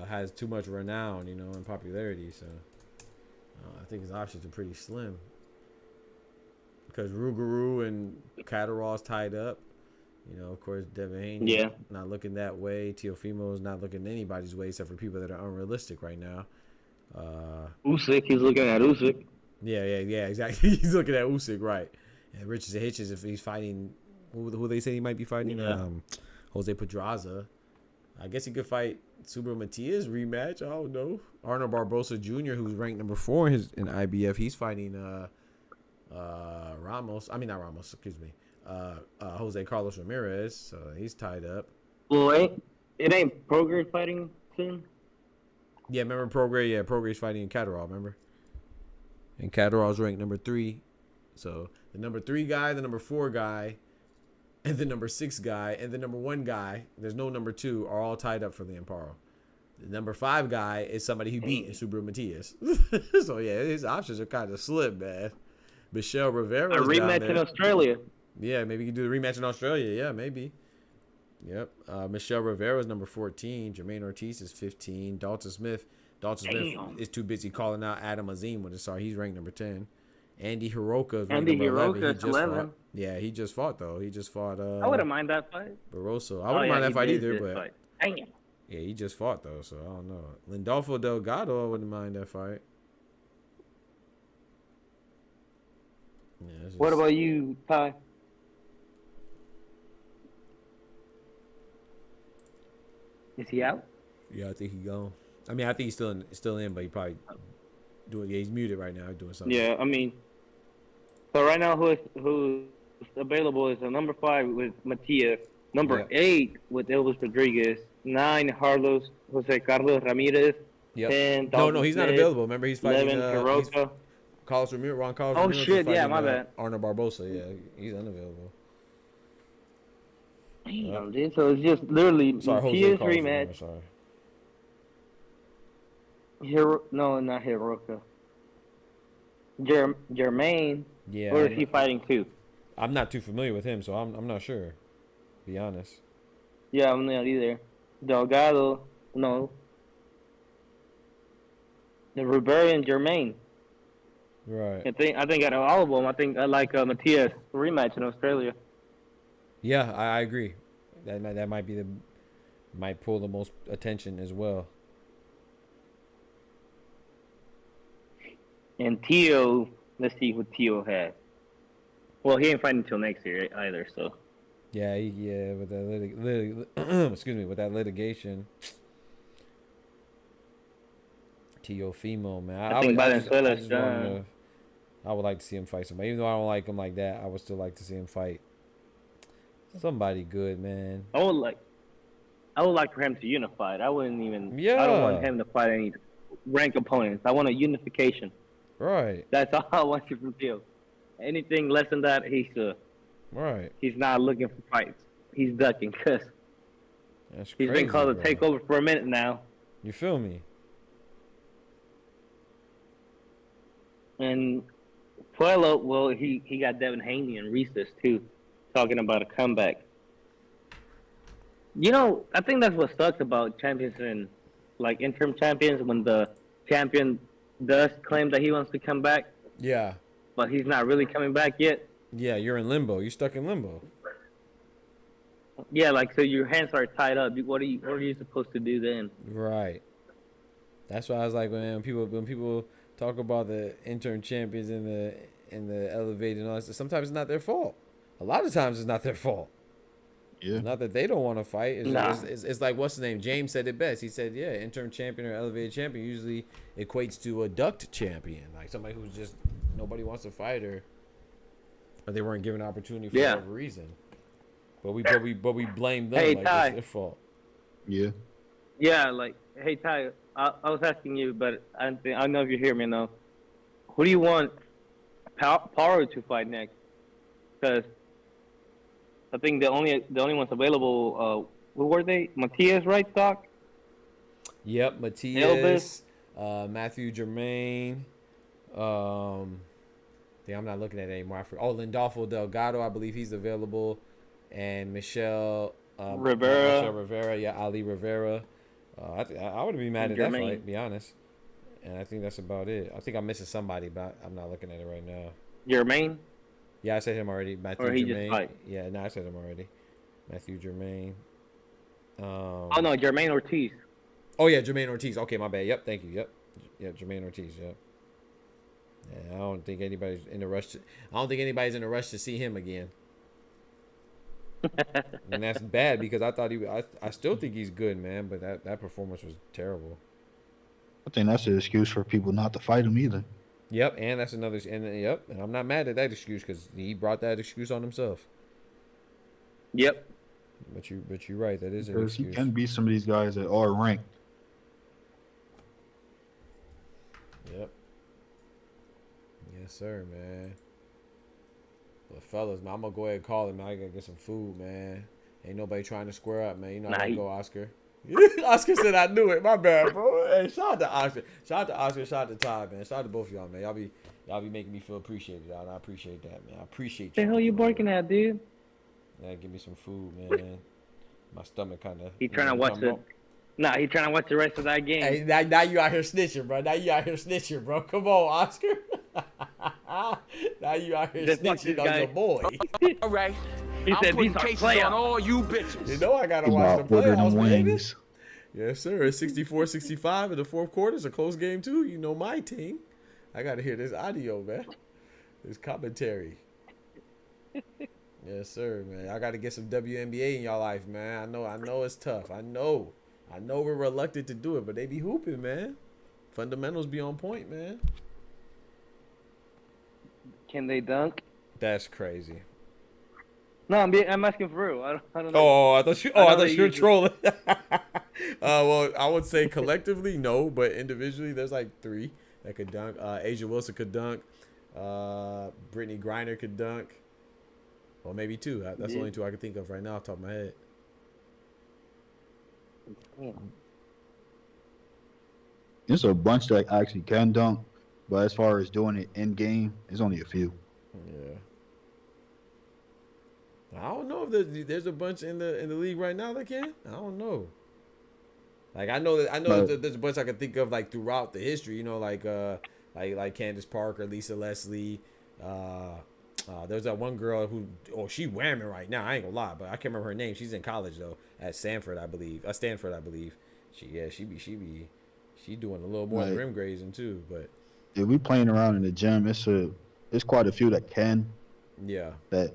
has too much renown, you know, and popularity. So I think his options are pretty slim. Because Rougarou and Catterall's tied up. You know, of course, Devin Haney not looking that way. Teofimo's not looking anybody's way except for people that are unrealistic right now. Usyk, he's looking at Usyk. Yeah, exactly. He's looking at Usyk, right. And Richardson Hitchens, if he's fighting, who they say he might be fighting? Jose Pedraza. I guess he could fight Subra Matias rematch. I don't know. Arnold Barbosa Jr., who's ranked number 4 in IBF, he's fighting Jose Carlos Ramirez, so he's tied up. Well, it ain't Prograis fighting soon? Yeah, remember Prograis? Yeah, Prograis fighting in Catterall, remember? And Catterall's ranked number 3. So the number 3 guy, the number 4 guy, and the number 6 guy, and the number 1 guy, there's no number 2, are all tied up for Liam Paro. The number 5 guy is somebody who beat Subra Matias. So yeah, his options are kind of slim, man. Michelle Rivera. A rematch in Australia. Yeah, maybe you can do the rematch in Australia. Yeah, maybe. Yep. Michelle Rivera's number 14. Jermaine Ortiz is 15. Dalton Smith is too busy calling out Adam Azim when he's ranked number 10. Andy Hiroka is ranked number 11. Yeah, he just fought though. He just fought. I wouldn't mind that fight. Barroso. I wouldn't mind that fight either, but fight. Dang. Yeah, he just fought though, so I don't know. Lindolfo Delgado, I wouldn't mind that fight. Yeah, what about you, Ty? Is he out? Yeah, I think he gone. I mean, I think he's still in, but he probably doing. Yeah, he's muted right now. He's doing something. Yeah, I mean, so right now who's available is a number 5 with Matias, number 8 with Elvis Rodriguez, 9 Jose Carlos Ramirez, Yep. 10 No, he's not available. Remember, he's fighting 11 Carlos Ramirez. Ron Carlos Oh Ramirez shit! fighting, Yeah, my bad. Arnold Barbosa. Yeah, he's unavailable. Damn, dude. So it's just literally Matias rematch. Sorry. No, not Hiroka. Jermaine. Yeah. Where is he fighting to? I'm not too familiar with him, so I'm not sure. To be honest. Yeah, I'm not either. Delgado. No. The Rivera and Jermaine. Right. I think out of all of them, I think I like Matias rematch in Australia. Yeah, I agree. That might pull the most attention as well. And Tio, let's see what Tio has. Well, he ain't fighting until next year either, so. Yeah, with that excuse me, with that litigation. Tio Fimo, man. I would like to see him fight somebody. Even though I don't like him like that, I would still like to see him fight somebody good, man. I would like for him to unify. I wouldn't even. Yeah. I don't want him to fight any rank opponents. I want a unification. Right. That's all I want you from Tio. Anything less than that, he's not looking for fights. He's ducking because he's been called to take over for a minute now. You feel me? And Puello, well, he got Devin Haney and Recess too, talking about a comeback. You know, I think that's what sucks about champions and like interim champions when the champion does claim that he wants to come back. Yeah. But he's not really coming back yet. Yeah, you're in limbo. You're stuck in limbo. Yeah, like so your hands are tied up. What are you supposed to do then? Right. That's why I was like, when people talk about the interim champions in the elevated and all that stuff, sometimes it's not their fault. A lot of times it's not their fault. Yeah. It's not that they don't want to fight. It's like, what's the name? James said it best. He said, yeah, interim champion or elevated champion usually equates to a ducked champion. Like somebody who's just, nobody wants to fight or they weren't given an opportunity for whatever reason. But we blame them like Ty. it's their fault. Yeah. Yeah, like, hey, Ty, I was asking you, but I don't know if you hear me now. Who do you want Paro to fight next? Because I think the only ones available, who were they? Matias, right, Doc? Yep, Matias, Matthew Germain. I'm not looking at it anymore. Lindolfo Delgado, I believe he's available, and Michelle Rivera. Yeah, Ali Rivera. I wouldn't be mad at that fight, to be honest. And I think that's about it. I think I'm missing somebody, but I'm not looking at it right now. Jermaine? Yeah, I said him already. Matthew Germain. Yeah, no, I said him already. Matthew Germain. No, Jermaine Ortiz. Oh yeah, Jermaine Ortiz. Okay, my bad. Yep, thank you. Yep. Yeah, Jermaine Ortiz. Yep. Yeah, I don't think anybody's in a rush to see him again. And that's bad because I thought I still think he's good, man, but that performance was terrible. I think that's an excuse for people not to fight him either. Yep, and that's another, and I'm not mad at that excuse because he brought that excuse on himself. Yep. But you're right, that is an because excuse. He can beat some of these guys that are ranked. Yep. Yes, sir, man. But fellas, man, I'm gonna go ahead and call him. I gotta get some food, man. Ain't nobody trying to square up, man. You know how I go, Oscar. Oscar said I knew it. My bad, bro. Hey, shout out to Oscar. Shout out to Ty, man. Shout out to both of y'all, man. Y'all be making me feel appreciated, y'all. And I appreciate that, man. I appreciate you. The hell you barking at, dude? Yeah, give me some food, man. My stomach kind of. He trying to watch it. Nah, he trying to watch the rest of that game. Hey, now you out here snitching, bro. Come on, Oscar. Now you out here snitching on your boy. All right. He said these are playoffs on all you bitches. You know I gotta watch the playoffs, baby. Yes, sir. It's 64-65 in the fourth quarter. It's a close game too. You know my team. I gotta hear this audio, man. This commentary. Yes, sir, man. I gotta get some WNBA in y'all life, man. I know it's tough. I know we're reluctant to do it, but they be hooping, man. Fundamentals be on point, man. Can they dunk? That's crazy. No, I'm asking for real. I don't know. Oh, I thought you were trolling. Well, I would say collectively no, but individually there's like 3 that could dunk. Asia Wilson could dunk. Brittany Griner could dunk. Or maybe 2. That's the only 2 I can think of right now off the top of my head. There's a bunch that actually can dunk, but as far as doing it in game, there's only a few. Yeah. I don't know if there's a bunch in the league right now that can. I don't know. Like I know that there's a bunch I can think of like throughout the history. You know, like Candace Parker, Lisa Leslie. There's that one girl who she whamming right now. I ain't gonna lie, but I can't remember her name. She's in college though at Stanford, I believe. She doing a little more than rim grazing too. But if we playing around in the gym, it's quite a few that can. Yeah. That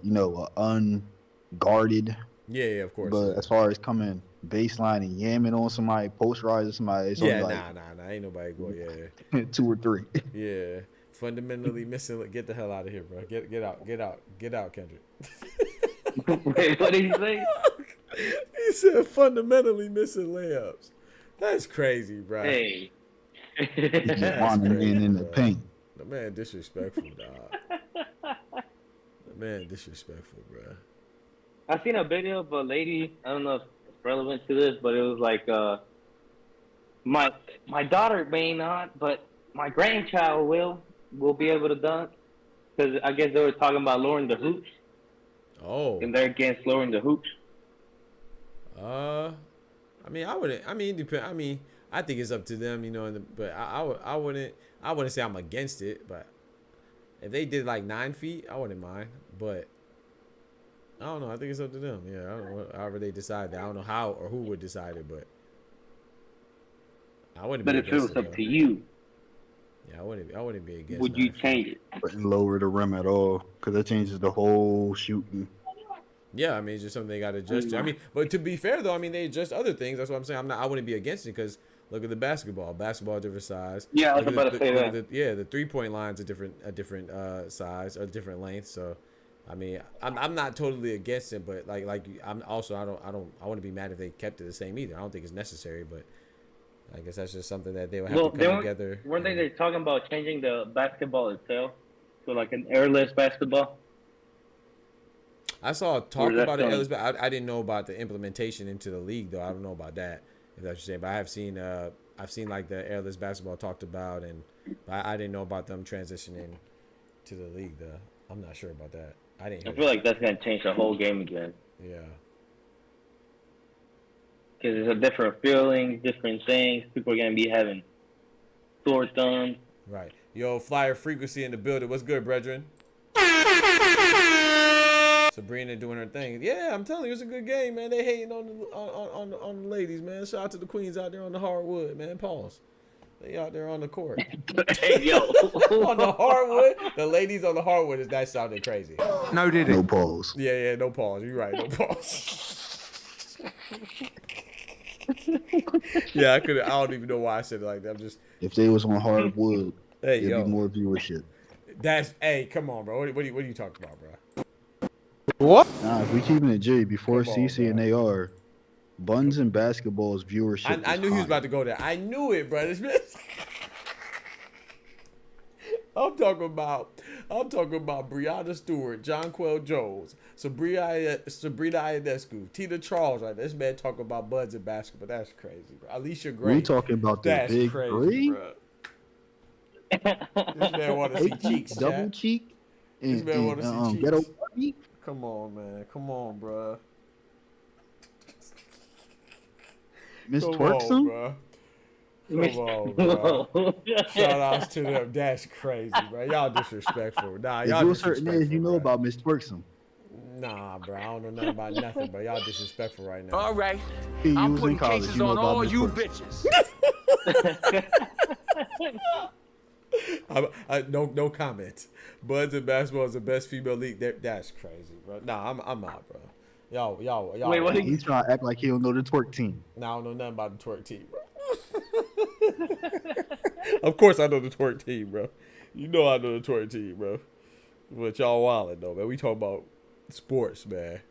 unguarded. Yeah, of course. But as far as coming baseline and yamming on somebody, posterizing somebody, it's only like nah, ain't nobody going. Yeah. 2 or 3. Yeah. Fundamentally missing. Get the hell out of here, bro. Get out, Kendrick. Wait, what did he say? He said fundamentally missing layups. That's crazy, bro. Hey. In the paint. The man disrespectful, dog. The man disrespectful, bro. I seen a video of a lady. I don't know if it's relevant to this, but it was like, my daughter may not, but my grandchild will be able to dunk. Because I guess they were talking about lowering the hoops. Oh. And they're against lowering the hoops. I mean, I think it's up to them, but I wouldn't say I'm against it, but if they did like 9 feet, I wouldn't mind, but I don't know. I think it's up to them. Yeah, I don't know. However they decide that. I don't know how or who would decide it, but I wouldn't. But if it was up to you, yeah, I wouldn't be against. Would you change it? Wouldn't lower the rim at all, because that changes the whole shooting. Yeah, I mean, it's just something they got to adjust to. I mean, but to be fair though, I mean, they adjust other things. That's what I'm saying. I wouldn't be against it because look at the basketball. Basketball, different size. Yeah, I was about to say that. The 3-point line's a different size or different length. So, I mean, I'm not totally against it, but like I'm also I wouldn't be mad if they kept it the same either. I don't think it's necessary, but I guess that's just something that they would have to come together. Weren't they talking about changing the basketball itself to like an airless basketball? I saw talk about it airless, but I didn't know about the implementation into the league though. I don't know about that, if that's what you're saying. But I've seen like the airless basketball talked about, and I didn't know about them transitioning to the league though. I'm not sure about that. I feel like that's gonna change the whole game again. Yeah. Because it's a different feeling, different things. People are gonna be having sore thumbs. Right. Yo, Flyer Frequency in the building. What's good, brethren? Sabrina doing her thing. Yeah, I'm telling you, it's a good game, man. They hating on the ladies, man. Shout out to the queens out there on the hardwood, man. Pause. They out there on the court. Hey, yo. On the hardwood. The ladies on the hardwood, that sounded crazy. No, did it? No pause. Yeah, no pause. You're right, no pause. Yeah, I don't even know why I said it like that. I'm just. If they was on hardwood, hey, it'd be more viewership. Hey, come on, bro. What are you talking about, bro? What? Nah, if we keeping it J before CC and AR, Buns and Basketball's viewership. I knew he was about to go there. I knew it, bro. I'm talking about Brianna Stewart, Jonquel Jones, Sabrina Ionescu, Tina Charles. Right, this man talking about Buns and Basketball. That's crazy, bro. Alicia Gray. We talking about the big crazy, three. Bro. This man want to see cheeks, double cheek. This man want to see cheeks. Ghetto party. Come on, man. Come on, bro. Miss Twerksome? Come on, bro. Shout outs to them. That's crazy, bro. Y'all disrespectful. Nah, y'all do disrespectful. certain you know about Miss Twerksome. Nah, bro. I don't know nothing about nothing, bro. Y'all disrespectful right now. All right. I'm putting cases on all you bitches. No comment. Buds and Basketball is the best female league. That's crazy, bro. Nah, I'm out, bro. Y'all. Wait, what? He's trying to act like he don't know the twerk team. Nah, I don't know nothing about the twerk team, bro. Of course I know the twerk team, bro. You know I know the twerk team, bro. But y'all wildin' though, man. We talking about sports, man.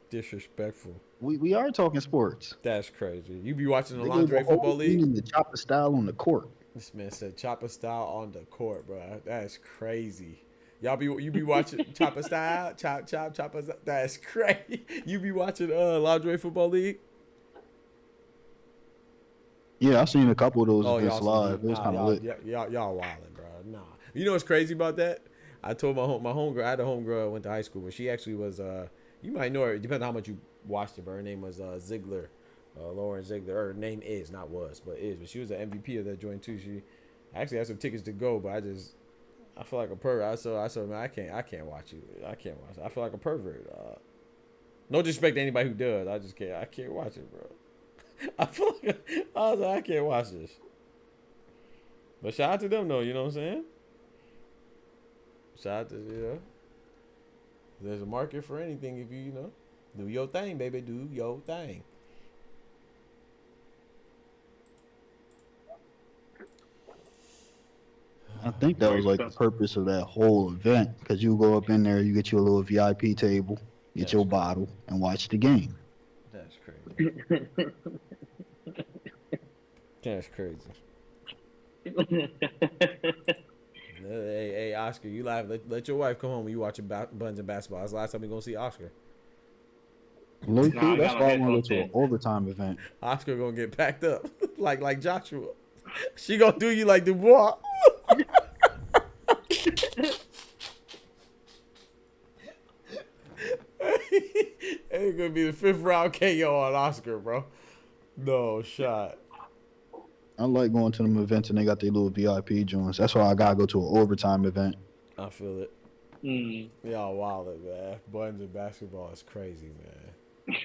Disrespectful. We are talking sports. That's crazy. You be watching the Lingerie Football League? The chopper style on the court. This man said chopper style on the court, bro. That's crazy. You be watching chopper style, chopper style. That's crazy. You be watching Lingerie Football League? Yeah, I've seen a couple of those events live. It was kind of lit. Y'all wildin', bro. Nah. You know what's crazy about that? I told my homegirl, I had a homegirl I went to high school, but she actually was, you might know her, depending on how much you watched it, but her name was Ziegler, Lauren Ziegler. Her name is, not was, but is. But she was the MVP of that joint too. She actually had some tickets to go, but I feel like a pervert. I said, man, I can't watch you. I can't watch it. I feel like a pervert. No disrespect to anybody who does. I can't watch it, bro. I was like, I can't watch this. But shout out to them though, you know what I'm saying? Shout out to, there's a market for anything if you do your thing, baby. Do your thing. I think that was like the purpose of that whole event, because you go up in there, you get you a little VIP table, get your bottle, and watch the game. That's crazy. That's crazy. Hey, Oscar, you live. Let your wife come home when you watching Buns and basketball. That's the last time you're gonna see Oscar. That's why I want to go to an overtime event. Oscar gonna get packed up like Joshua. She gonna do you like Dubois. It's gonna be the 5th round KO on Oscar, bro. No shot. I like going to them events and they got their little VIP joints. That's why I gotta go to an overtime event. I feel it. Y'all wildin', man. Buns and basketball is crazy, man.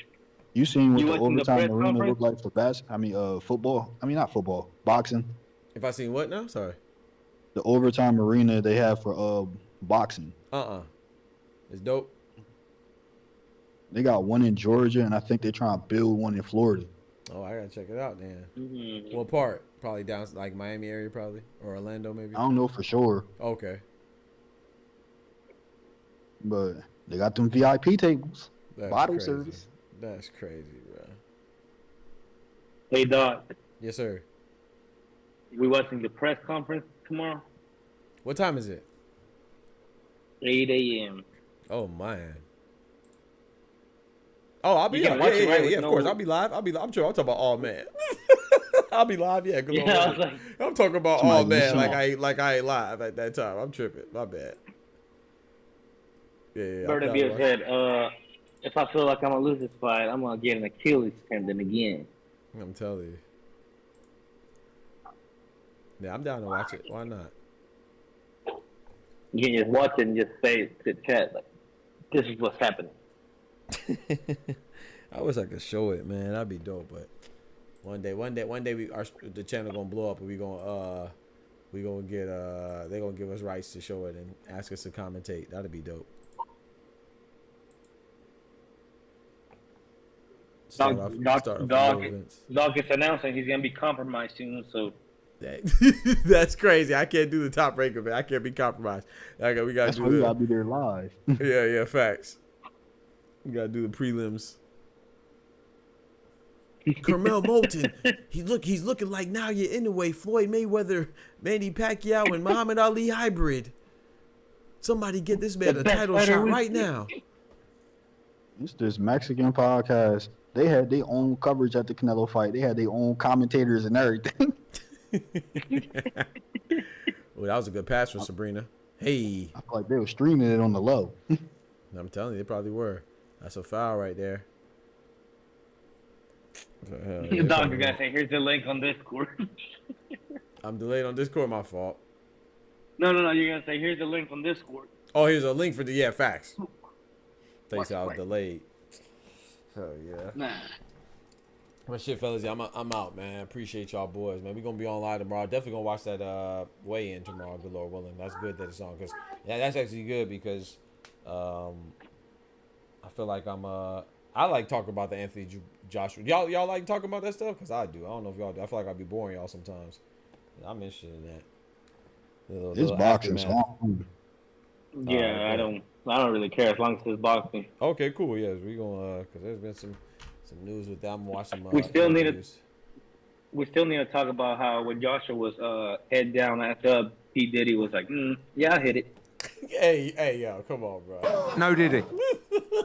You seen what the overtime arena look like for football? I mean, not football, boxing. If I seen what now? Sorry. The overtime arena they have for boxing. It's dope. They got one in Georgia, and I think they're trying to build one in Florida. Oh, I gotta check it out then. What part? Probably down like Miami area, probably, or Orlando, maybe. I don't know for sure. Okay. But they got them VIP tables, bottle crazy. service. That's crazy, bro. Hey, Doc. Yes, sir. We watching the press conference tomorrow? What time is it? 8 a.m. Oh man. Oh, I'll be Yeah, of course. I'll be live. I'm sure I'm talking about all man. I'll be live, yeah. I'm talking about all man like I ain't live at that time. I'm tripping. My bad. Yeah. Berta Beer said, if I feel like I'm gonna lose this fight, I'm gonna get an Achilles tendon again. I'm telling you. Yeah, I'm down to watch it. Why not? You can just watch it and just say to chat like, "This is what's happening." I wish I could show it, man. That'd be dope. But one day, the channel gonna blow up, and we gonna get they gonna give us rights to show it and ask us to commentate. That'd be dope. Dog is announcing he's gonna be compromised soon, so. That's crazy. I can't do the top rank of it. I can't be compromised. We gotta be there live. yeah, facts. We gotta do the prelims. Carmel Moulton, he's looking like now you're in the way. Floyd Mayweather, Manny Pacquiao, and Muhammad Ali hybrid. Somebody get this man a title shot right now. It's this Mexican podcast. They had their own coverage at the Canelo fight. They had their own commentators and everything. Well, that was a good pass from Sabrina. Hey. I feel like they were streaming it on the low. I'm telling you, they probably were. That's a foul right there. The dog is gonna say, "Here's the link on Discord." I'm delayed on Discord. My fault. No. You're gonna say, "Here's the link on Discord." Oh, here's a link for the facts. Thanks, I was delayed. Oh yeah. Nah. But shit, fellas, I'm out, man. Appreciate y'all boys, man. We gonna be on live tomorrow. Definitely gonna watch that weigh-in tomorrow. Good Lord willing. That's good that it's on, cause that's actually good because I feel like I I like talking about the Anthony Joshua. Y'all like talking about that stuff? Because I do. I don't know if y'all do. I feel like I'd be boring y'all sometimes. I'm interested in that. It's boxing, so yeah, I don't really care as long as it's boxing. Okay, cool. Yes, we gonna because there's been some news with that. I'm watching. We still need to talk about how when Joshua was head down ass up, P Diddy was like, yeah, I hit it. Hey, yo, come on, bro. No Diddy.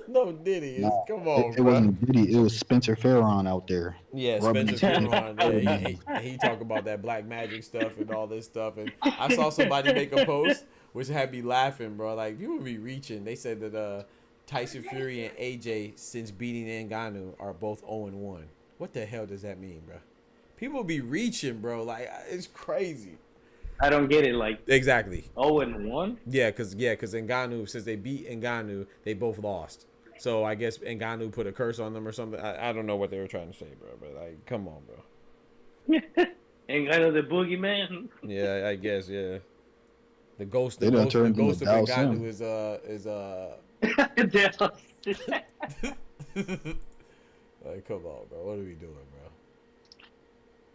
No Diddy. No, come on, it bro. wasn't Diddy. It was Spencer Farron out there. Yeah, Spencer Farron. Yeah, he talked about that black magic stuff and all this stuff. And I saw somebody make a post which had me laughing, bro. Like, people be reaching. They said that Tyson Fury and AJ, since beating Ngannou, are both 0-1. What the hell does that mean, bro? People be reaching, bro. Like, it's crazy. I don't get it. Like, exactly. 0-1. Yeah, cause Ngannou, since they beat Ngannou, they both lost. So I guess Ngannou put a curse on them or something. I don't know what they were trying to say, bro. But like, come on, bro. Ngannou the boogeyman. Yeah, I guess. Yeah. The ghost of Dallas Ngannou is like, come on, bro. What are we doing, bro?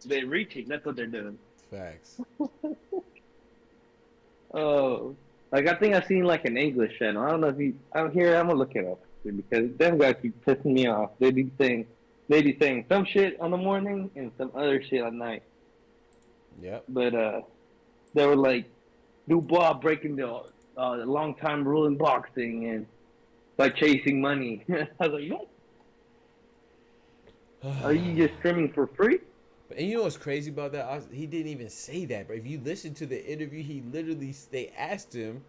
They're reaching. That's what they're doing. Facts. Oh, like I think I've seen like an English channel. I don't know if you. I'm here. I'm gonna look it up because them guys keep pissing me off. They be saying some shit on the morning and some other shit at night. Yep. But they were like Dubois breaking the long time rule in boxing and by chasing money. I was like, what? Are you just streaming for free? And you know what's crazy about that? He didn't even say that. But if you listen to the interview, they asked him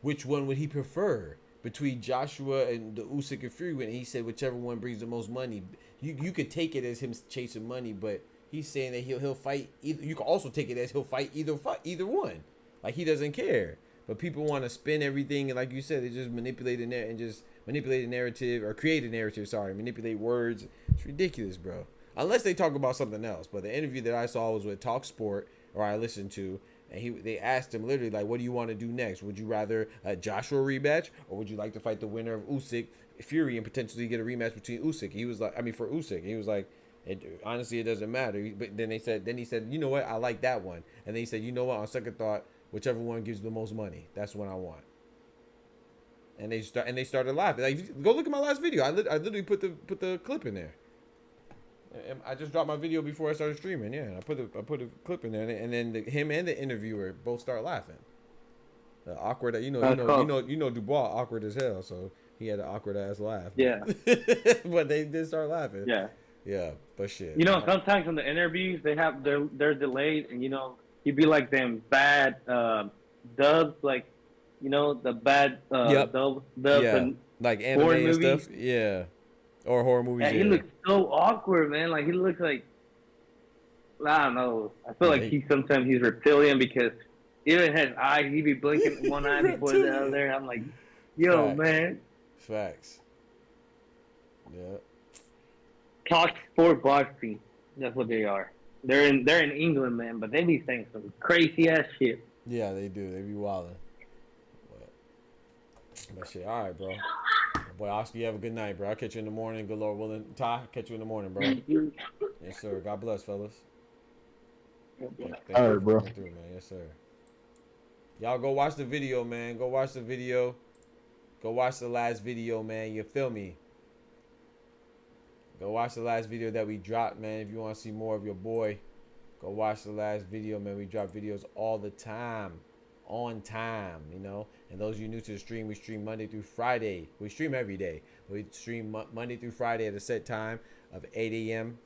which one would he prefer between Joshua and the Usyk and Fury, and he said whichever one brings the most money. You could take it as him chasing money, but he's saying that he'll fight either. You can also take it as he'll fight either one. Like, he doesn't care. But people want to spin everything, and like you said, they just manipulate a narrative or create a narrative. Sorry, manipulate words. It's ridiculous, bro. Unless they talk about something else. But the interview that I saw was with Talk Sport, or I listened to, and they asked him literally, like, what do you want to do next? Would you rather a Joshua rematch, or would you like to fight the winner of Usyk, Fury, and potentially get a rematch between Usyk? He was like, for Usyk. He was like, honestly, it doesn't matter. But then he said, you know what? I like that one. And then he said, you know what? On second thought, whichever one gives the most money, that's what I want. And they started laughing. Like, go look at my last video. I literally put the clip in there. I just dropped my video before I started streaming. Yeah, I put a clip in there, and then him and the interviewer both start laughing. The awkward, you know, Dubois awkward as hell, so he had an awkward ass laugh. Yeah, but they did start laughing. Yeah, but shit. You know, sometimes in the interviews they're delayed, and you know, you'd be like them bad dubs, like, you know, the bad dubs, yeah, like anime and stuff. Yeah. Or horror movies. Yeah, he looks so awkward, man. Like, he looks like, I don't know. I feel like sometimes he's reptilian because even his eyes, he be blinking one eye before the other. I'm like, yo, Facts. Man. Facts. Yeah. Talk sport boxing. That's what they are. They're in England, man, but they be saying some crazy ass shit. Yeah, they do. They be wilding. But shit, all right, bro. Boy, Oscar, you have a good night, bro. I'll catch you in the morning. Good Lord willing. Ty, catch you in the morning, bro. Yes, sir. God bless, fellas. All right, bro. Through, man. Yes, sir. Y'all go watch the video, man. Go watch the video. Go watch the last video, man. You feel me? Go watch the last video that we dropped, man. If you want to see more of your boy, go watch the last video, man. We drop videos all the time. On time, you know. And those of you new to the stream, we stream Monday through Friday. We stream every day. We stream Monday through Friday at a set time of 8 a.m.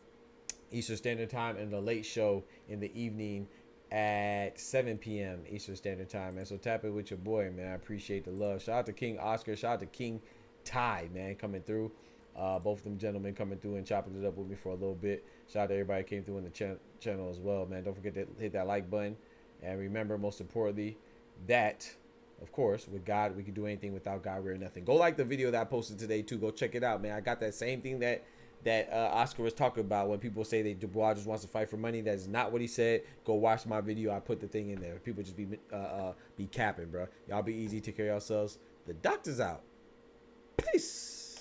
Eastern Standard Time, and the late show in the evening at 7 p.m. Eastern Standard Time, man. So tap it with your boy, man. I appreciate the love. Shout out to King Oscar. Shout out to King Ty, man, coming through. Both of them gentlemen coming through and chopping it up with me for a little bit. Shout out to everybody who came through in the channel as well, man. Don't forget to hit that like button. And remember, most importantly, that, of course, with God, we can do anything. Without God, we're nothing. Go like the video that I posted today, too. Go check it out, man. I got that same thing that Oscar was talking about when people say that Dubois just wants to fight for money. That is not what he said. Go watch my video. I put the thing in there. People just be capping, bro. Y'all be easy. Take care of yourselves. The doctor's out. Peace.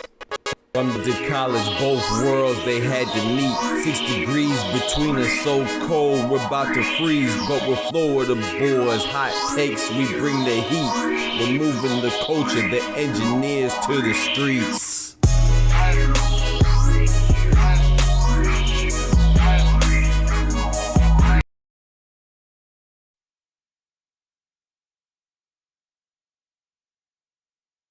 From to college, both worlds they had to meet. 6 degrees between us, so cold, we're about to freeze. But we're Florida boys, hot takes, we bring the heat. We're moving the culture, the engineers to the streets.